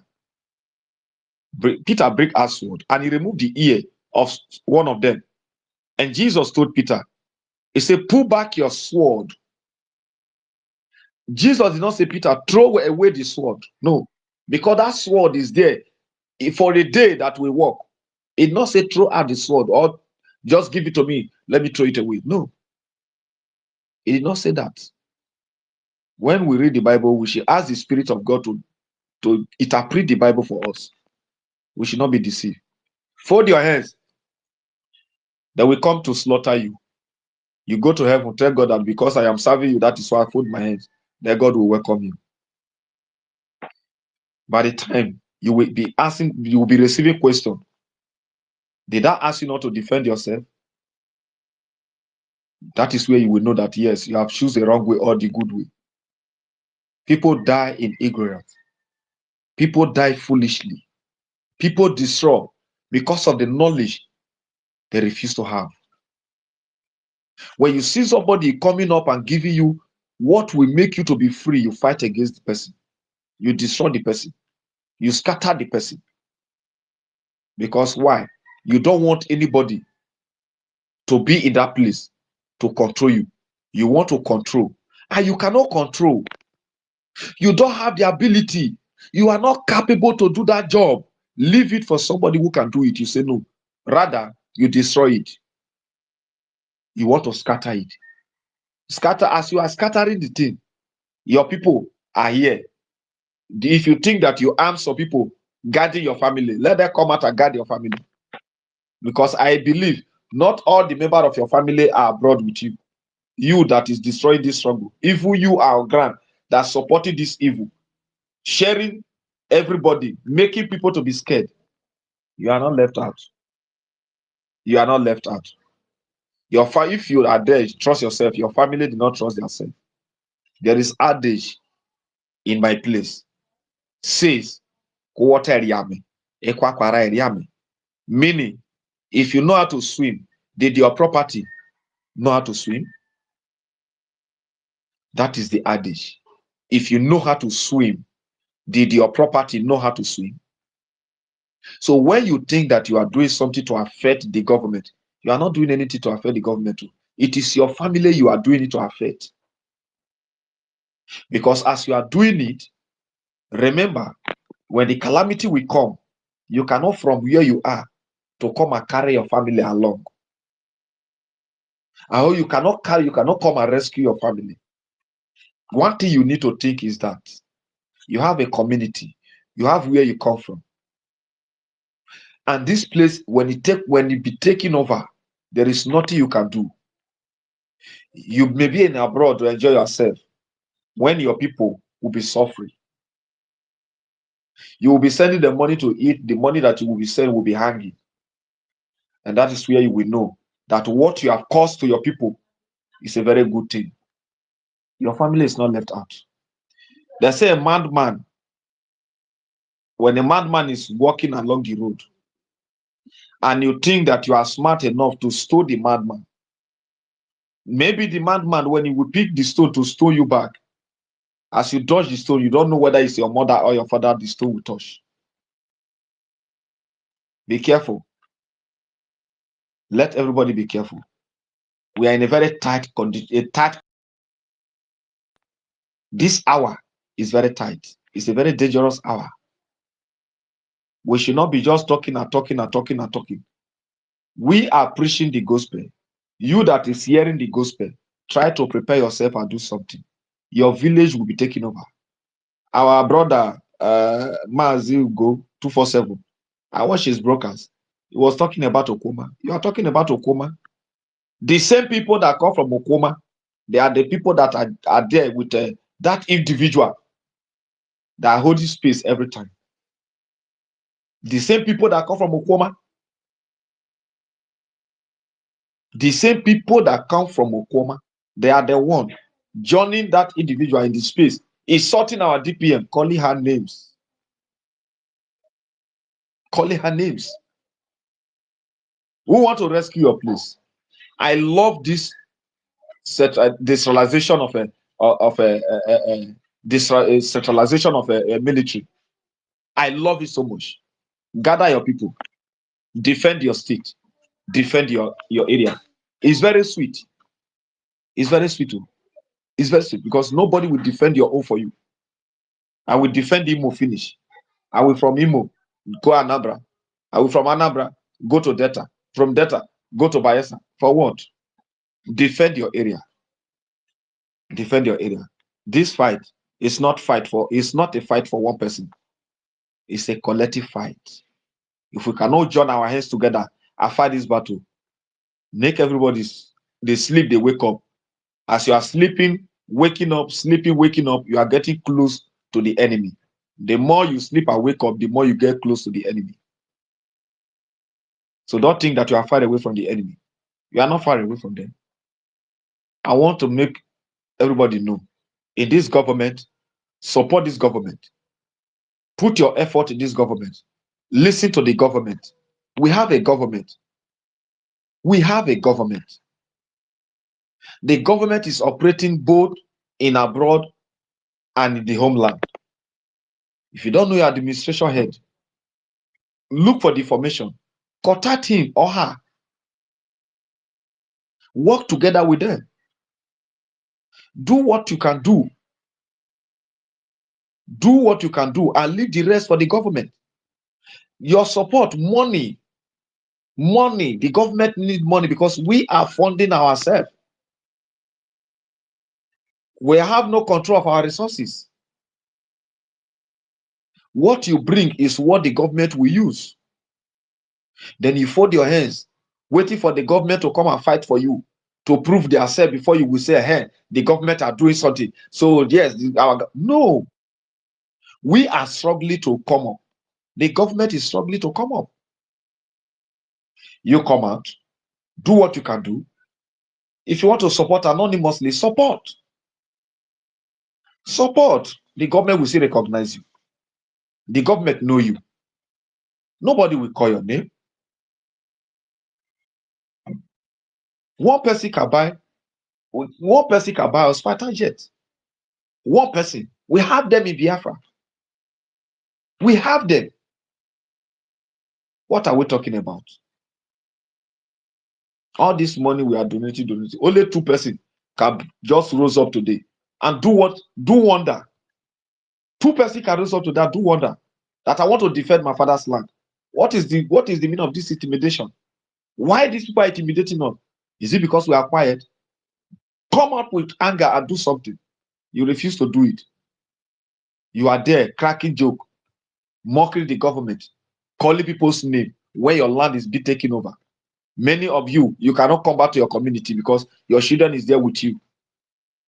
Peter bring out sword and he removed the ear of one of them. And Jesus told Peter, he said, pull back your sword Jesus did not say, Peter, throw away the sword. No, because that sword is there for a day that we walk. He did not say, throw out the sword or just give it to me. Let me throw it away. No, he did not say that. When we read the Bible, we should ask the Spirit of God to interpret the Bible for us. We should not be deceived. Fold your hands. They will come to slaughter you. You go to heaven, tell God that because I am serving you, that is why I fold my hands. Then God will welcome you. By the time you will be asking, you will be receiving question. Did I ask you not to defend yourself? That is where you will know that yes, you have chosen the wrong way or the good way. People die in ignorance. People die foolishly. People destroy because of the knowledge they refuse to have. When you see somebody coming up and giving you what will make you to be free, you fight against the person. You destroy the person. You scatter the person. Because why? You don't want anybody to be in that place to control you. You want to control. And you cannot control. You don't have the ability. You are not capable to do that job. Leave it for somebody who can do it. You say no. Rather, you destroy it. You want to scatter it. Scatter as you are scattering the thing. Your people are here. If you think that you arm some people guarding your family, let them come out and guard your family. Because I believe not all the members of your family are abroad with you. You that is destroying this struggle. Evil you are grand that supporting this evil. Sharing everybody, making people to be scared. You are not left out. You are not left out. If you are there, trust yourself. Your family did not trust themselves. There is adage in my place. Says, water yame, ekwakwara yame. Meaning, if you know how to swim, did your property know how to swim? That is the adage. If you know how to swim, did your property know how to swim? So when you think that you are doing something to affect the government, you are not doing anything to affect the government too. It is your family you are doing it to affect. Because as you are doing it, remember, when the calamity will come, you cannot from where you are to come and carry your family along. Or you cannot come and rescue your family. One thing you need to think is that you have a community, you have where you come from. And this place, when it be taken over, there is nothing you can do. You may be in abroad to enjoy yourself when your people will be suffering. You will be sending the money to eat, the money that you will be sending will be hanging. And that is where you will know that what you have caused to your people is a very good thing. Your family is not left out. They say a madman, when a madman is walking along the road, and you think that you are smart enough to stone the madman, maybe the madman, when he will pick the stone to stone you back, as you dodge the stone, you don't know whether it's your mother or your father the stone will touch. Be careful. Let everybody be careful. We are in a very tight condition. This hour is very tight. It's a very dangerous hour. We should not be just talking and talking and talking and talking. We are preaching the gospel. You that is hearing the gospel, try to prepare yourself and do something. Your village will be taken over. Our brother, Mazi Ugo 247, I watch his brokers. He was talking about Okoma. You are talking about Okoma. The same people that come from Okoma, they are the people that are there with that individual that are holding space every time. The same people that come from Okoma, the same people that come from Okoma, they are the one joining that individual in the space, is sorting our DPM, calling her names. Calling her names. Who want to rescue your place? I love this decentralization of centralization of a military. I love it so much. Gather your people, defend your state, defend your area. It's very sweet. It's very sweet too. It's very simple because nobody will defend your own for you. I will defend Imo finish. I will from Imo go Anambra. I will from Anambra go to Delta. From Delta go to Bayelsa. For what? Defend your area. Defend your area. This fight is not it's not a fight for one person. It's a collective fight. If we cannot join our hands together and fight this battle, make everybody they sleep, they wake up. As you are sleeping, waking up, sleeping, waking up, you are getting close to the enemy. The more you sleep and wake up, the more you get close to the enemy. So don't think that you are far away from the enemy. You are not far away from them. I want to make everybody know, in this government, support this government. Put your effort in this government. Listen to the government. We have a government. We have a government. The government is operating both in abroad and in the homeland. If you don't know your administration head, look for the information. Contact him or her. Work together with them. Do what you can do. Do what you can do and leave the rest for the government. Your support, money. Money. The government needs money because we are funding ourselves. We have no control of our resources. What you bring is what the government will use. Then you fold your hands, waiting for the government to come and fight for you, to prove themselves before you will say, hey, the government are doing something. So yes, no. We are struggling to come up. The government is struggling to come up. You come out, do what you can do. If you want to support anonymously, support. Support. The government will still recognize you. The government know you. Nobody will call your name. One person can buy a Spartan jet. One person. We have them in Biafra. We have them. What are we talking about? All this money we are donating. Only 2 persons can just rose up today and do what? Do wonder. 2 persons can rose up to that, do wonder. That I want to defend my father's land. What is the meaning of this intimidation? Why these people are intimidating us? Is it because we are quiet? Come up with anger and do something. You refuse to do it. You are there cracking joke, mocking the government, calling people's name when your land is being taken over. Many of you cannot come back to your community because your children is there with you.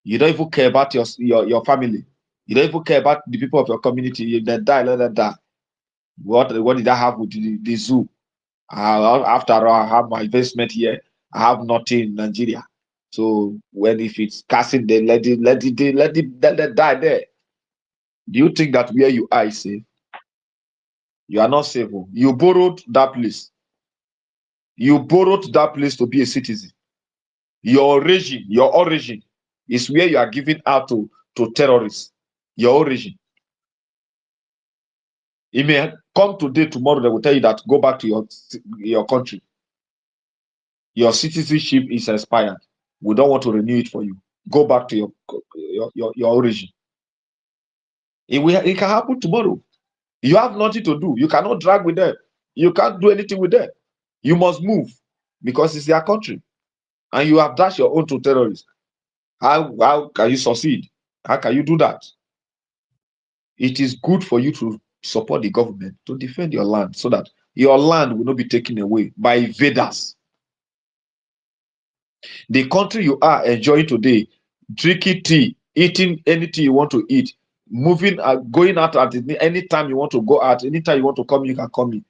You don't even care about your family. You don't even care about the people of your community. If they die, let them die. What did I have with the zoo? After all, I have my investment here. I have nothing in Nigeria. So if it's casting, then let it die there. Do you think that where you are is safe? You are not safe. You borrowed that place. You borrowed that place to be a citizen. Your origin is where you are giving out to terrorists. Your origin. It may come today, tomorrow, they will tell you that go back to your country. Your citizenship is expired. We don't want to renew it for you. Go back to your origin. It can happen tomorrow. You have nothing to do. You cannot drag with them. You can't do anything with them. You must move because it's their country. And you have dashed your own to terrorists. How can you succeed? How can you do that? It is good for you to support the government to defend your land so that your land will not be taken away by invaders. The country you are enjoying today, drinking tea, eating anything you want to eat, moving, going out at any time you want to go out, anytime you want to come, you can come in.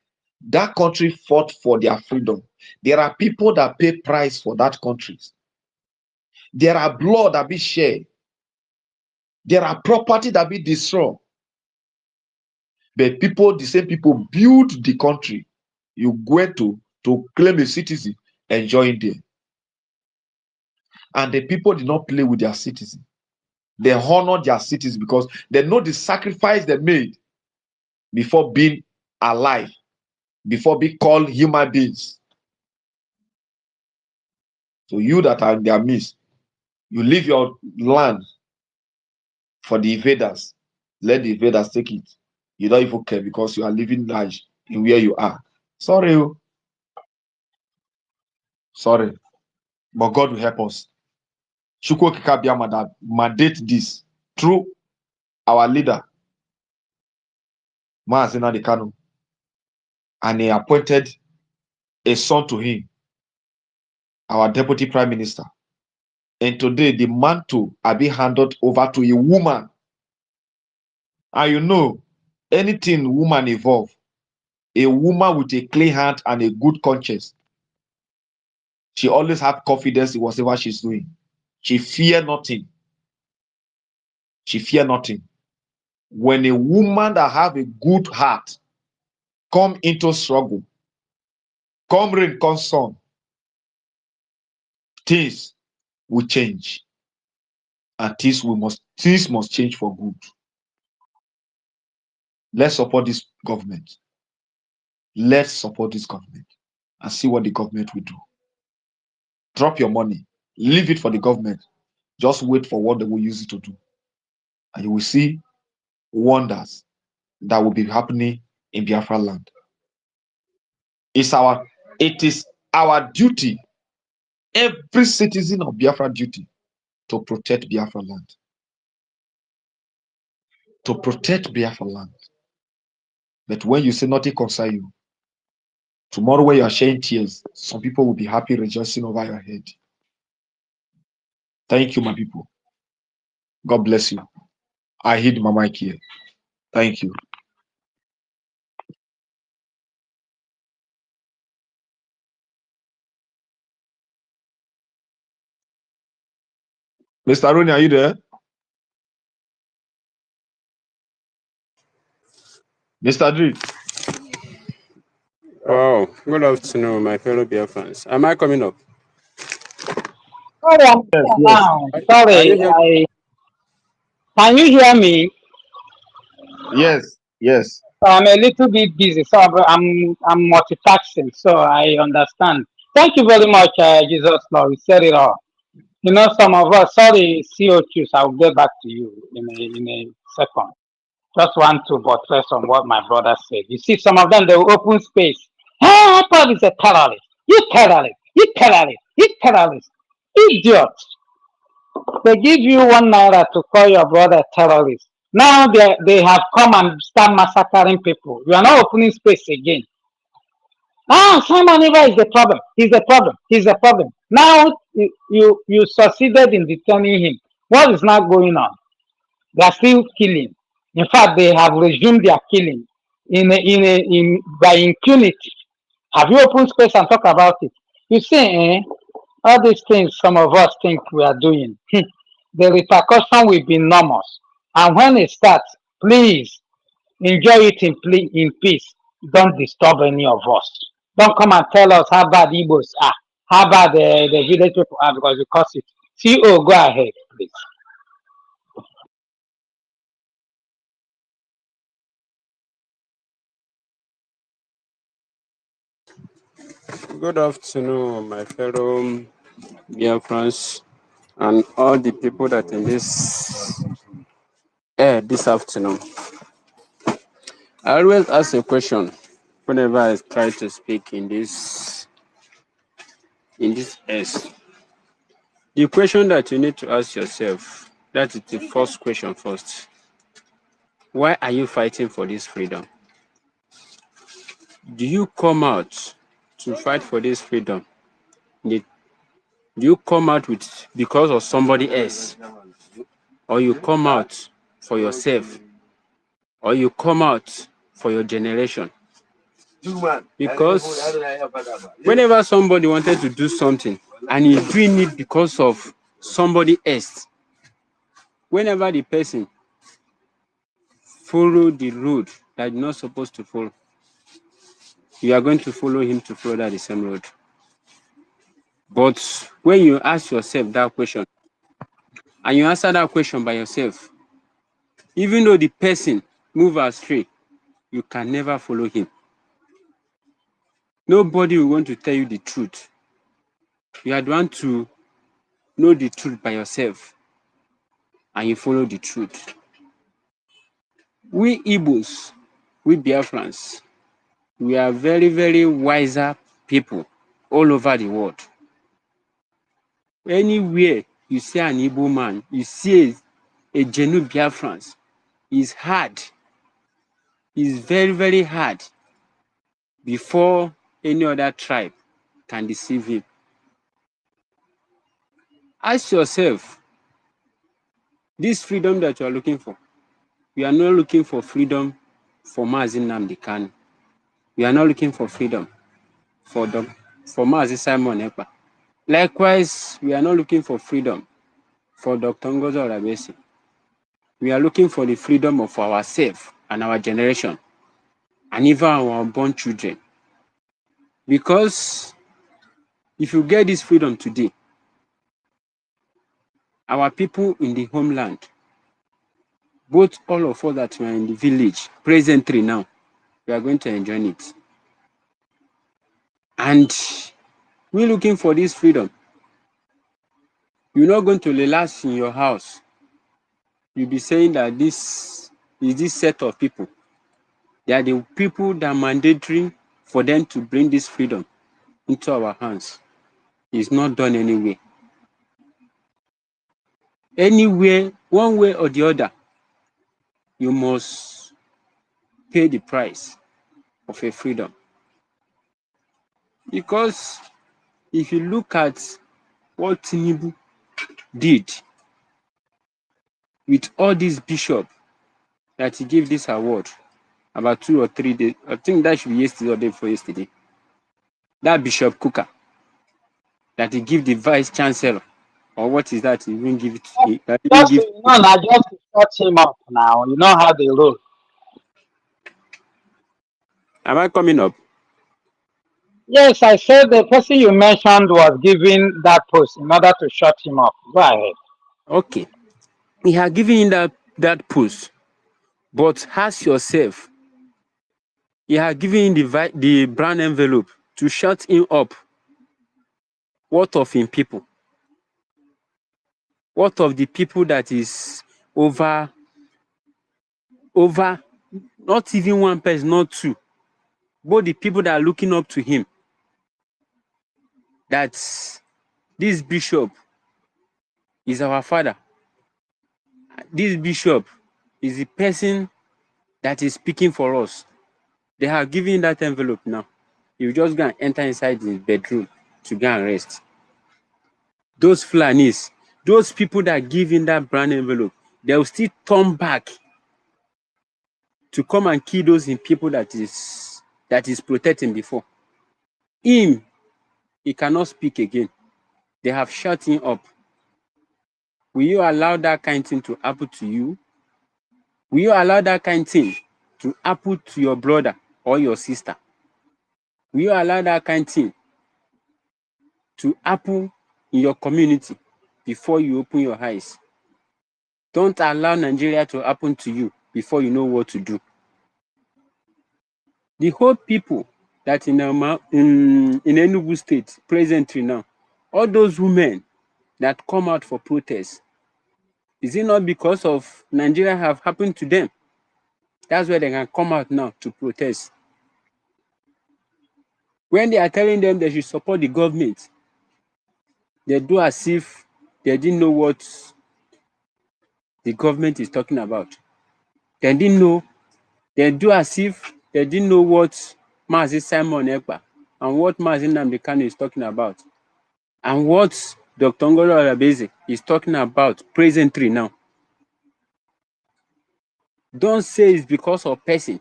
That country fought for their freedom. There are people that pay price for that country. There are blood that be shared. There are property that be destroyed. But the same people build the country. You go to claim a citizen, enjoying there. And the people did not play with their citizens. They honor their citizens because they know the sacrifice they made before being alive, before being called human beings. So you that are in their midst, You leave your land for the invaders. Let the invaders take it. You don't even care because you are living large in where you are. Sorry. Sorry. But God will help us. Chukwu Kikabiamada mandate this through our leader, Maazina Kanu, and he appointed a son to him, our deputy prime minister. And today the mantle are being handed over to a woman. And you know, anything woman involve, a woman with a clean hand and a good conscience, she always have confidence in whatever she's doing. She fear nothing. She fear nothing. When a woman that have a good heart come into struggle, come rain, come sun, things will change. And things must change for good. Let's support this government. Let's support this government and see what the government will do. Drop your money. Leave it for the government. Just wait for what they will use it to do. And you will see wonders that will be happening in Biafra land. It is our duty, every citizen of Biafra duty, to protect Biafra land. To protect Biafra land. But when you say nothing concerns you, tomorrow when you are shedding tears, some people will be happy rejoicing over your head. Thank you, my people. God bless you. I hid my mic here. Thank you. Mr. Rooney, are you there? Mr. Dre. Oh, good afternoon, my fellow Biafrans. Am I coming up? Sorry, I'm Yes, here yes. now. Are you Sorry, here? can you hear me? Yes, yes. I'm a little bit busy, so I'm multitasking, so I understand. Thank you very much, Jesus Lord. You said it all. You know, some of us, sorry, CO2, so I'll get back to you in a second. Just want to buttress on what my brother said. You see, some of them, they will open space. Hey, Paul is a terrorist. You terrorist. You terrorist. You terrorist. Idiot. They give you 1 naira to call your brother terrorist. Now they have come and start massacring people. You are not opening space again. Simon Eva is the problem. He's the problem. He's the problem. Now you succeeded in determining him. What is now going on? They are still killing. In fact, they have resumed their killing by impunity. Have you opened space and talk about it? You see, all these things some of us think we are doing, the repercussion will be enormous. And when it starts, please enjoy it in peace. Don't disturb any of us. Don't come and tell us how bad Igbos are, how bad the village people are because we cause it. CO, go ahead, please. Good afternoon, my fellow Biafrans and all the people that in this this afternoon. I always ask a question whenever I try to speak in this S. The question that you need to ask yourself, that is the first question first. Why are you fighting for this freedom? Do you come out to fight for this freedom? Do you come out with because of somebody else? Or you come out for yourself? Or you come out for your generation? Because whenever somebody wanted to do something and he's doing it because of somebody else, whenever the person follow the road that you're not supposed to follow, you are going to follow him to follow that the same road. But when you ask yourself that question and you answer that question by yourself, even though the person move astray, you can never follow him. Nobody will want to tell you the truth. You are the one to know the truth by yourself and you follow the truth. We Igbos, we Biafrans, we are very, very wiser people all over the world. Anywhere you see an Igbo man, you see a genuine Biafrans, is hard. It's very, very hard before any other tribe can deceive him. Ask yourself, this freedom that you are looking for, we are not looking for freedom for Mazi Nnamdi Kanu. We are not looking for freedom for Mazi Simon Ekpa. Likewise, we are not looking for freedom for Dr. Ngozi Orebesi. We are looking for the freedom of ourselves and our generation, and even our unborn children. Because if you get this freedom today, our people in the homeland, both all of us that were in the village, presently now, we are going to enjoy it. And we're looking for this freedom. You're not going to relax in your house. You'll be saying that this is this set of people. They are the people that are mandatory for them to bring this freedom into our hands. It's not done anyway. Anywhere, one way or the other, you must pay the price of a freedom. Because if you look at what Tinubu did with all these bishops that he gave this award about 2 or 3 days, I think that should be yesterday or day before yesterday. That Bishop Kuka that he give the vice chancellor, or what is that? He didn't give it. He didn't give. Just to shut him up now. You know how they roll. Am I coming up? Yes, I said the person you mentioned was given that post in order to shut him up. Go ahead. Okay. He had given him that post, but ask yourself, he had given him the brown envelope to shut him up. What of him people? What of the people that is over, not even one person, not two, but the people that are looking up to him, that this bishop is our father. This bishop is the person that is speaking for us. They have given that envelope now. You just go and enter inside his bedroom to go and rest. Those Fulanis, those people that give in that brown envelope, they will still turn back to come and kill those in people that is protecting before. He cannot speak again. They have shut him up. Will you allow that kind thing to happen to you? Will you allow that kind thing to happen to your brother or your sister? Will you allow that kind thing to happen in your community before you open your eyes? Don't allow Nigeria to happen to you before you know what to do. The whole people that in Enugu State presently now, all those women that come out for protest, is it not because of Nigeria have happened to them? That's why they can come out now to protest. When they are telling them they should support the government, they do as if they didn't know what the government is talking about. They didn't know. They do as if they didn't know what Mazi Simon Ekpa and what Mazi Nnamdi Kanu is talking about, and what Dr. Ngozi Orebesi is talking about presently now. Don't say it's because of person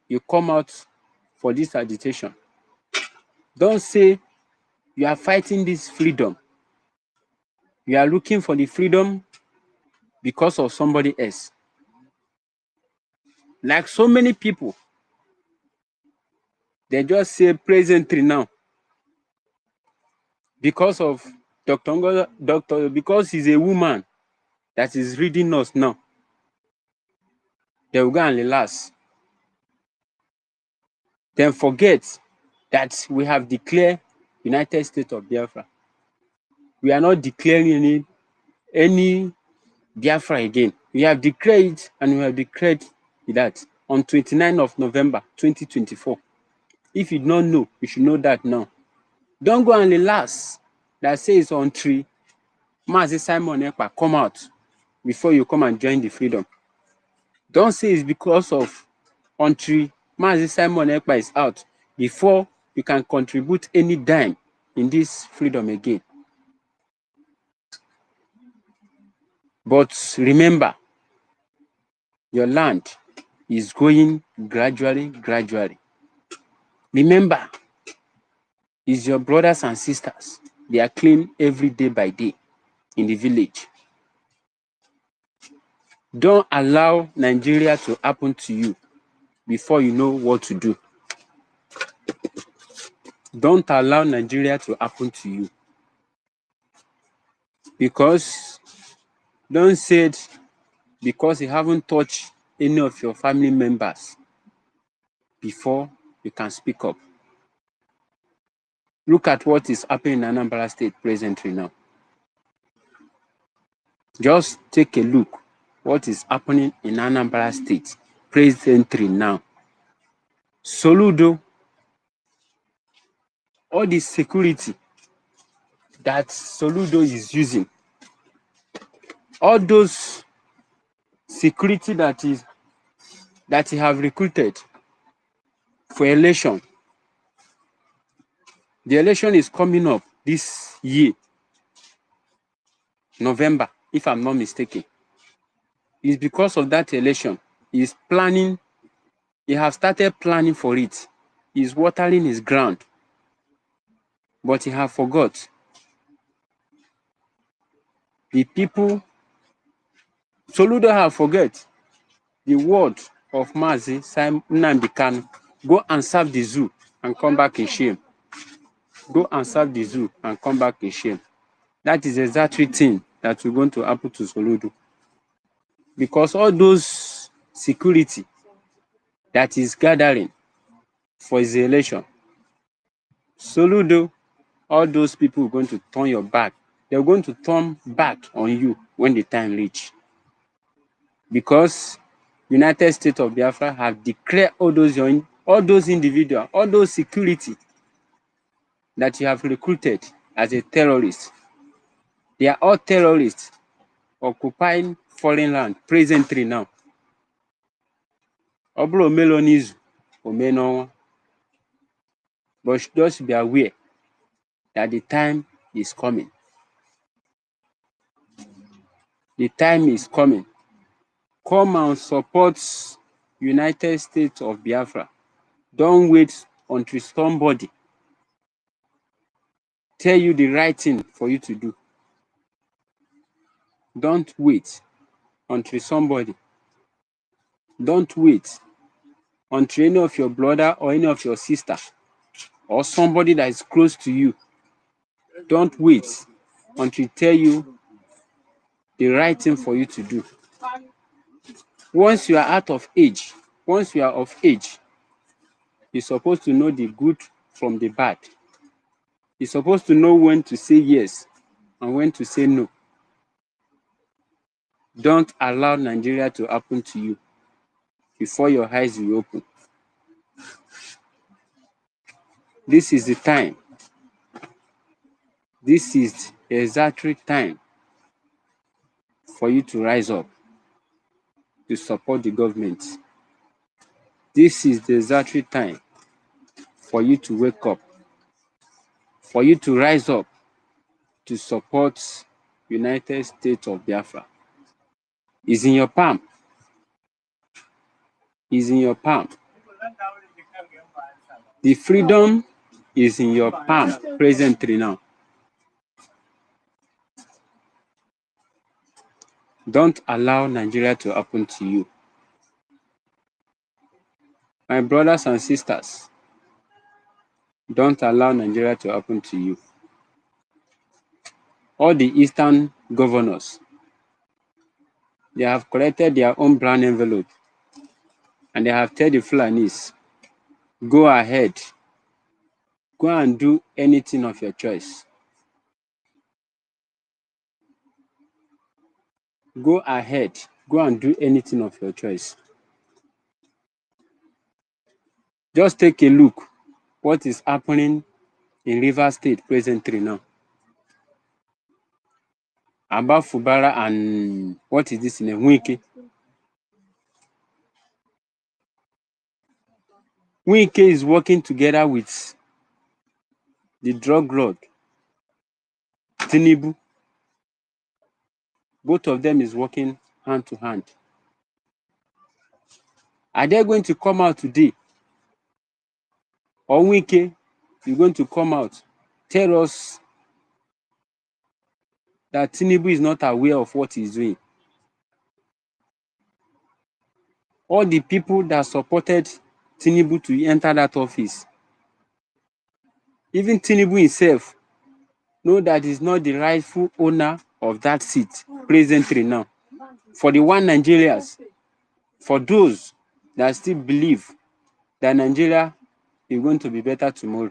you come out for this agitation. Don't say you are fighting this freedom. You are looking for the freedom because of somebody else. Like so many people, they just say presently now, because of because he's a woman that is reading us now, they will go and relax. Then forget that we have declared United States of Biafra. We are not declaring any Biafra again. We have declared it, and we have declared that on 29th of November 2024. If you don't know, you should know that now. Don't go and relax that says on tree, Mazi Simon Ekpa, come out before you come and join the freedom. Don't say it's because of on tree, Mazi Simon Ekpa is out before you can contribute any dime in this freedom again. But remember, your land is going gradually. Remember, it's your brothers and sisters. They are clean every day by day in the village. Don't allow Nigeria to happen to you before you know what to do. Don't allow Nigeria to happen to you. Because don't say it because you haven't touched any of your family members before you can speak up. Look at what is happening in Anambra State presently now. Just take a look what is happening in Anambra State presently now. Soludo, all the security that Soludo is using, all those security that he have recruited for election. The election is coming up this year, November, if I'm not mistaken. It's because of that election. He's planning, he has started planning for it. He's watering his ground. But he have forgot. The people, Soludo have forget the word of Mazi Simon Nnamdi Kanu. Go and serve the zoo and come back in shame. Go and serve the zoo and come back in shame. That is exactly the thing that will going to happen to Soludo. Because all those security that is gathering for his election, Soludo, all those people are going to turn your back. They're going to turn back on you when the time reach. Because United States of Biafra have declared all those individuals, all those security that you have recruited as a terrorist. They are all terrorists occupying foreign land presently now. Obro Melonizu, Omeno. But just be aware that the time is coming. The time is coming. Come and support United States of Biafra. Don't wait until somebody tell you the right thing for you to do. Don't wait until somebody. Don't wait until any of your brother or any of your sister or somebody that is close to you. Don't wait until tell you the right thing for you to do. Once you are out of age, once you are of age, you're supposed to know the good from the bad. You're supposed to know when to say yes and when to say no. Don't allow Nigeria to happen to you before your eyes will open. This is the time. This is the exact time for you to rise up to support the government. This is the exact time for you to wake up, for you to rise up to support United States of Biafra. It's in your palm. It's in your palm. The freedom is in your palm presently now. Don't allow Nigeria to happen to you. My brothers and sisters, don't allow Nigeria to happen to you. All the Eastern governors, they have collected their own brown envelope and they have told the Fulanis, go ahead, go and do anything of your choice. go ahead, go and do anything of your choice. Just take a look what is happening in Rivers State presently now. About Fubara and what is this in a Wiki? Wiki is working together with the drug lord, Tinubu. Both of them is working hand to hand. Are they going to come out today? Or Wiki is going to come out, tell us that Tinubu is not aware of what he's doing? All the people that supported Tinubu to enter that office, even Tinubu himself, know that he's not the rightful owner of that seat presently now. For the one Nigerians, for those that still believe that Nigeria is going to be better tomorrow,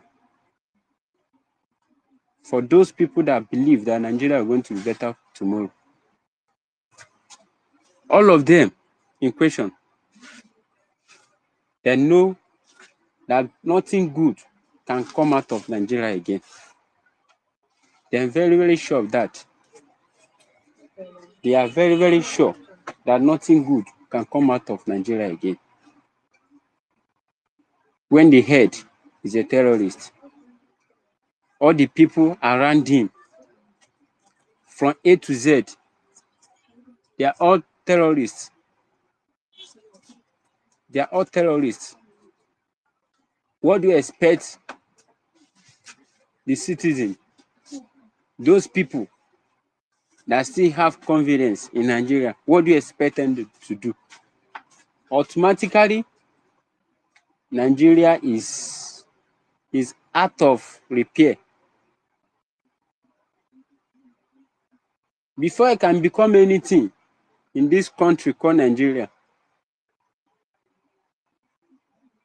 for those people that believe that Nigeria is going to be better tomorrow, all of them in question, they know that nothing good can come out of Nigeria again. They're very, very sure of that. They are very, very sure that nothing good can come out of Nigeria again. When the head is a terrorist, all the people around him, from A to Z, they are all terrorists. They are all terrorists. What do you expect the citizen, those people that still have confidence in Nigeria, what do you expect them to do? Automatically, Nigeria is out of repair. Before I can become anything in this country called Nigeria,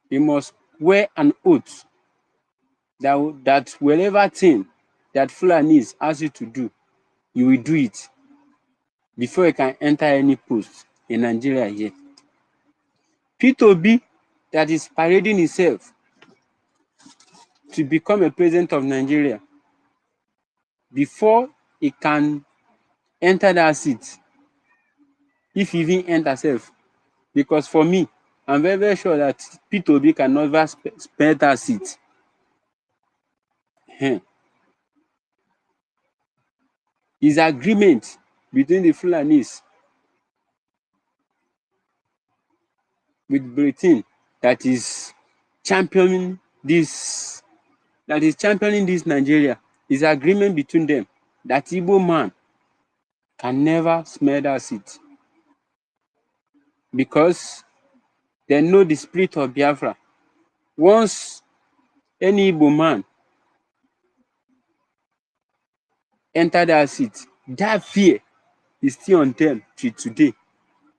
you must wear an oath that whatever thing that Fulanis ask you to do, you will do it before you can enter any post in Nigeria here. P2B that is parading himself to become a president of Nigeria, before he can enter that seat, if he even enter self, because for me, I'm very, very sure that P2B can never spend that seat. His agreement between the Fulanis with Britain that is championing this Nigeria, is agreement between them that Igbo man can never smell that seat, because they know the spirit of Biafra. Once any Igbo man enter that seat, that fear is still on them till today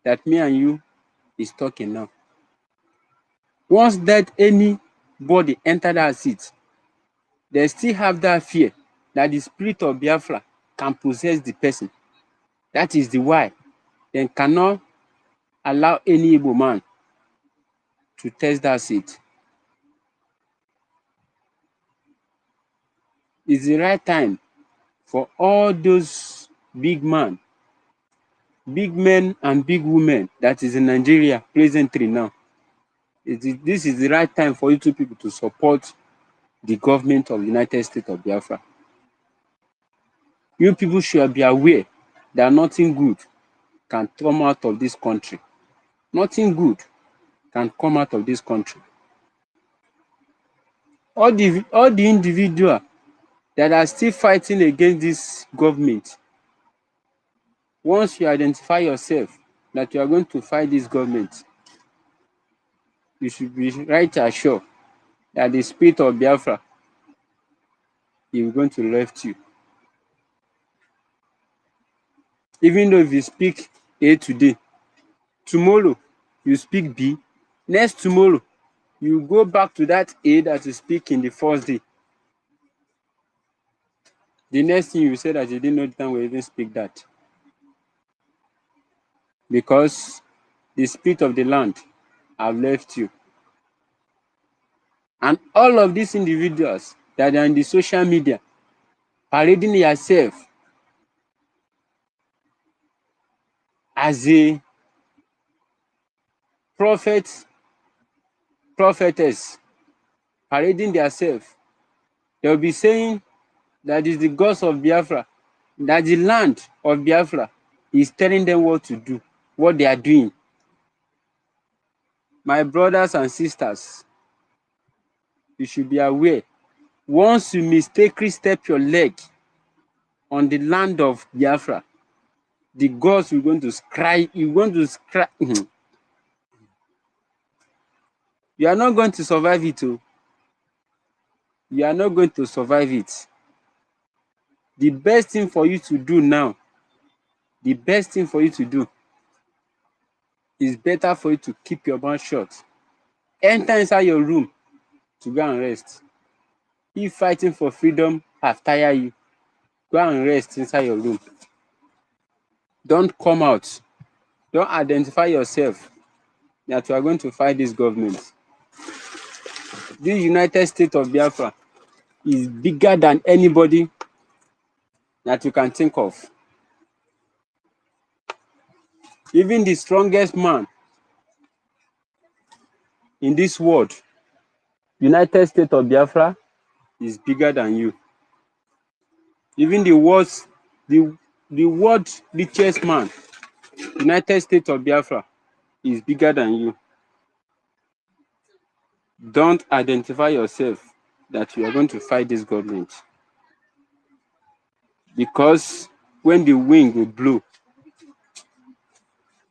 that me and you is talking now. Once that anybody enter that seat, they still have that fear that the spirit of Biafra can possess the person. That is the why they cannot allow any Igbo man to test that seat. It's the right time for all those big men and big women that is in Nigeria presently now. This is the right time for you two people to support the government of the United States of Biafra. You people should be aware that nothing good can come out of this country. Nothing good can come out of this country. All the individuals that are still fighting against this government, once you identify yourself that you are going to fight this government, you should be right assured that the spirit of Biafra is going to left you. Even though if you speak A today, tomorrow you speak B, next tomorrow you go back to that A that you speak in the first day. The next thing you say that you didn't know the time we even speak that. because the spirit of the land have left you. And all of these individuals that are in the social media parading yourself as a prophet, prophetess, parading themselves, they'll be saying that is the gods of Biafra, that the land of Biafra is telling them what to do, what they are doing. My brothers and sisters, you should be aware. Once you mistakenly step your leg on the land of Biafra, the gods will going to cry. You're going to cry. You are not going to survive it. Oh. You are not going to survive it. The best thing for you to do now, the best thing for you to do is better for you to keep your mouth shut. Enter inside your room to go and rest. If fighting for freedom have tired you, go and rest inside your room. Don't come out. Don't identify yourself that you are going to fight this government. This United States of Biafra is bigger than anybody that you can think of. Even the strongest man in this world, United States of Biafra, is bigger than you. Even the world richest man, United States of Biafra, is bigger than you. Don't identify yourself that you are going to fight this government. Because when the wind will blow,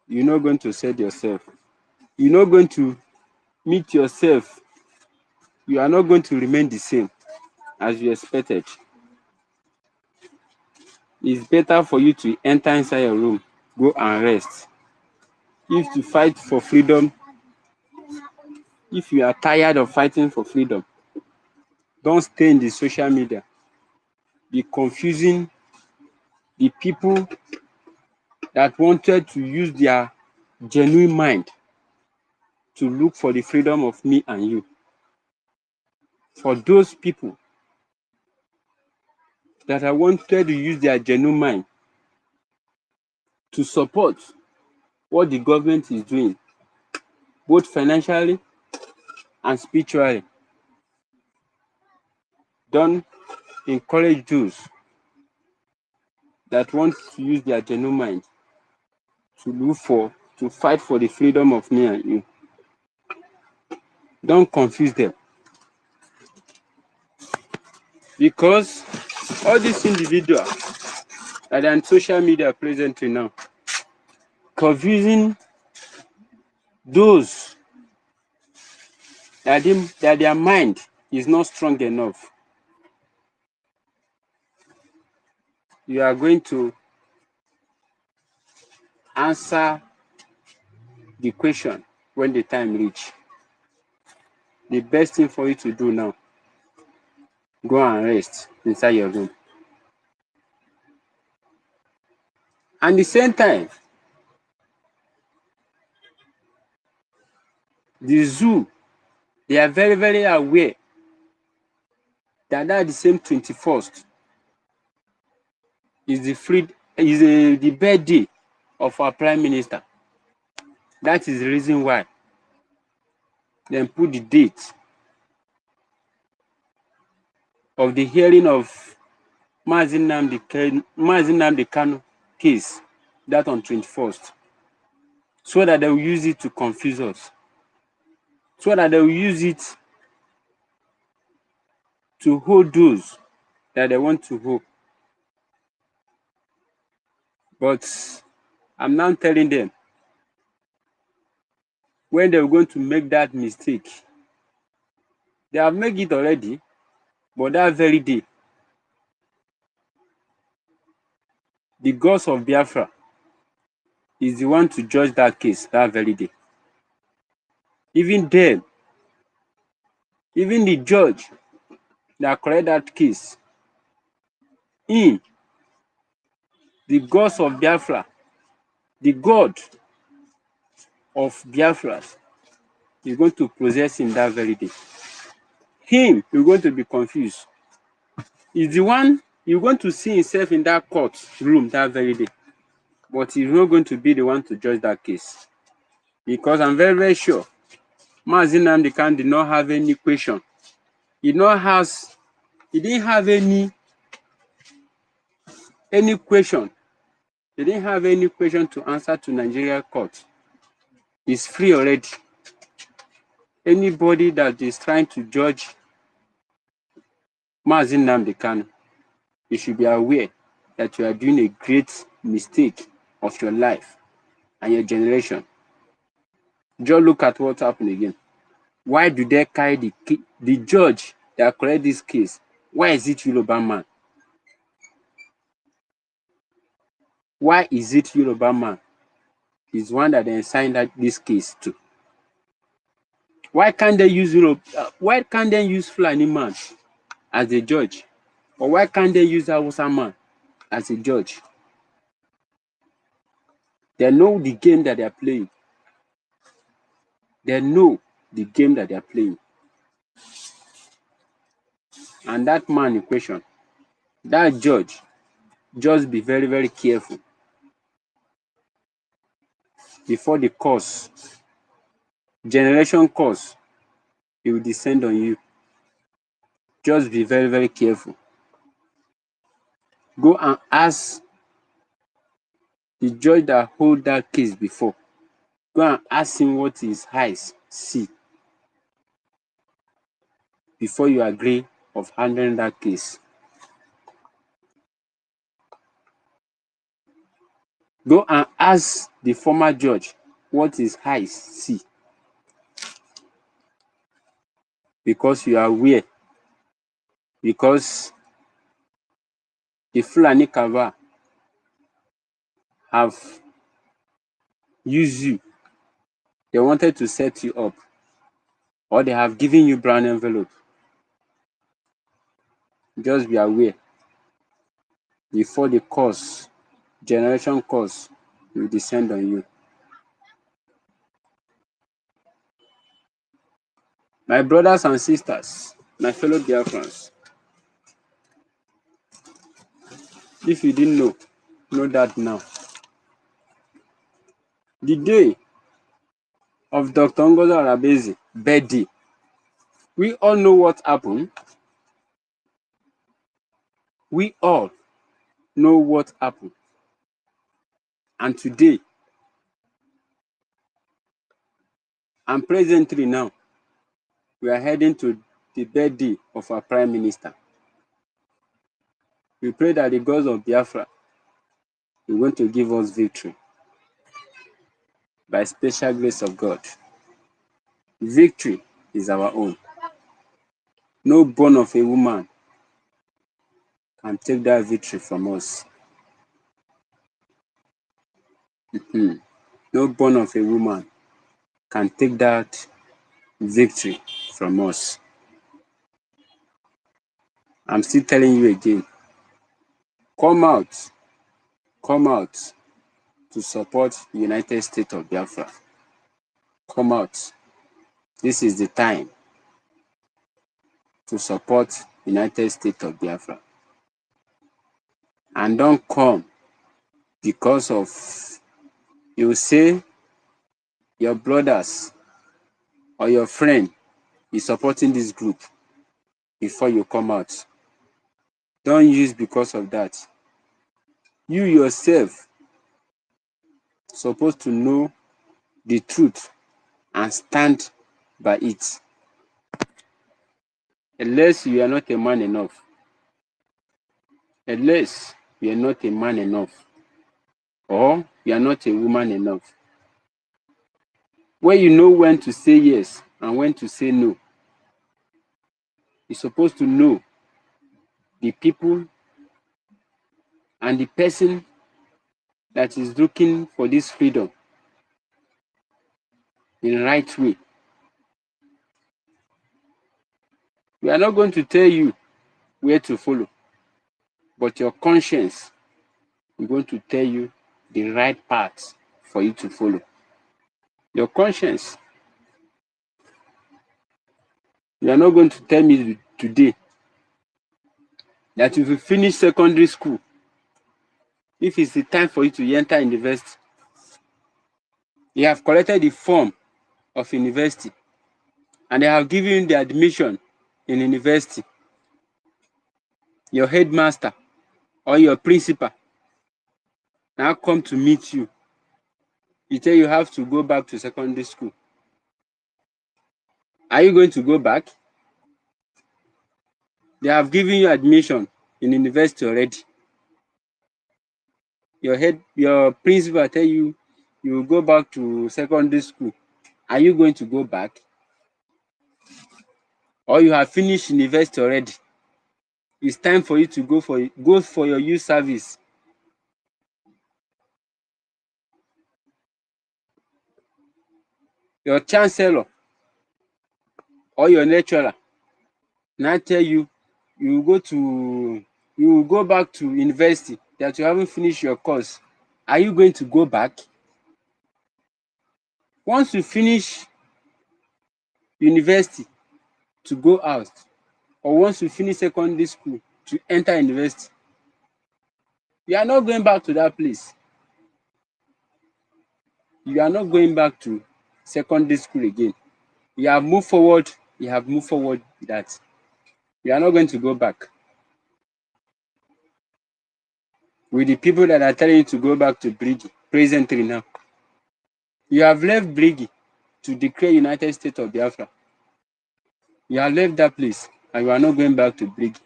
you're not going to set yourself. You're not going to meet yourself. You are not going to remain the same as you expected. It's better for you to enter inside your room, go and rest. If to fight for freedom, if you are tired of fighting for freedom, don't stay in the social media. Be confusing the people that wanted to use their genuine mind to look for the freedom of me and you. For those people that I wanted to use their genuine mind to support what the government is doing, both financially and spiritually, don't encourage those that want to use their genuine mind to fight for the freedom of me and you. Don't confuse them. Because all these individuals that are on social media presently now, confusing those that their mind is not strong enough. You are going to answer the question when the time reach. The best thing for you to do now, go and rest inside your room. And at the same time, the zoo, they are very, very aware that the same 21st is the birthday of our Prime Minister. That is the reason why they put the date of the hearing of March21 Kanu case, that on 21st, so that they will use it to confuse us, so that they will use it to hold those that they want to hold. But I'm now telling them, when they're going to make that mistake, they have made it already, but that very day, the gods of Biafra is the one to judge that case that very day. Even them, even the judge that correct that case, the gods of Biafra, the God of Biafras is going to possess him that very day. Him, you're going to be confused. He's the one you're going to see himself in that court room that very day. But he's not going to be the one to judge that case. Because I'm very, very sure Mazi Nnamdi Kanu did not have any question. He didn't have any question. He didn't have any question to answer to Nigeria court. He's free already. Anybody that is trying to judge Mazi Nnamdi Kanu, you should be aware that you are doing a great mistake of your life and your generation. Just look at what happened again. Why do they carry the judge that correct this case? Why is it Yoruba man? Why is it Yoruba man? He's one that they signed this case to. Why can't they use why can't they use Fulani man as a judge? Or why can't they use Hausa man as a judge? They know the game that they are playing. They know the game that they are playing. And that man in question, that judge, just be very, very careful before the curse, generation curse, it will descend on you. Just be very, very careful. Go and ask the judge that hold that case before. Go and ask him what his eyes see before you agree of handling that case. Go and ask the former judge what his eyes see, because you are aware, because the Fulani Kava have used you. They wanted to set you up, or they have given you brown envelope. Just be aware before the curse, generation curse, will descend on you. My brothers and sisters, my fellow Biafrans, if you didn't know that now. The day of Dr. Ngozi Arabe's birthday, we all know what happened. We all know what happened. And today, and presently now, we are heading to the birthday of our Prime Minister. We pray that the gods of Biafra are going to give us victory by special grace of God. Victory is our own. No bone of a woman can take that victory from us. No bone of a woman can take that victory from us. I'm still telling you again, come out to support the United States of Biafra. Come out. This is the time to support the United States of Biafra. And don't come because of, you say your brothers or your friend is supporting this group before you come out. Don't use because of that. You yourself supposed to know the truth and stand by it. Unless you are not a man enough. Unless you are not a man enough. Or you are not a woman enough. When you know when to say yes and when to say no, you're supposed to know the people and the person that is looking for this freedom in the right way. We are not going to tell you where to follow, but your conscience is going to tell you the right path for you to follow. Your conscience. You are not going to tell me today that if you finish secondary school, if it's the time for you to enter university, you have collected the form of university and they have given you the admission in university, your headmaster or your principal now come to meet you. You tell you have to go back to secondary school. Are you going to go back? They have given you admission in university already. Your principal tell you you will go back to secondary school. Are you going to go back? Or you have finished university already? It's time for you to go for your youth service. Your chancellor or your lecturer now tell you you will go back to university, that you haven't finished your course. Are you going to go back? Once you finish university to go out, or once you finish secondary school to enter university, you are not going back to that place. You are not going back to secondary school again. You have moved forward. You have moved forward with that. You are not going to go back. With the people that are telling you to go back to Brigi presently now. You have left Brigi to declare United States of Biafra. You have left that place and you are not going back to Brigi.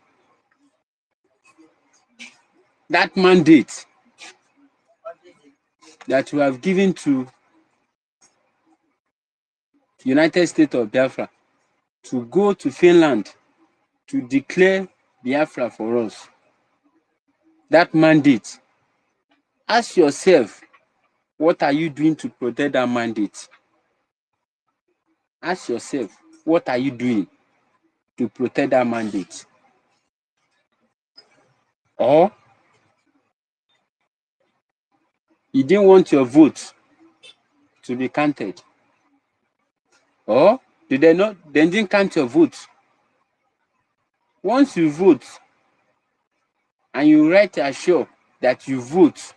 That mandate that you have given to United States of Biafra to go to Finland to declare Biafra for us. That mandate. Ask yourself, what are you doing to protect that mandate? Ask yourself, what are you doing to protect that mandate? Or you didn't want your vote to be counted? Or they didn't count your vote? Once you vote and you write assure that you vote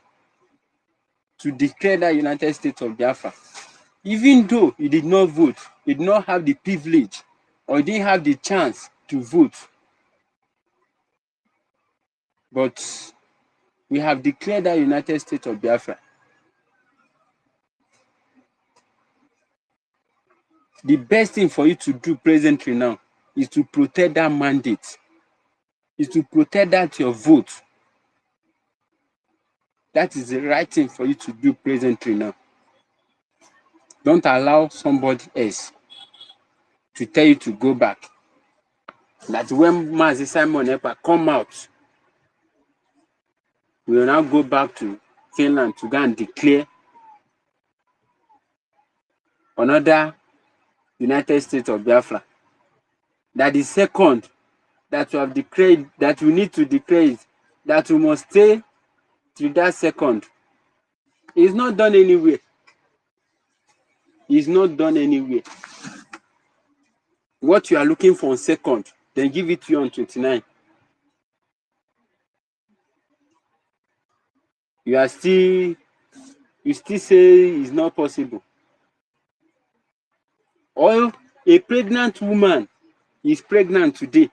to declare that United States of Biafra, even though you did not vote, you did not have the privilege or you didn't have the chance to vote, but we have declared that United States of Biafra. The best thing for you to do presently now is to protect that mandate, is to protect that your vote. That is the right thing for you to do presently now. Don't allow somebody else to tell you to go back. That when Mazi Simon Epa come out, we will now go back to Finland to go and declare another United States of Biafra. That is second that we have declared, that we need to declare it, that we must stay to that second. It's not done anywhere. It's not done anywhere. What you are looking for on second, then give it to you on 29. You still say it's not possible. Or a pregnant woman is pregnant today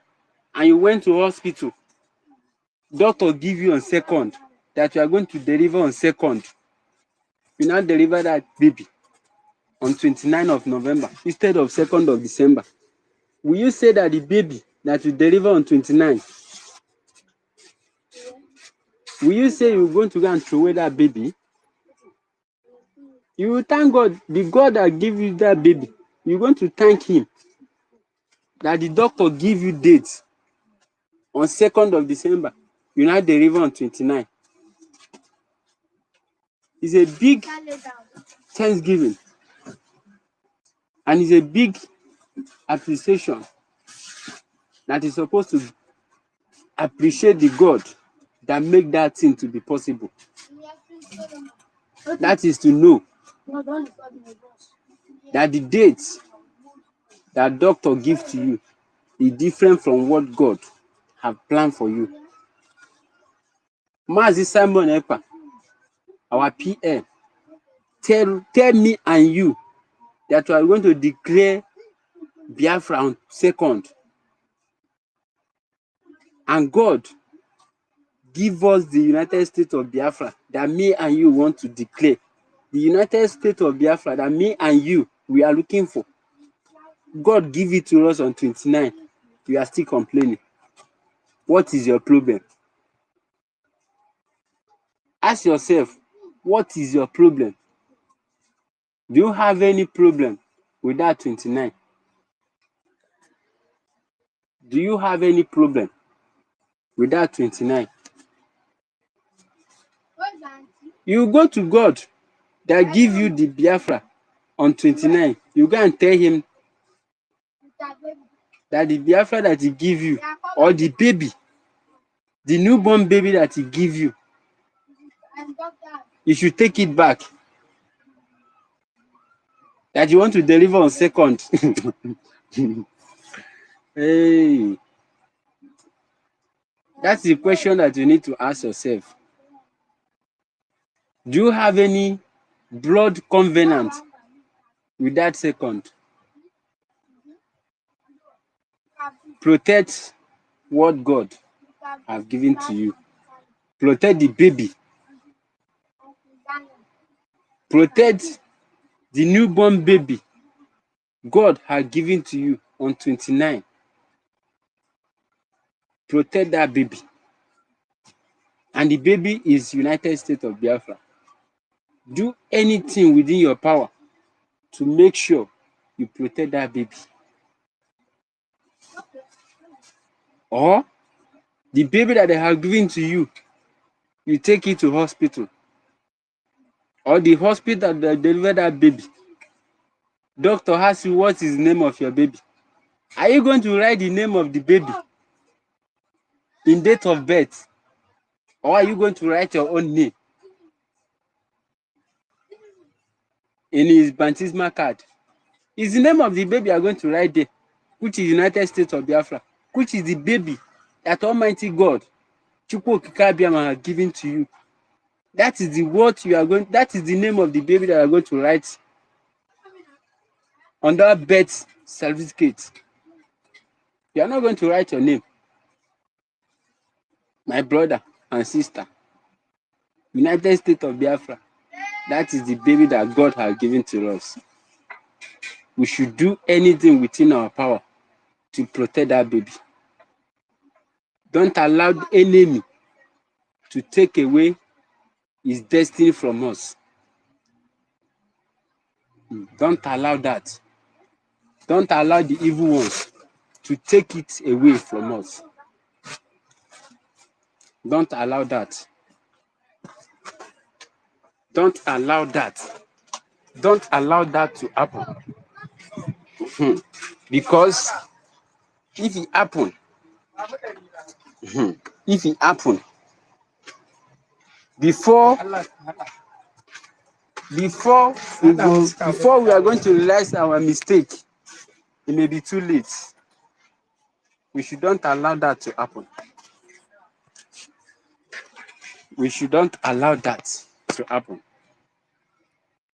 and you went to hospital. Doctor give you on second that you are going to deliver on second. You now deliver that baby on 29th of November instead of 2nd of December. Will you say that the baby that you deliver on 29th, will you say you're going to go and throw away that baby? You will thank God, the God that give you that baby. You're going to thank him that the doctor give you dates on 2nd of December. You now deliver on 29th. It's a big Thanksgiving. And it's a big appreciation that is supposed to appreciate the God that make that thing to be possible. That is to know that the date that doctor give to you is different from what God have planned for you. Mazi Simon Ekpa, our PM, tell me and you that we are going to declare Biafra on 2nd. And God give us the United States of Biafra that me and you want to declare. The United States of Biafra that me and you, we are looking for. God give it to us on 29. You are still complaining. What is your problem? Ask yourself, what is your problem? Do you have any problem with that 29? Do you have any problem with that 29? You go to God that give you the Biafra on 29. You go and tell him that the Biafra that he give you, or the baby, the newborn baby that he give you, you should take it back. That you want to deliver on 2nd. Hey, that's the question that you need to ask yourself. Do you have any blood covenant with that 2nd? Protect what God has given to you. Protect the baby. Protect the newborn baby God has given to you on 29. Protect that baby. And the baby is United States of Biafra. Do anything within your power to make sure you protect that baby. Or the baby that they have given to you, you take it to hospital. Or the hospital that delivered that baby, doctor asks you what is the name of your baby. Are you going to write the name of the baby in date of birth? Or are you going to write your own name in his baptismal card? Is the name of the baby you are going to write there, which is United States of Biafra, which is the baby that Almighty God, Chukwu Okike Abiama, has given to you. That is the what you are going. That is the name of the baby that you are going to write on that birth certificate. You are not going to write your name, my brother and sister. United States of Biafra. That is the baby that God has given to us. We should do anything within our power to protect that baby. Don't allow the enemy to take away his destiny from us. Don't allow that. Don't allow the evil ones to take it away from us. Don't allow that. Don't allow that. Don't allow that to happen. Because if it happen, if it happen, before we are going to realize our mistake, it may be too late. We shouldn't allow that to happen. We shouldn't allow that to happen.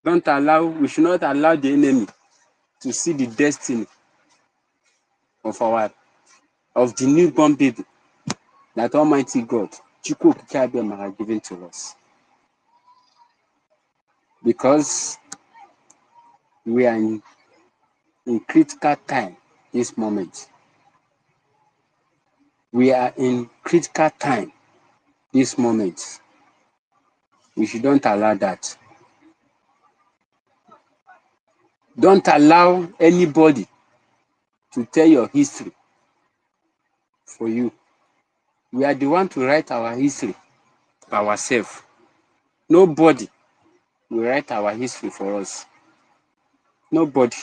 We should not allow the enemy to see the destiny of the newborn baby that Almighty God, Chukwu Okike Abiama, has given to us. Because we are in critical time this moment. We are in critical time this moment. We shouldn't allow that. Don't allow anybody to tell your history for you. We are the one to write our history by ourselves. Nobody will write our history for us. Nobody.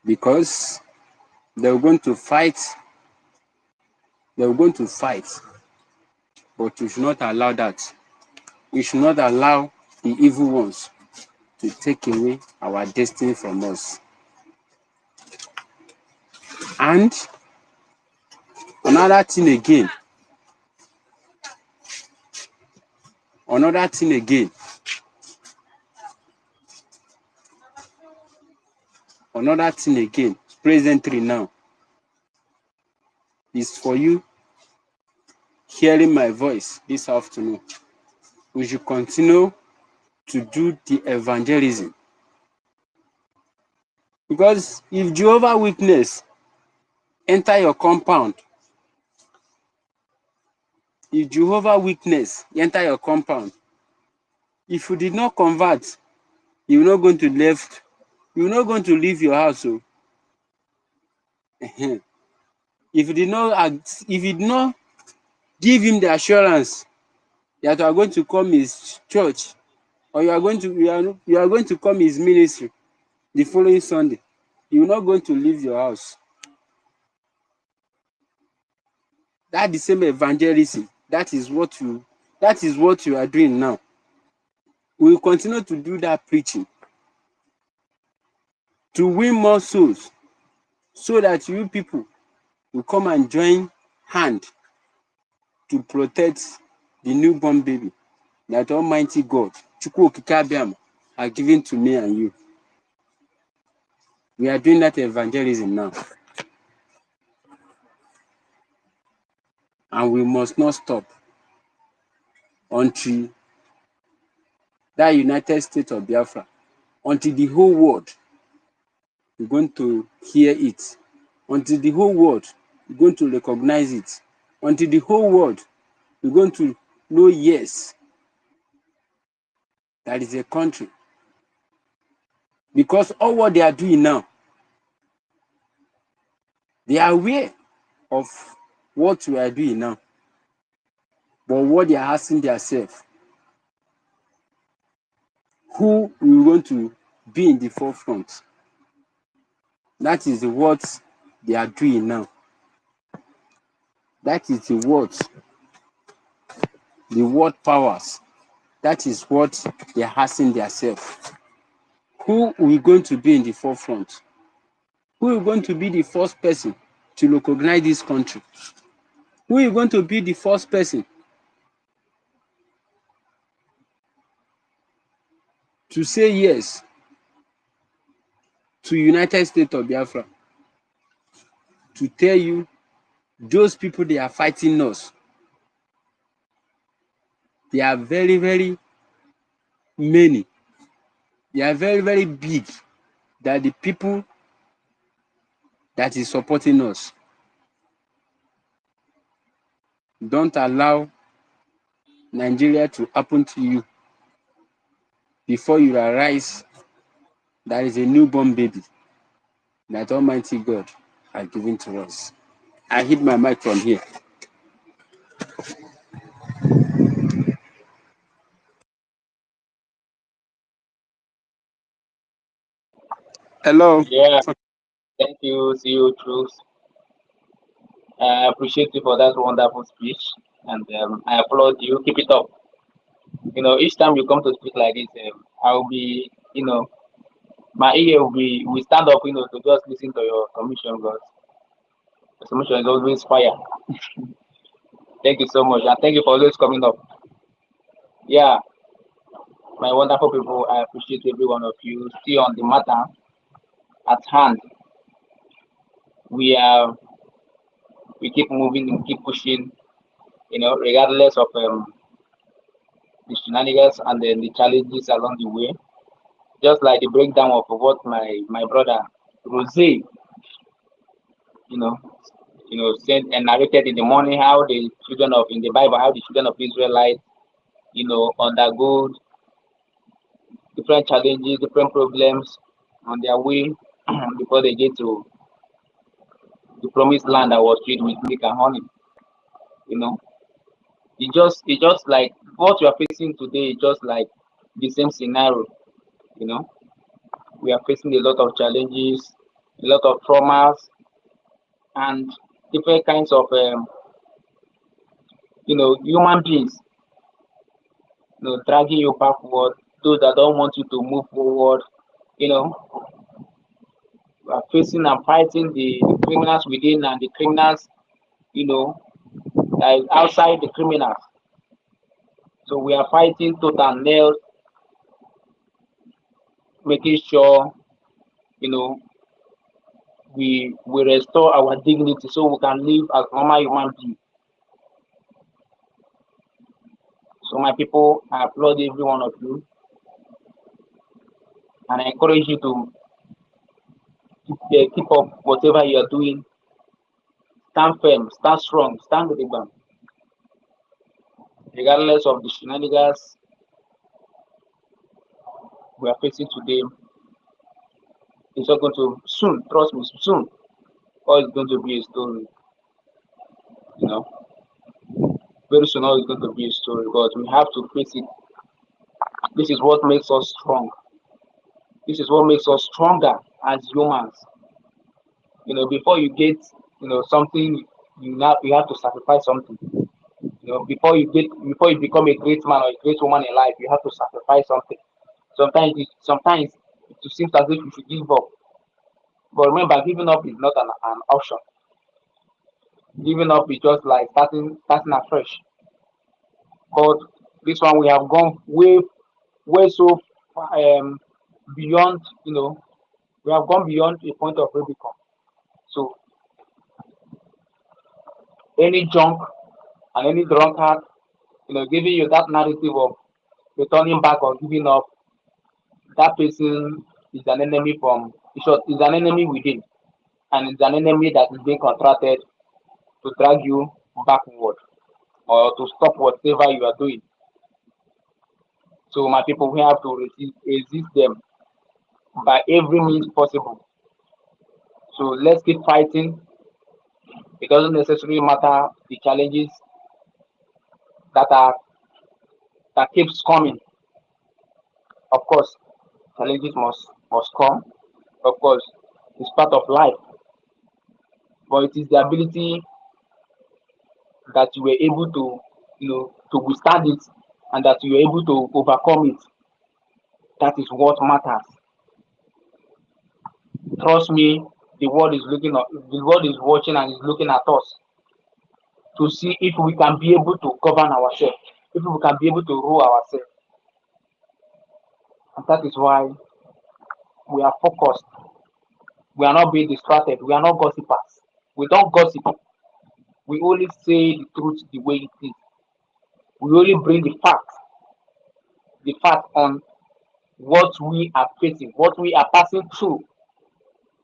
Because they're going to fight. They're going to fight. But we should not allow that. We should not allow the evil ones to take away our destiny from us. And another thing again, presently now, is for you hearing my voice this afternoon. We should continue to do the evangelism. Because if Jehovah Witness enter your compound, if you did not convert, you're not going to leave your house. So if you did not give him the assurance that you are going to come his church, or you are going to come his ministry the following Sunday, you're not going to leave your house. That's the same evangelism. That is what you are doing now. We will continue to do that preaching to win more souls, so that you people will come and join hand to protect the newborn baby that Almighty God, Chukwu Okike Abiama, are given to me and you. We are doing that evangelism now. And we must not stop until that United States of Biafra, until the whole world is going to hear it, until the whole world is going to recognize it, until the whole world is going to know, yes, that is a country. Because all what they are doing now, they are aware of what we are doing now. But what they are asking themselves, who we want to be in the forefront? That is what they are doing now. That is the word powers. That is what they are asking themselves. Who we going to be in the forefront? Who is going to be the first person to recognize this country? Who is going to be the first person to say yes to United States of Biafra? To tell you, those people, they are fighting us. They are very, very many. They are very, very big. That the people that is supporting us. Don't allow Nigeria to happen to you before you realize there is a newborn baby that Almighty God has given to us. I hit my mic from here. Hello. Yeah, thank you. See you, Truth. I appreciate you for that wonderful speech, and I applaud you. Keep it up. Each time you come to speak like this, I'll be, my ear will stand up, to just listen to your submission, because the submission is always fire. Thank you so much, and thank you for always coming up. Yeah, my wonderful people, I appreciate every one of you. Still on the matter at hand, we keep moving and keep pushing, regardless of the shenanigans and then the challenges along the way. Just like the breakdown of what my brother Rose, said and narrated in the morning, how the children of in the Bible, how the children of Israelites, undergo different challenges, different problems on their way before they get to the promised land that was filled with milk and honey. It just like what you are facing today is just like the same scenario. We are facing a lot of challenges, a lot of traumas, and different kinds of human beings, dragging you backward, those that don't want you to move forward, you know, we are facing and fighting the criminals within and the criminals, you know, that is outside the criminals. So we are fighting tooth and nail, making sure, you know, we restore our dignity so we can live as normal human beings. So my people, I applaud every one of you, and I encourage you to keep up whatever you are doing. Stand firm, stand strong, stand with the ground. Regardless of the shenanigans we are facing today, it's not going to soon, trust me, soon, all is going to be a story. You know, very soon all is going to be a story, but we have to face it. This is what makes us strong. This is what makes us stronger as humans. You know, before you get, you know, something, you have to sacrifice something. You know, before you become a great man or a great woman in life, you have to sacrifice something. Sometimes it seems as if you should give up. But remember, giving up is not an option. Giving up is just like starting afresh. But this one we have gone way so beyond, you know, we have gone beyond a point of Rubicon. So any junk and any drunkard, you know, giving you that narrative of returning back or giving up, that person is an enemy is an enemy within, and it's an enemy that is being contracted to drag you backward or to stop whatever you are doing. So my people, we have to resist them by every means possible. So let's keep fighting. It doesn't necessarily matter the challenges that keeps coming. Of course, challenges must come. Of course, it's part of life. But it is the ability that you were able to, you know, to withstand it and that you were able to overcome it. That is what matters. Trust me, the world is watching and is looking at us to see if we can be able to govern ourselves, if we can be able to rule ourselves. And that is why we are focused. We are not being distracted. We are not gossipers. We don't gossip. We only say the truth the way it is. We only bring the fact on what we are facing, what we are passing through.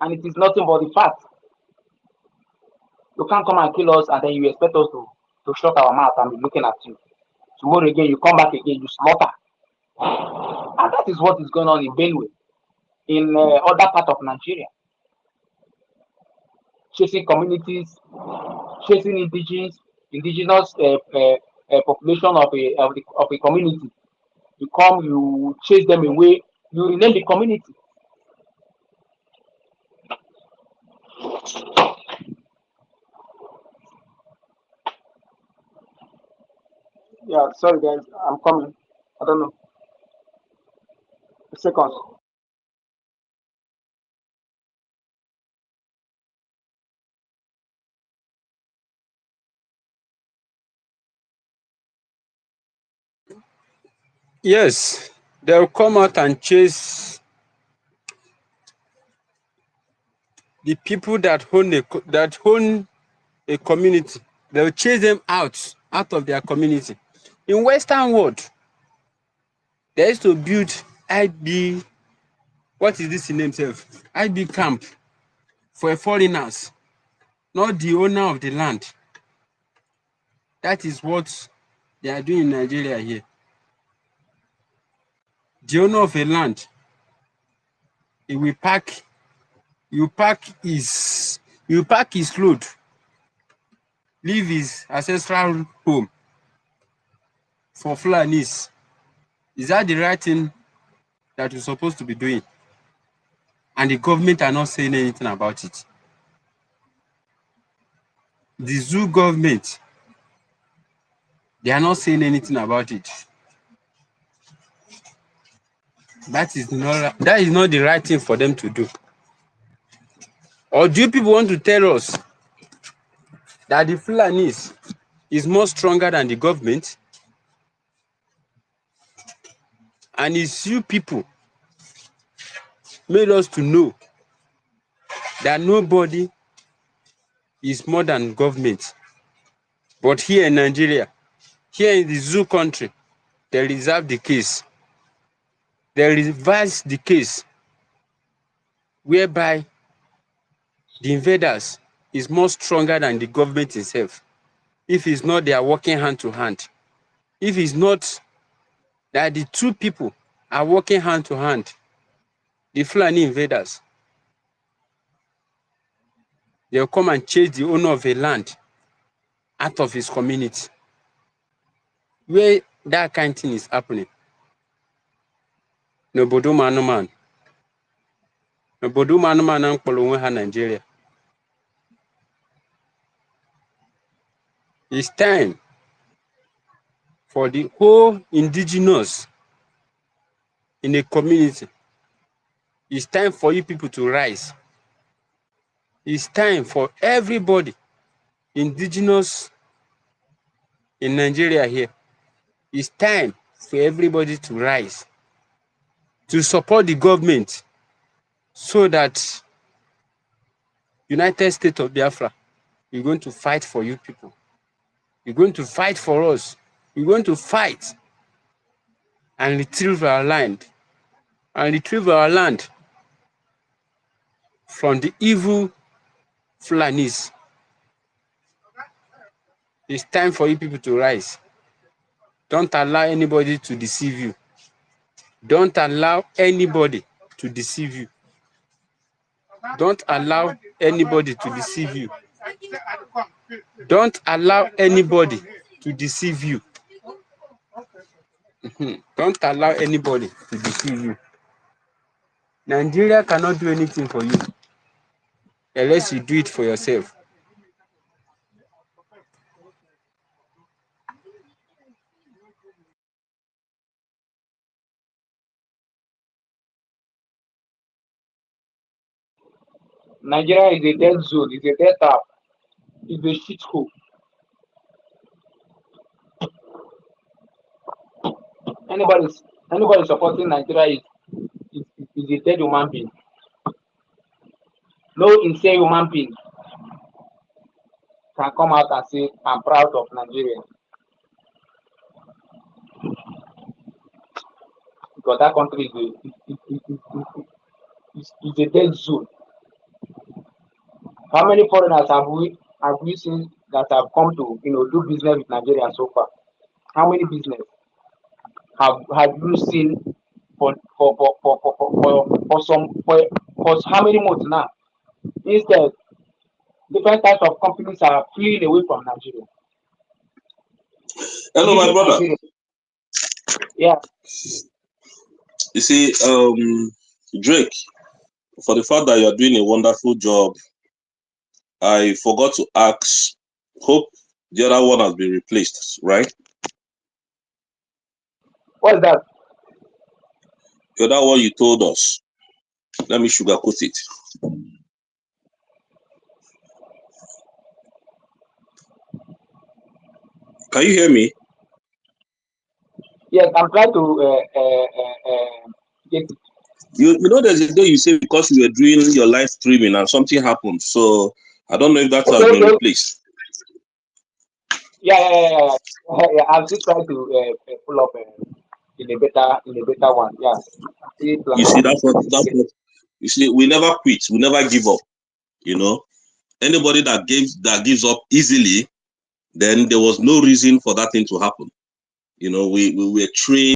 And it is nothing but the fact. You can't come and kill us and then you expect us to shut our mouth and be looking at you. Tomorrow again, you come back again, you slaughter. And that is what is going on in Benue, in other part of Nigeria. Chasing communities, chasing indigenous population of a community. You come, you chase them away, you rename the community. Yeah, sorry guys, I'm coming. I don't know. A second. Yes, they'll come out and chase the people that own a community. They'll chase them out of their community. In Western world, they used to build IB, what is this in themselves? IB camp for foreigners, not the owner of the land. That is what they are doing in Nigeria here. The owner of a land, he will pack his load, leave his ancestral home for Fulanis. Is that the right thing that we're supposed to be doing? And the government are not saying anything about it. The zoo government, they are not saying anything about it. That is not the right thing for them to do. Or do you people want to tell us that the Fulanis is more stronger than the government? And it's you people made us to know that nobody is more than government. But here in Nigeria, here in the zoo country, they reserve the case. They revise the case whereby the invaders is more stronger than the government itself. If it's not, they are working hand to hand. If it's not that the two people are working hand to hand, the Fulani invaders, they'll come and chase the owner of a land out of his community. Where that kind of thing is happening. N'obodo anụmanụ. N'obodo anụmanụ ahụ kpọrọ onwe ha Nigeria. It's time for the whole indigenous in a community. It's time for you people to rise. It's time for everybody, indigenous in Nigeria here. It's time for everybody to rise, to support the government so that United States of Biafra, we're going to fight for you people. You're going to fight for us. We're going to fight and retrieve our land from the evil Fulanis. It's time for you people to rise. Don't allow anybody to deceive you. Don't allow anybody to deceive you. Don't allow anybody to deceive you. Don't allow anybody to deceive you. Don't allow anybody to deceive you. Nigeria cannot do anything for you unless you do it for yourself. Nigeria is a dead zone, it's a dead trap, it's a shit hole. Anybody supporting Nigeria is a dead human being. No insane human being can come out and say, I'm proud of Nigeria. Because that country is a dead zone. How many foreigners have we seen that have come to do business with Nigeria so far? How many business have you seen for how many months now? Instead, different types of companies are fleeing away from Nigeria. Hello, my brother. Nigeria. Yeah. You see, Drake, for the fact that you are doing a wonderful job, I forgot to ask. Hope the other one has been replaced, right? What's that? The other one you told us. Let me sugarcoat it. Can you hear me? Yes, I'm trying to get it. You know, there's a day you say because you were doing your live streaming and something happened. So I don't know if that has been replaced. Yeah. I'm still trying to pull up in a better one. Yeah. You see, that's what you see. We never quit. We never give up. You know, anybody that gives up easily, then there was no reason for that thing to happen. You know, we were trained.